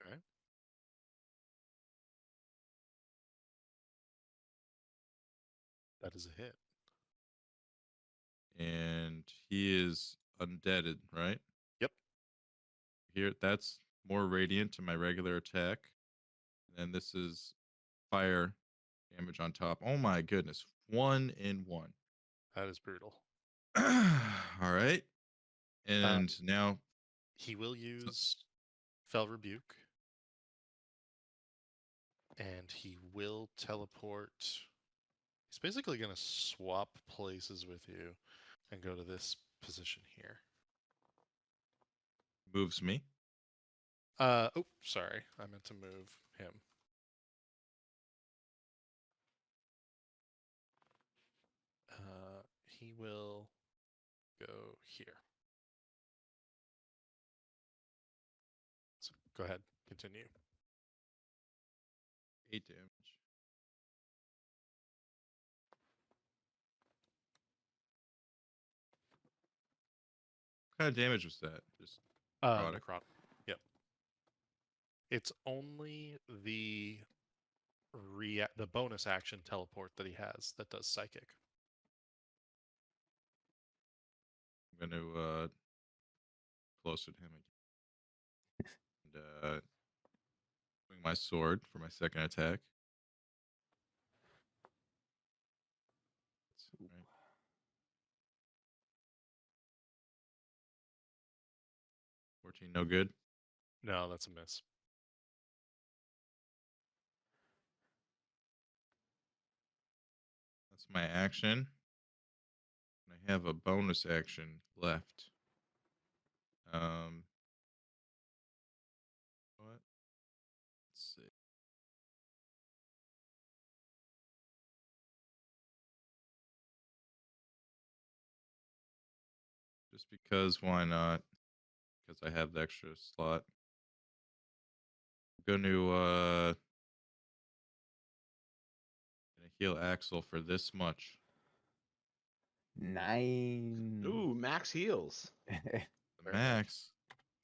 Okay. That is a hit. And he is undeaded, right? Yep. Here, that's more radiant to my regular attack. And this is fire damage on top. Oh my goodness. 1 in 1. That is brutal. All right. And now he will use Fell Rebuke. And he will teleport. He's basically going to swap places with you and go to this position here. moves me. Oh, sorry. I meant to move him. He will go here. So go ahead, continue. 8 damage. What kind of damage was that? Just necrotic? Necrotic. Yep. It's only the the bonus action teleport that he has that does psychic. I'm going to closer to him again. And swing my sword for my second attack. Right. 14, no good. No, that's a miss. That's my action. I have a bonus action left. What? Let's see. Just because, why not? Because I have the extra slot. I'm gonna heal Axel for this much. 9. Ooh, max heals. The Very max.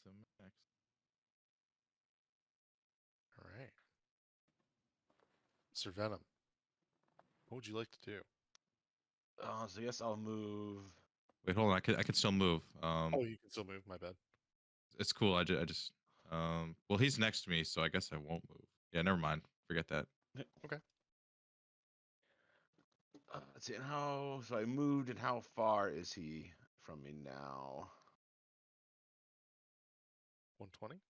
The max. All right. Sir Venom, what would you like to do? So I guess I'll move. Wait, hold on. I could still move. Oh, you can still move. My bad. It's cool. I just well, he's next to me, so I guess I won't move. Yeah, never mind. Forget that. Okay. Let's see, and how? So I moved, and how far is he from me now? 120.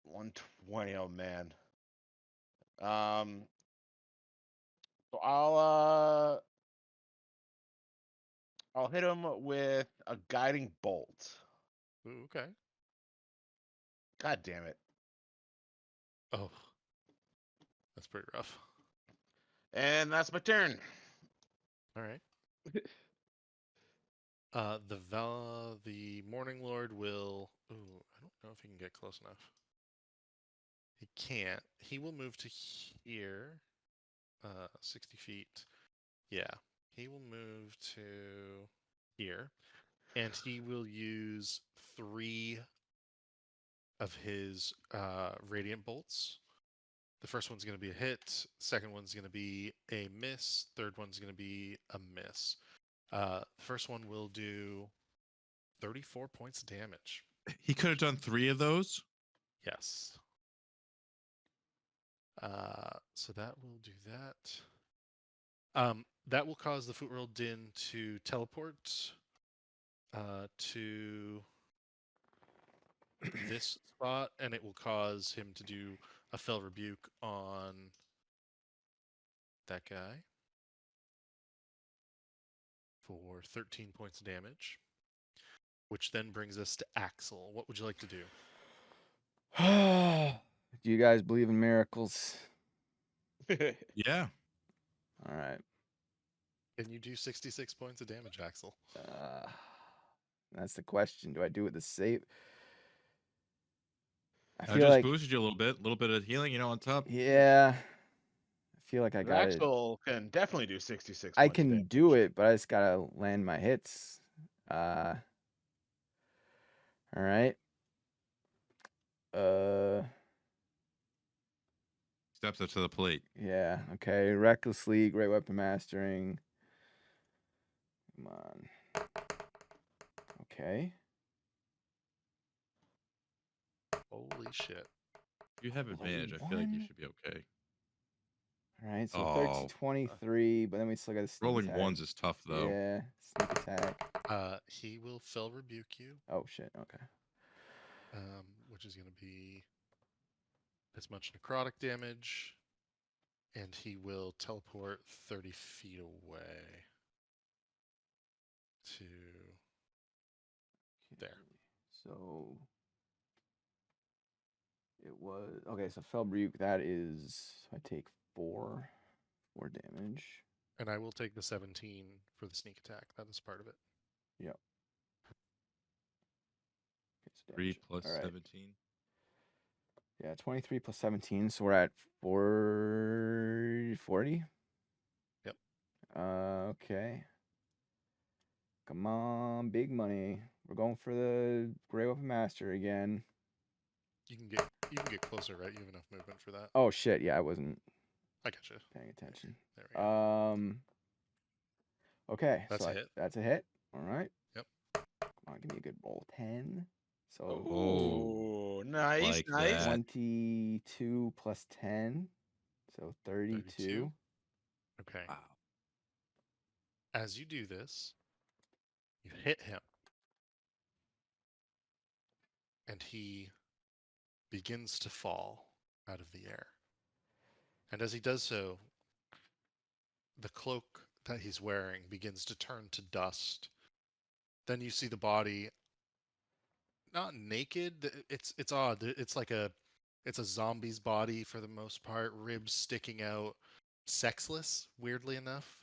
120. Oh man. So I'll hit him with a guiding bolt. Ooh, okay. God damn it. Oh, that's pretty rough. And that's my turn. All right. The Morning Lord will. Ooh, I don't know if he can get close enough. He can't. He will move to here. 60 feet. Yeah. He will move to here. And he will use 3 of his radiant bolts. The first one's going to be a hit. Second one's going to be a miss. Third one's going to be a miss. The first one will do 34 points of damage. He could have done 3 of those. Yes. So that will do that. That will cause the Footworld Din to teleport to this spot, and it will cause him to do a Fell Rebuke on that guy for 13 points of damage, which then brings us to Axel. What would you like to do? Do you guys believe in miracles? Yeah. All right. Can you do 66 points of damage, Axel? That's the question. Do I do it the save? I I feel just like, boosted you a little bit of healing, on top. yeah. I feel like I got it. Axel can definitely do 66 I points of can damage. do it, but I just gotta land my hits. All right. Steps up to the plate. Yeah. Okay. Recklessly, great weapon mastering. Come on. Okay. Holy shit. If you have advantage, I feel like you should be okay. All right. So Oh. 13, 23, but then we still got a sneak Rolling attack. ones is tough though. Yeah. Sneak attack. He will Fell Rebuke you, Oh shit. Okay. which is going to be as much necrotic damage, and he will teleport 30 feet away to there. So it was okay. So Fell Rebuke, that is, I take 4 damage. And I will take the 17 for the sneak attack. That is part of it. Yep. Okay, so 3 damage. plus All right. 17. Yeah, 23 plus 17, so we're at 40. Yep. Okay. Come on, big money. We're going for the Grey Weapon Master again. You can get closer, right? You have enough movement for that. Oh shit, yeah, I wasn't I gotcha. paying attention. There we go. Okay, That's so a hit. that's a hit. All right. Yep. Come on, give me a good roll. 10. So Oh, nice, like nice. that. 22 plus 10. So 32. Okay. Wow. As you do this, you hit him, and he begins to fall out of the air. And as he does so, the cloak that he's wearing begins to turn to dust. Then you see the body not naked. It's odd. It's a zombie's body for the most part, ribs sticking out, sexless, weirdly enough,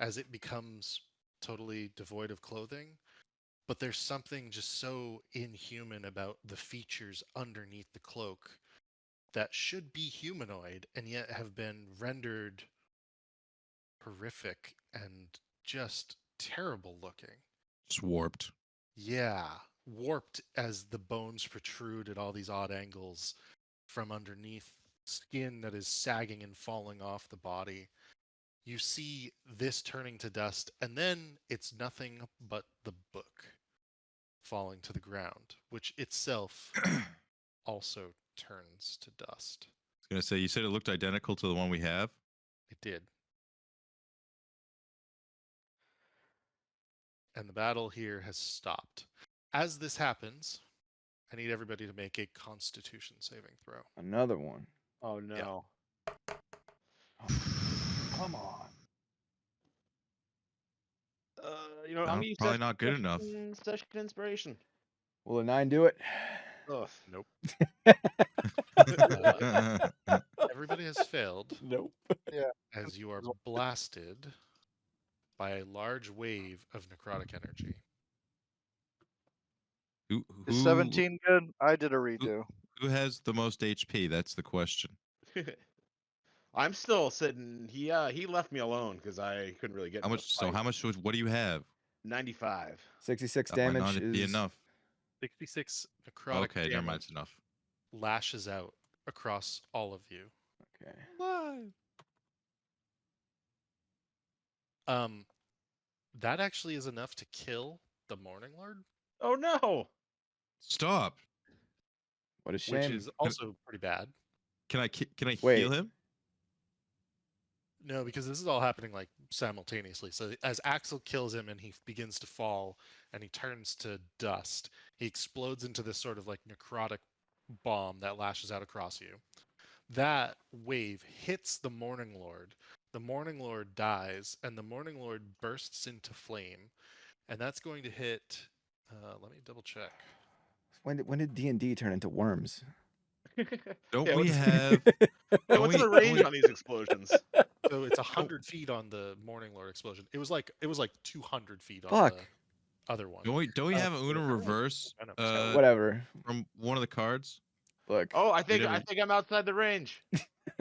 as it becomes totally devoid of clothing. But there's something just so inhuman about the features underneath the cloak that should be humanoid and yet have been rendered horrific and just terrible looking. Just warped. Yeah, warped as the bones protrude at all these odd angles from underneath skin that is sagging and falling off the body. You see this turning to dust, and then it's nothing but the book falling to the ground, which itself also turns to dust. I was gonna say, you said it looked identical to the one we have. It did. And the battle here has stopped. As this happens, I need everybody to make a Constitution saving throw. Another one. Oh no. Come on. You know, I'm No, gonna use probably not good enough. Session inspiration. Will a 9 do it? Ugh. Nope. Everybody has failed Nope. as you are blasted by a large wave of necrotic energy. Is 17 good? I did a redo. Who has the most HP? That's the question. I'm still sitting. He left me alone because I couldn't really get. How into much? the So fight. how much? What do you have? 95. 66 That might damage not be is enough. 66 necrotic Okay, never mind. damage It's enough. lashes out across all of you. okay. That actually is enough to kill the Morning Lord, Oh no. Stop. What a which shame. is also pretty bad. Can I Wait. heal him? No, because this is all happening like simultaneously. So as Axel kills him and he begins to fall and he turns to dust, he explodes into this sort of like necrotic bomb that lashes out across you. That wave hits the Morning Lord. The Morning Lord dies, and the Morning Lord bursts into flame, and that's going to hit. Let me double check. When did D&D turn into worms? Don't Yeah, we what's- have? Hey, don't what's we- the don't range we- on these explosions? So it's 100 feet on the Morning Lord explosion. It was like 200 feet on Fuck. the other one. Don't we have a Uno I don't like reverse? Venom. Whatever. From one of the cards. Look. Oh, I think never- I'm outside the range.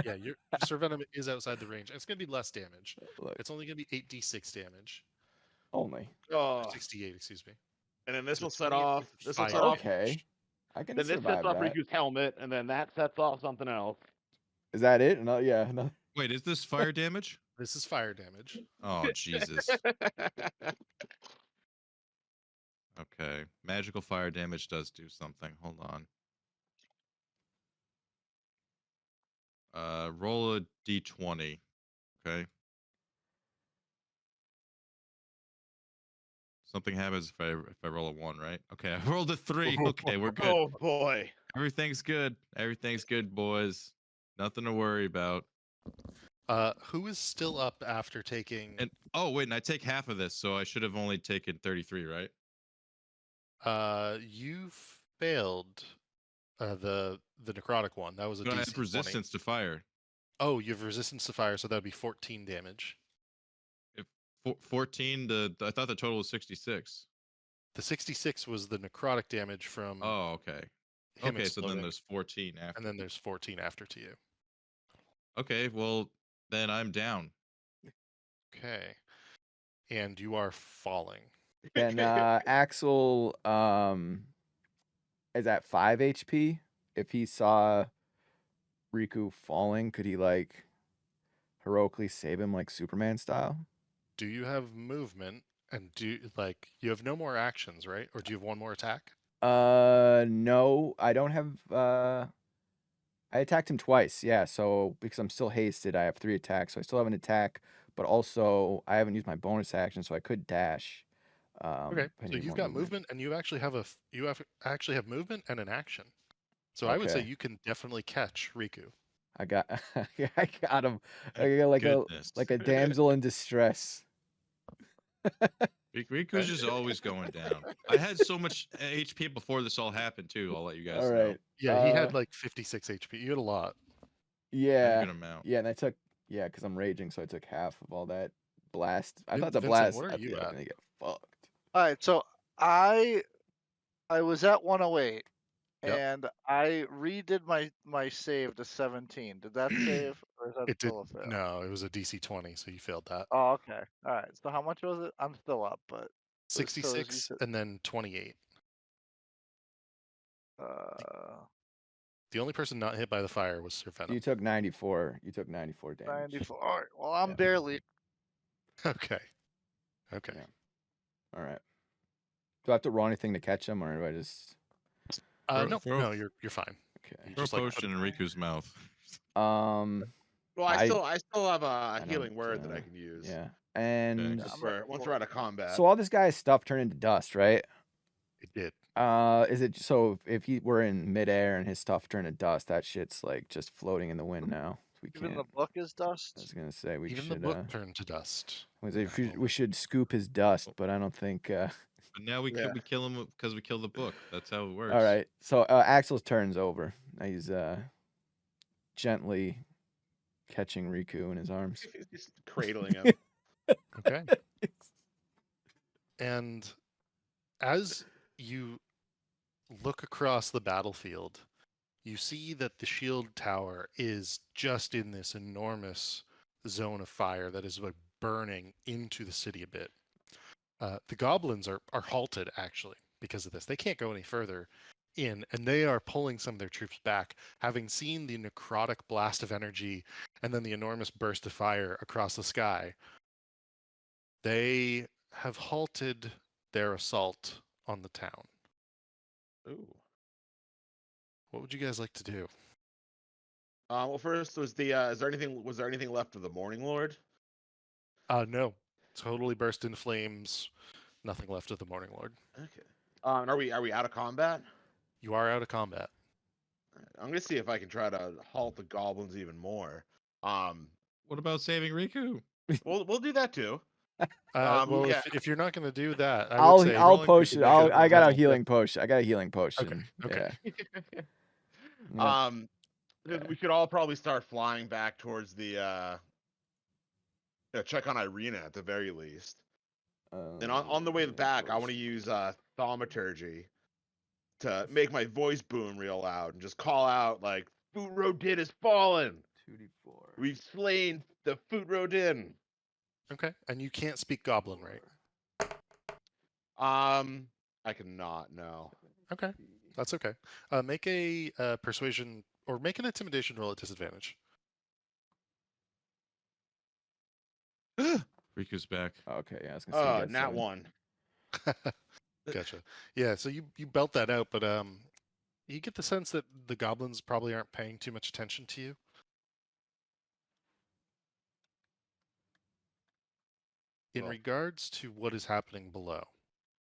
Yeah, your Sir Venom is outside the range. It's going to be less damage. Look. It's only going to be 8d6 damage. Only. Oh, 68, excuse me. and then this So will set 28 off. points of This will fire set off. Okay. I can Then this survive sets off that. Riku's helmet, and then that sets off something else. Is that it? No, yeah. No. Wait, is this fire damage? This is fire damage. Oh Jesus. Okay. Magical fire damage does do something. Hold on. Roll a d20. Okay. Something happens if I roll a 1, right? Okay, I rolled a 3. Okay, we're good. Oh boy. Everything's good. Everything's good, boys. Nothing to worry about. Who is still up after taking? And oh wait, and I take half of this, so I should have only taken 33, right? You failed the necrotic one. That was a No, I DC have 20. resistance to fire. Oh, you have resistance to fire, so that would be 14 damage. If 14, I thought the total was 66. The 66 was the necrotic damage from Oh, okay. him Okay, so then exploding, there's 14 after. and then there's 14 after to you. Okay, well then I'm down. Okay. And you are falling. Then Axel is at 5 HP. If he saw Riku falling, could he like heroically save him like Superman style? Do you have movement? And you have no more actions, right? Or do you have one more attack? No, I don't have I attacked him twice, yeah, so because I'm still hasted, I have 3 attacks, so I still have an attack, but also I haven't used my bonus action, so I could dash. Okay. If I So need you've more got movement, and you actually have actually have movement and an action. So I would say Okay. you can definitely catch Riku. I got I got him. I Thank got goodness. like a damsel in distress. Riku's just always going down. I had so much HP before this all happened too. I'll let you guys All know. right. Yeah, he had like 56 HP. You had a lot. A Yeah. good amount. Yeah, and I took because I'm raging, so I took half of all that blast. I thought it's a Vincent, blast. where are I you think I was at? gonna get fucked. All right, so I was at 108, Yep. and I redid my save to 17. Did that save, or is that It did. still a fail? No, it was a DC 20, so you failed that. Oh, okay. All right. So how much was it? I'm still up, but so you 66 said, and then 28. The only person not hit by the fire was Sir Venom. You took 94. You took 94 damage. 94. All right. Well, I'm Yeah. barely. Okay. Okay. Yeah. All right. Do I have to roll anything to catch him, or do I just? No, you're fine. Okay. You Throw a just like put potion in Riku's mouth. Well, I still have a I healing don't, word that I can use. Yeah, and Okay. Once we're out of combat. so all this guy's stuff turned into dust, right? it did. Is it so if he were in midair and his stuff turned to dust, that shit's like just floating in the wind now. We Even can't. the book is I dust. was gonna say we Even should. the book turned to dust. We should scoop his dust, but I don't think. But now we Yeah. we kill him because we kill the book. That's how it works. All right, so Axel's turn's over. Now he's gently catching Riku in his arms. Just cradling him. Okay. And as you look across the battlefield, you see that the shield tower is just in this enormous zone of fire that is like burning into the city a bit. The goblins are halted actually because of this. They can't go any further in, and they are pulling some of their troops back, having seen the necrotic blast of energy and then the enormous burst of fire across the sky. They have halted their assault on the town. Ooh. What would you guys like to do? Well, first was the was there anything left of the Morning Lord? No. Totally burst into flames. Nothing left of the Morning Lord. Okay. And are we out of combat? You are out of combat. Alright, I'm gonna see if I can try to halt the goblins even more. What about saving Riku? We'll do that too. Well, yeah. if you're not going to do that, I would say I'll rolling potion. to make a I got a level healing potion. I got a healing potion. Okay. Yeah. Yeah. We could all probably start flying back towards the check on Irina at the very least. And on the way back, I want to use thaumaturgy to make my voice boom real loud and just call out like, "Foot Rodin has fallen. 2d4. We've slain the Foot Rodin." Okay. And you can't speak Goblin, right? I cannot. No. Okay. That's okay. Make a persuasion or make an intimidation roll at disadvantage. Riku's back. Okay, yeah, I was gonna say. you got Nat 7. 1. Gotcha. Yeah, so you belt that out, but you get the sense that the goblins probably aren't paying too much attention to you. In Cool. regards to what is happening below,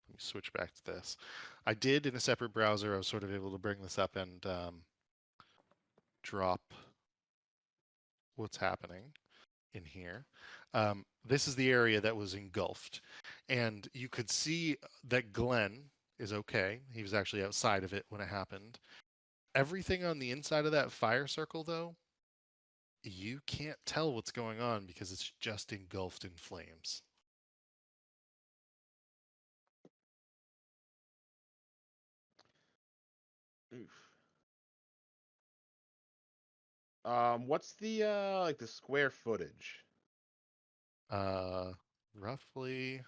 let me switch back to this. I did in a separate browser. I was sort of able to bring this up and drop what's happening in here. This is the area that was engulfed, and you could see that Glenn is okay. He was actually outside of it when it happened. Everything on the inside of that fire circle, though, you can't tell what's going on because it's just engulfed in flames. Oof. What's the like the square footage? Roughly.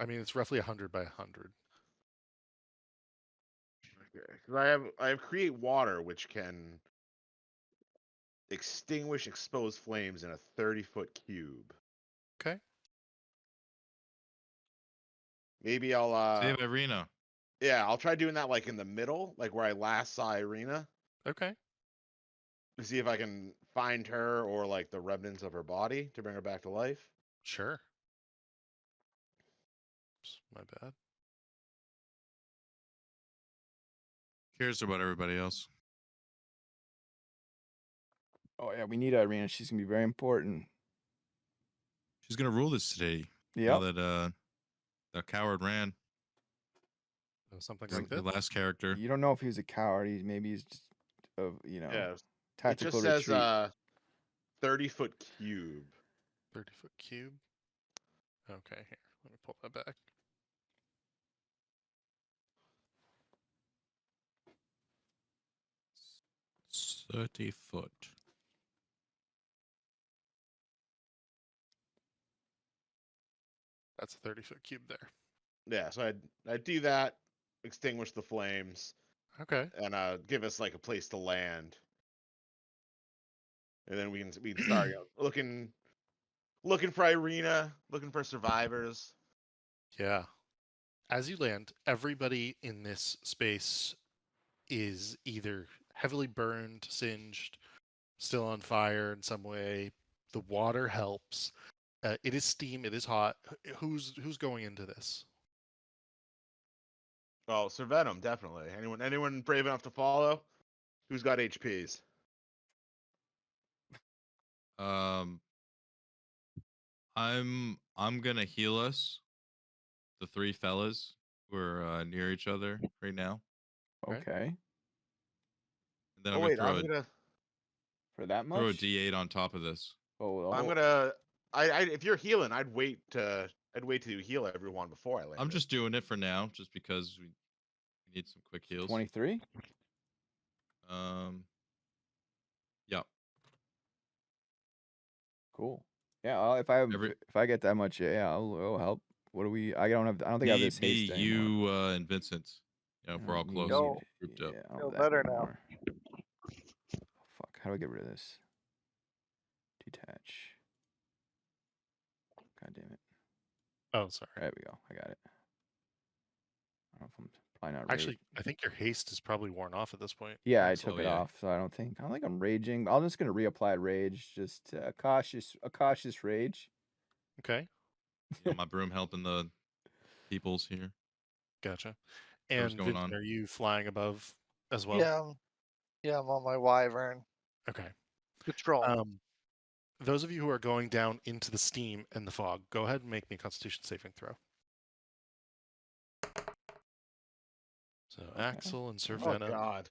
I mean, it's roughly 100 by 100. Because I have create water, which can extinguish exposed flames in a 30-foot cube. Okay. Maybe I'll Save Irina. yeah, I'll try doing that like in the middle, like where I last saw Irina, Okay. to see if I can find her or like the remnants of her body to bring her back to life. Sure. Oops, my bad. Cares about everybody else. Oh yeah, we need Irina. She's gonna be very important. She's gonna rule this city. Yep. Now that the coward ran. Something The, like the that. last character. You don't know if he was a coward. Maybe he's just Yeah, it tactical just says retreat. 30-foot cube. 30-foot cube. Okay, here. Let me pull that back. It's 30 foot. That's a 30-foot cube there. Yeah, so I'd do that, extinguish the flames, Okay. and give us like a place to land, and then we can start looking for Irina, looking for survivors. Yeah. As you land, everybody in this space is either heavily burned, singed, still on fire in some way. The water helps. It is steam. It is hot. Who's going into this? Oh, Sir Venom, definitely. Anyone brave enough to follow? Who's got HPs? I'm gonna heal us. The three fellas who are near each other right now. Okay. And then Oh I'm wait, gonna I'm gonna For that throw a much? D8 on top of this. I'm Oh, gonna I if you're healing, I'd wait to heal everyone before I land. I'm just doing it for now, just because we need some quick heals. 23. Yeah. Cool. Yeah. If I get that much, yeah, I'll help. What do we? I don't think I have this haste anymore. you, and Vincent. You know, if we're all close, Go. grouped up. Yeah, I don't Feel have that better now. anymore. Oh, fuck. How do I get rid of this? Detach. God damn it. Oh, sorry. There we go. I got it. I don't know if I'm probably not Actually, I think your haste is probably worn off at this point. Yeah, I think so, took it yeah. off, so I don't think I'm raging. I'm just gonna reapply rage, just a cautious rage. Okay. You know, my broom helping the peoples here. Gotcha. Whatever's And going Vincent, on. are you flying above as well? Yeah, I'm on my wyvern. Okay. Patrol. Those of you who are going down into the steam and the fog, go ahead and make me a Constitution saving throw. So Axel and Sir Oh Venom. God.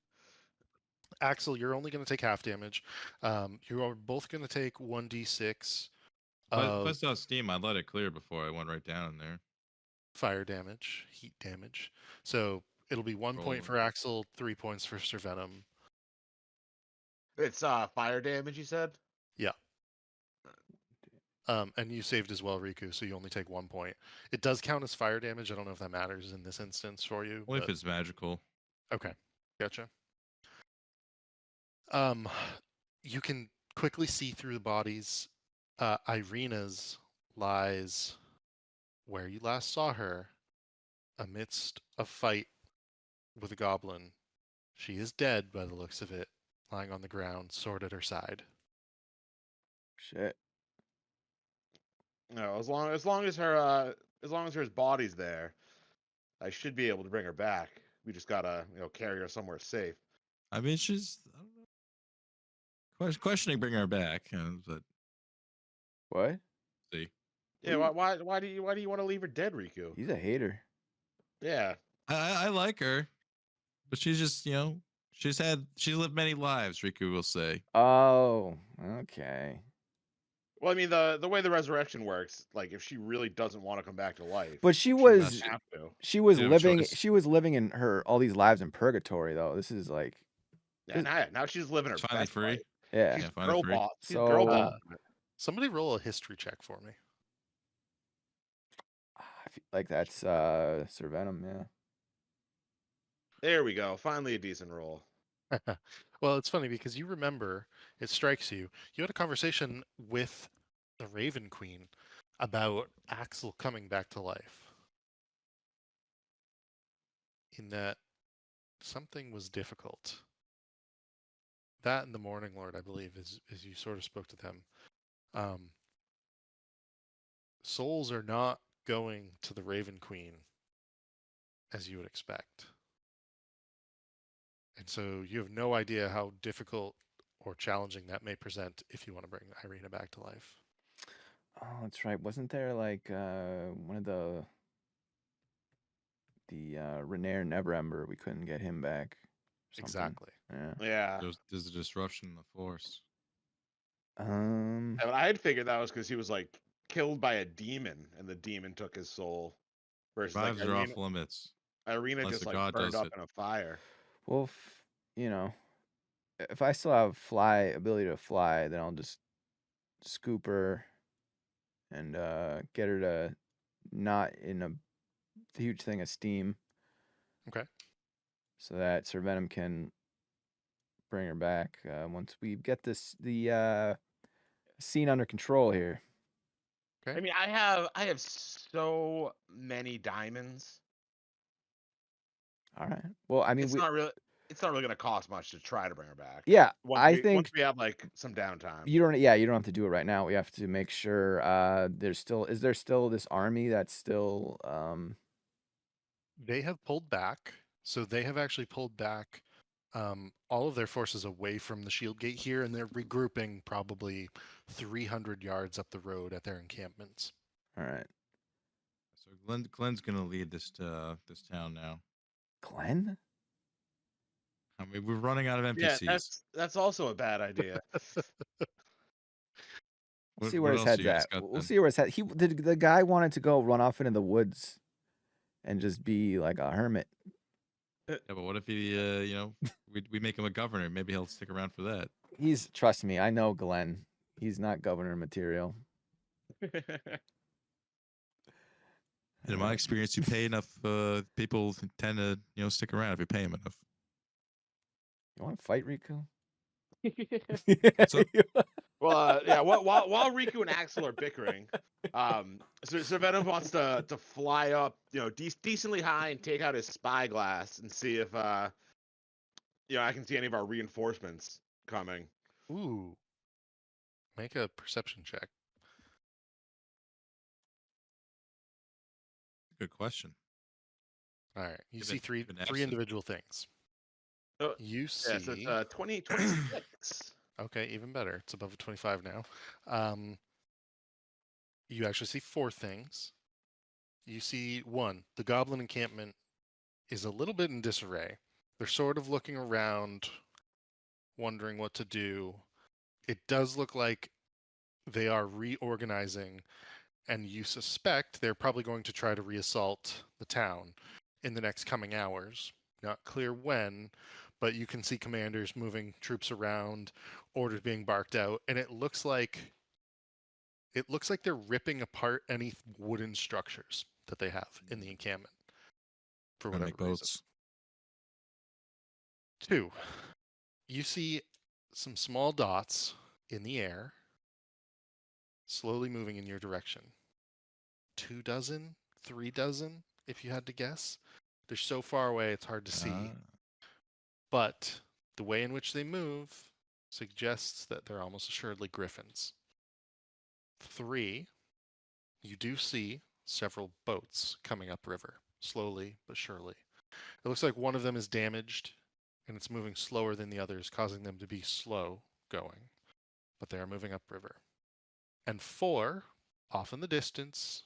Axel, you're only going to take half damage. You are both going to take 1d6 If I of saw steam, I'd let it clear before I went right down in there. fire damage, heat damage. So it'll be 1 point Rolling. for Axel, 3 points for Sir Venom. It's fire damage, you said? Yeah. And you saved as well, Riku, so you only take 1 point. It does count as fire damage. I don't know if that matters in this instance for you. Only but... if it's magical. Okay, gotcha. You can quickly see through the bodies. Irina's lies where you last saw her, amidst a fight with a goblin. She is dead by the looks of it, lying on the ground, sword at her side. Shit. No, as long as her body's there, I should be able to bring her back. We just gotta carry her somewhere safe. I mean, she's I don't know. Questioning bringing her back, but What? see. Yeah, why do you want to leave her dead, Riku? He's a hater. Yeah. I like her, but she's just she's lived many lives. Riku will say. Oh, okay. Well, I mean the way the resurrection works, like if she really doesn't want to come back to life, But she doesn't was have to. she was You have a living choice. she was living in all these lives in purgatory though. This is like Yeah, now she's living her It's finally best free. life. Yeah. She's Yeah, finally girl free. boss. She's girl So- boss. Somebody roll a history check for me. I feel like that's Sir Venom. Yeah. There we go. Finally a decent roll. Well, it's funny because you remember, it strikes you, you had a conversation with the Raven Queen about Axel coming back to life. In that something was difficult. That and the Morning Lord, I believe, as you sort of spoke to them. Souls are not going to the Raven Queen as you would expect. And so you have no idea how difficult or challenging that may present if you want to bring Irina back to life. Oh, that's right. Wasn't there like one of the Renair Neverember? We couldn't get him back. or something. Exactly. Yeah. Yeah. There's a disruption in the force. And I had figured that was because he was like killed by a demon, and the demon took his soul. Versus like Lives are off limits. Irina unless just the like god burned does up it. in a fire. Well, if I still have ability to fly, then I'll just scoop her and get her to not in a huge thing of steam. Okay. So that Sir Venom can bring her back once we get the scene under control here. Okay. I mean, I have so many diamonds. All right. Well, I mean, It's not really going to cost much to try to bring her back. yeah, Once think we have like some downtime. you don't have to do it right now. We have to make sure is there still this army that's still They have pulled back. So they have actually pulled back all of their forces away from the shield gate here, and they're regrouping probably 300 yards up the road at their encampments. all right. So Glenn's gonna lead this town now. Glenn? I mean, we're running out of Yeah, NPCs. that's also a bad idea. We'll see where his else head's you guys at. got We'll then? see where his head. The guy wanted to go run off into the woods and just be like a hermit. Yeah, but what if he, we make him a governor? Maybe he'll stick around for that. Trust me, I know Glenn. He's not governor material. And in my experience, you pay enough, people tend to, stick around if you pay them enough. You want to fight Riku? What's up? Well, yeah. While Riku and Axel are bickering, Sir Venom wants to fly up, decently high and take out his spyglass and see if, I can see any of our reinforcements coming. Ooh. Make a perception check. Good question. All right. You Give see it three an Epson. individual things. Oh, You see. Yeah, so it's 26. Okay, even better. It's above a 25 now. You actually see 4 things. You see 1, the goblin encampment is a little bit in disarray. They're sort of looking around, wondering what to do. It does look like they are reorganizing, and you suspect they're probably going to try to reassault the town in the next coming hours. Not clear when, but you can see commanders moving troops around, orders being barked out, and it looks like they're ripping apart any wooden structures that they have in the encampment for Trying to whatever make reason. boats. 2, you see some small dots in the air slowly moving in your direction. 2 dozen, 3 dozen, if you had to guess. They're so far away it's hard to see. Ah. But the way in which they move suggests that they're almost assuredly griffins. 3, you do see several boats coming upriver, slowly but surely. It looks like one of them is damaged, and it's moving slower than the others, causing them to be slow going. But they are moving upriver. And 4, off in the distance,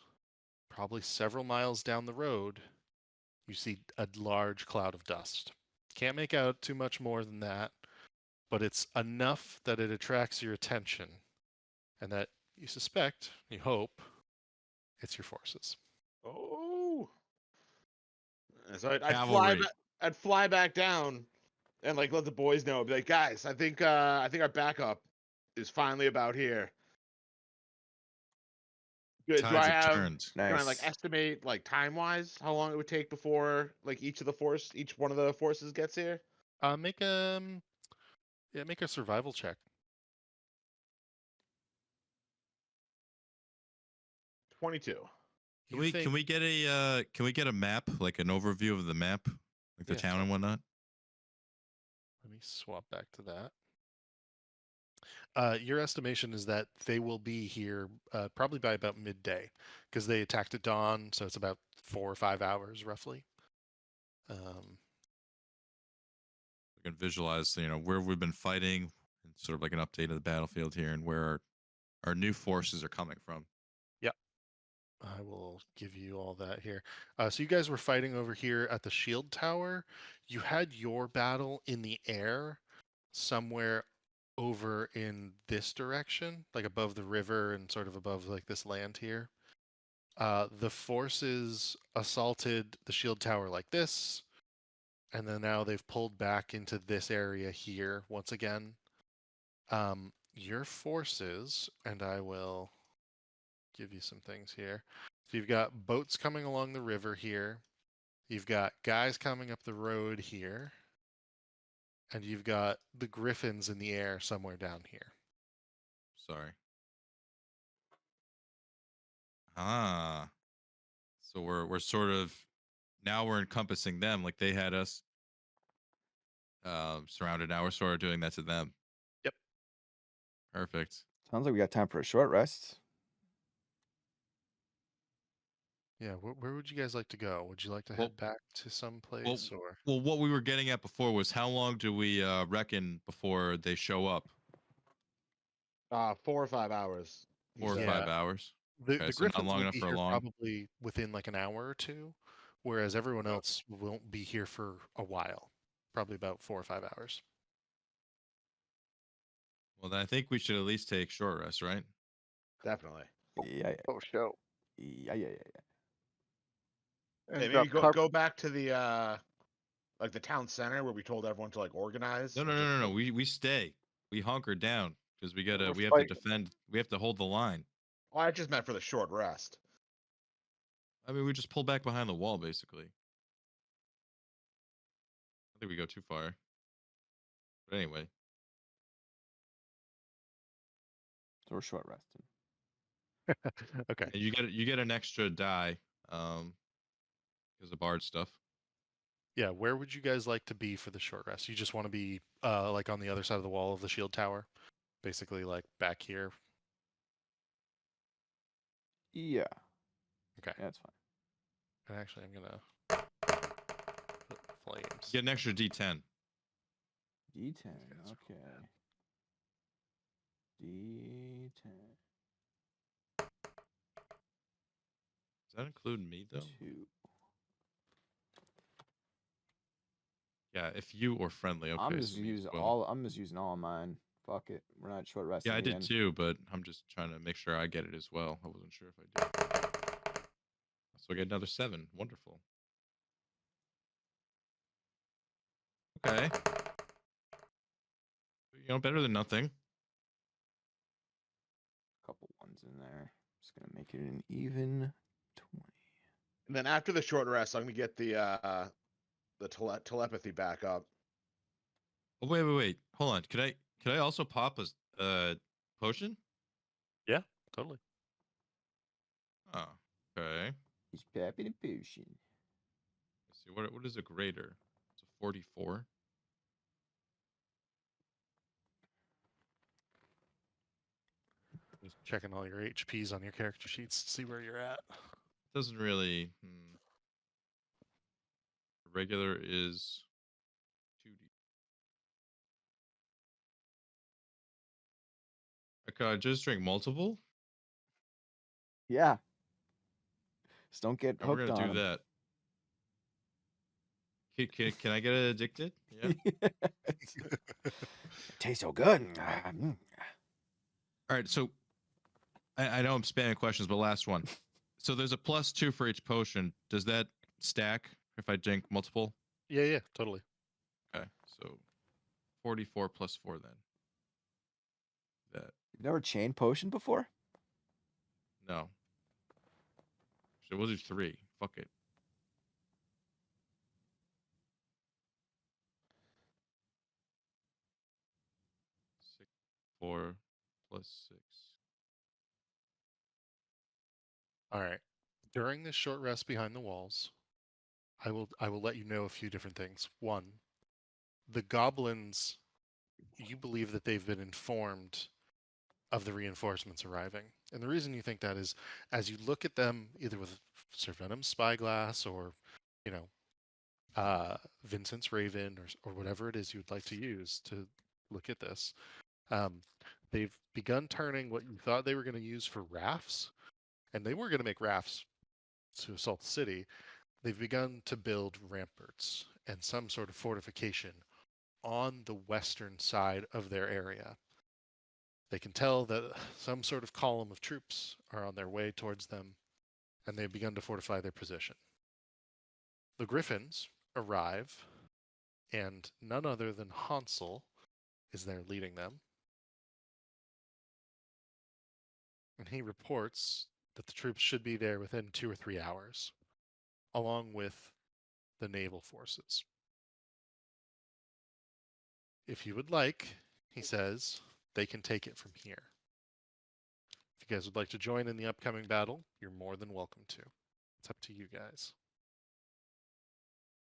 probably several miles down the road, you see a large cloud of dust. Can't make out too much more than that, but it's enough that it attracts your attention and that you suspect, you hope, it's your forces. Oh. So I'd Cavalry. fly back down and like let the boys know. Be like, guys, I think our backup is finally about here. Do I Tides have have? turned. Can I like Nice. estimate like time wise how long it would take before like each one of the forces gets here? Make make a survival check. 22. Can You we think? can we get a map, like an overview of the map, like the Yeah, town and whatnot? Let me swap back to that. Your estimation is that they will be here probably by about midday, because they attacked at dawn, so it's about 4 or 5 hours roughly. We can visualize, where we've been fighting, and sort of like an update of the battlefield here, and where our new forces are coming from. Yep. I will give you all that here. So you guys were fighting over here at the shield tower. You had your battle in the air somewhere over in this direction, like above the river and sort of above like this land here. The forces assaulted the shield tower like this, and then now they've pulled back into this area here once again. Your forces, and I will give you some things here. So you've got boats coming along the river here. You've got guys coming up the road here. And you've got the griffins in the air somewhere down here. Sorry. Ah. So we're sort of now we're encompassing them like they had us surrounded. Now we're sort of doing that to them. Yep. Perfect. Sounds like we got time for a short rest. Yeah, where would you guys like to go? Would you like to Well- head back to some place or? Well, what we were getting at before was how long do we reckon before they show up? 4 or 5 hours. 4 or Yeah. 5 hours. The Okay, so not griffins long will enough be for a here long. probably within like an hour or two, whereas everyone else won't be here for a while, probably about 4 or 5 hours. Well, then I think we should at least take short rest, right? Definitely. Yeah, Oh, show. yeah. And Hey, maybe go back to the like the town center where we told everyone to like organize. No, and no, no, just, no, no. like- We stay. We hunker down because we We're have to fighting. defend. We have to hold the line. Oh, I just meant for the short rest. I mean, we just pull back behind the wall, basically. I think we go too far. But anyway, So we're short resting. Okay. and you get an extra die, because of bard stuff. Yeah, where would you guys like to be for the short rest? You just want to be like on the other side of the wall of the shield tower, basically like back here. Yeah. Okay. Yeah, that's fine. And actually, I'm gonna put flames. Get an extra D10. D10. guys roll Okay. D10. Does that include me though? 2. Yeah, if you or friendly. Okay, I'm just so me as using well. all. I'm just using all of mine. Fuck it. We're not short resting. Yeah, I did again. too, but I'm just trying to make sure I get it as well. I wasn't sure if I did. So I get another 7. Wonderful. Okay. Better than nothing. Couple ones in there. Just gonna make it an even 20. And then after the short rest, I'm gonna get the telepathy back up. Oh, wait. Hold on. Could I also pop a potion? Yeah, totally. Oh, okay. He's popping a potion. Let's see, what is a greater? It's a 44. Just checking all your HPs on your character sheets to see where you're at. Doesn't really. Regular is 2D. Could I just drink multiple? Yeah. Just don't get And we're hooked gonna on do him. that. Can I get addicted? Yeah. It tastes so good. All right. So I know I'm spamming questions, but last one. So there's a +2 for each potion. Does that stack if I drink multiple? Yeah, totally. Okay. So 44 plus 4 then. That You've never chain potion before? no. So we'll do 3. Fuck it. 6, 4 plus 6. All right. During this short rest behind the walls, I will let you know a few different things. One, the goblins, you believe that they've been informed of the reinforcements arriving. And the reason you think that is, as you look at them, either with Sir Venom's spyglass or, you know, Vincent's Raven or whatever it is you'd like to use to look at this, they've begun turning what you thought they were going to use for rafts, and they were going to make rafts to assault the city. They've begun to build ramparts and some sort of fortification on the western side of their area. They can tell that some sort of column of troops are on their way towards them, and they've begun to fortify their position. The Griffins arrive, and none other than Hansel is there leading them. And he reports that the troops should be there within 2 or 3 hours, along with the naval forces. If you would like, he says, they can take it from here. If you guys would like to join in the upcoming battle, you're more than welcome to. It's up to you guys.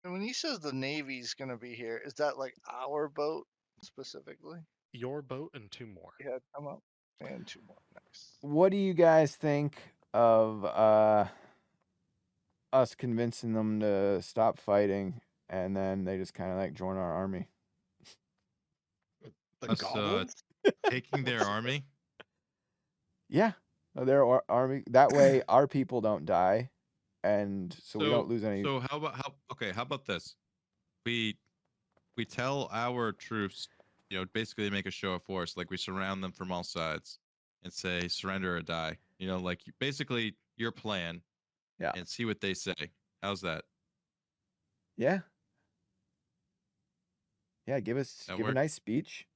And when he says the Navy's gonna be here, is that like our boat specifically? Your boat and 2 more. Yeah, come up. And 2 more. Nice. What do you guys think of us convincing them to stop fighting and then they just kind of like join our army? The Us, goblins? taking their army. Yeah, their army. That way, our people don't die, and so we don't lose any. So how about this? We tell our troops, you know, basically make a show of force, like we surround them from all sides and say surrender or die. You know, like basically your plan. Yeah. And see what they say. How's that? Yeah. Yeah, give a work? nice speech,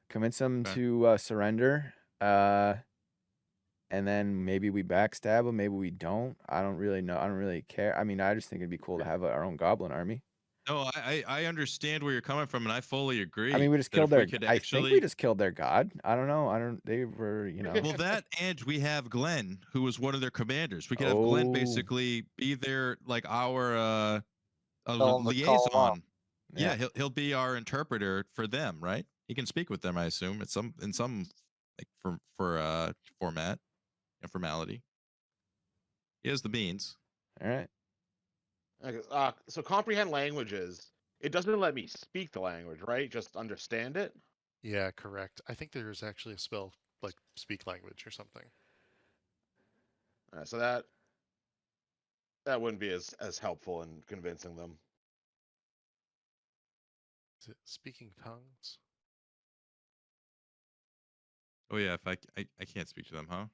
convince them Okay. to surrender, and then maybe we backstab them, maybe we don't. I don't really know. I don't really care. I mean, I just think it'd be cool to have our own goblin army. No, I understand where you're coming from, and I fully agree. I mean, we just that killed if we their. could I think we just killed their god. I don't know. I don't. They were, you know. Well, that and we have Glenn, who was one of their commanders. We could have Glenn Oh. basically be their like our Tell 'em to call 'em up. liaison. Yeah. Yeah, he'll be our interpreter for them, right? He can speak with them, I assume, in some like for format and formality. He has the beans. All right. Okay, so comprehend languages. It doesn't let me speak the language, right? Just understand it. Yeah, correct. I think there's actually a spell like speak language or something. So that wouldn't be as helpful in convincing them. Is it speaking tongues? Oh yeah, if I can't speak to them, huh?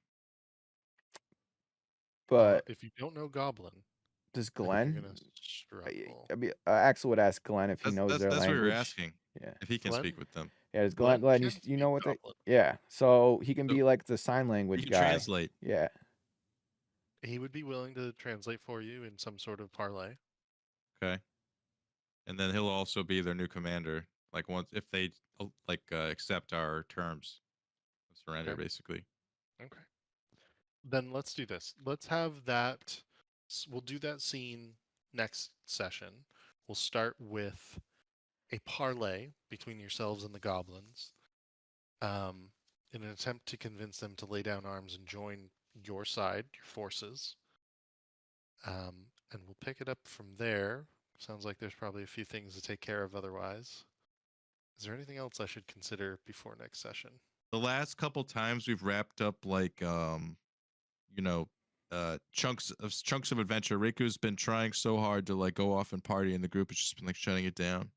But if you don't know Goblin, does I think Glenn? you're gonna struggle. I mean, Axel would ask Glenn if he knows their that's language. what we were asking. Yeah. If he can Glenn? speak with them. Yeah, does Glenn, you can know speak what they? Goblin. Yeah, so he can So be like the sign language He can guy. translate. Yeah. He would be willing to translate for you in some sort of parlay. Okay. And then he'll also be their new commander. Like once if they accept our terms of surrender, Okay. basically. Okay. Then let's do this. Let's have that. We'll do that scene next session. We'll start with a parlay between yourselves and the goblins, in an attempt to convince them to lay down arms and join your side, your forces. And we'll pick it up from there. Sounds like there's probably a few things to take care of otherwise. Is there anything else I should consider before next session? The last couple times we've wrapped up like chunks of adventure. Riku's been trying so hard to like go off and party, and the group has just been like shutting it down.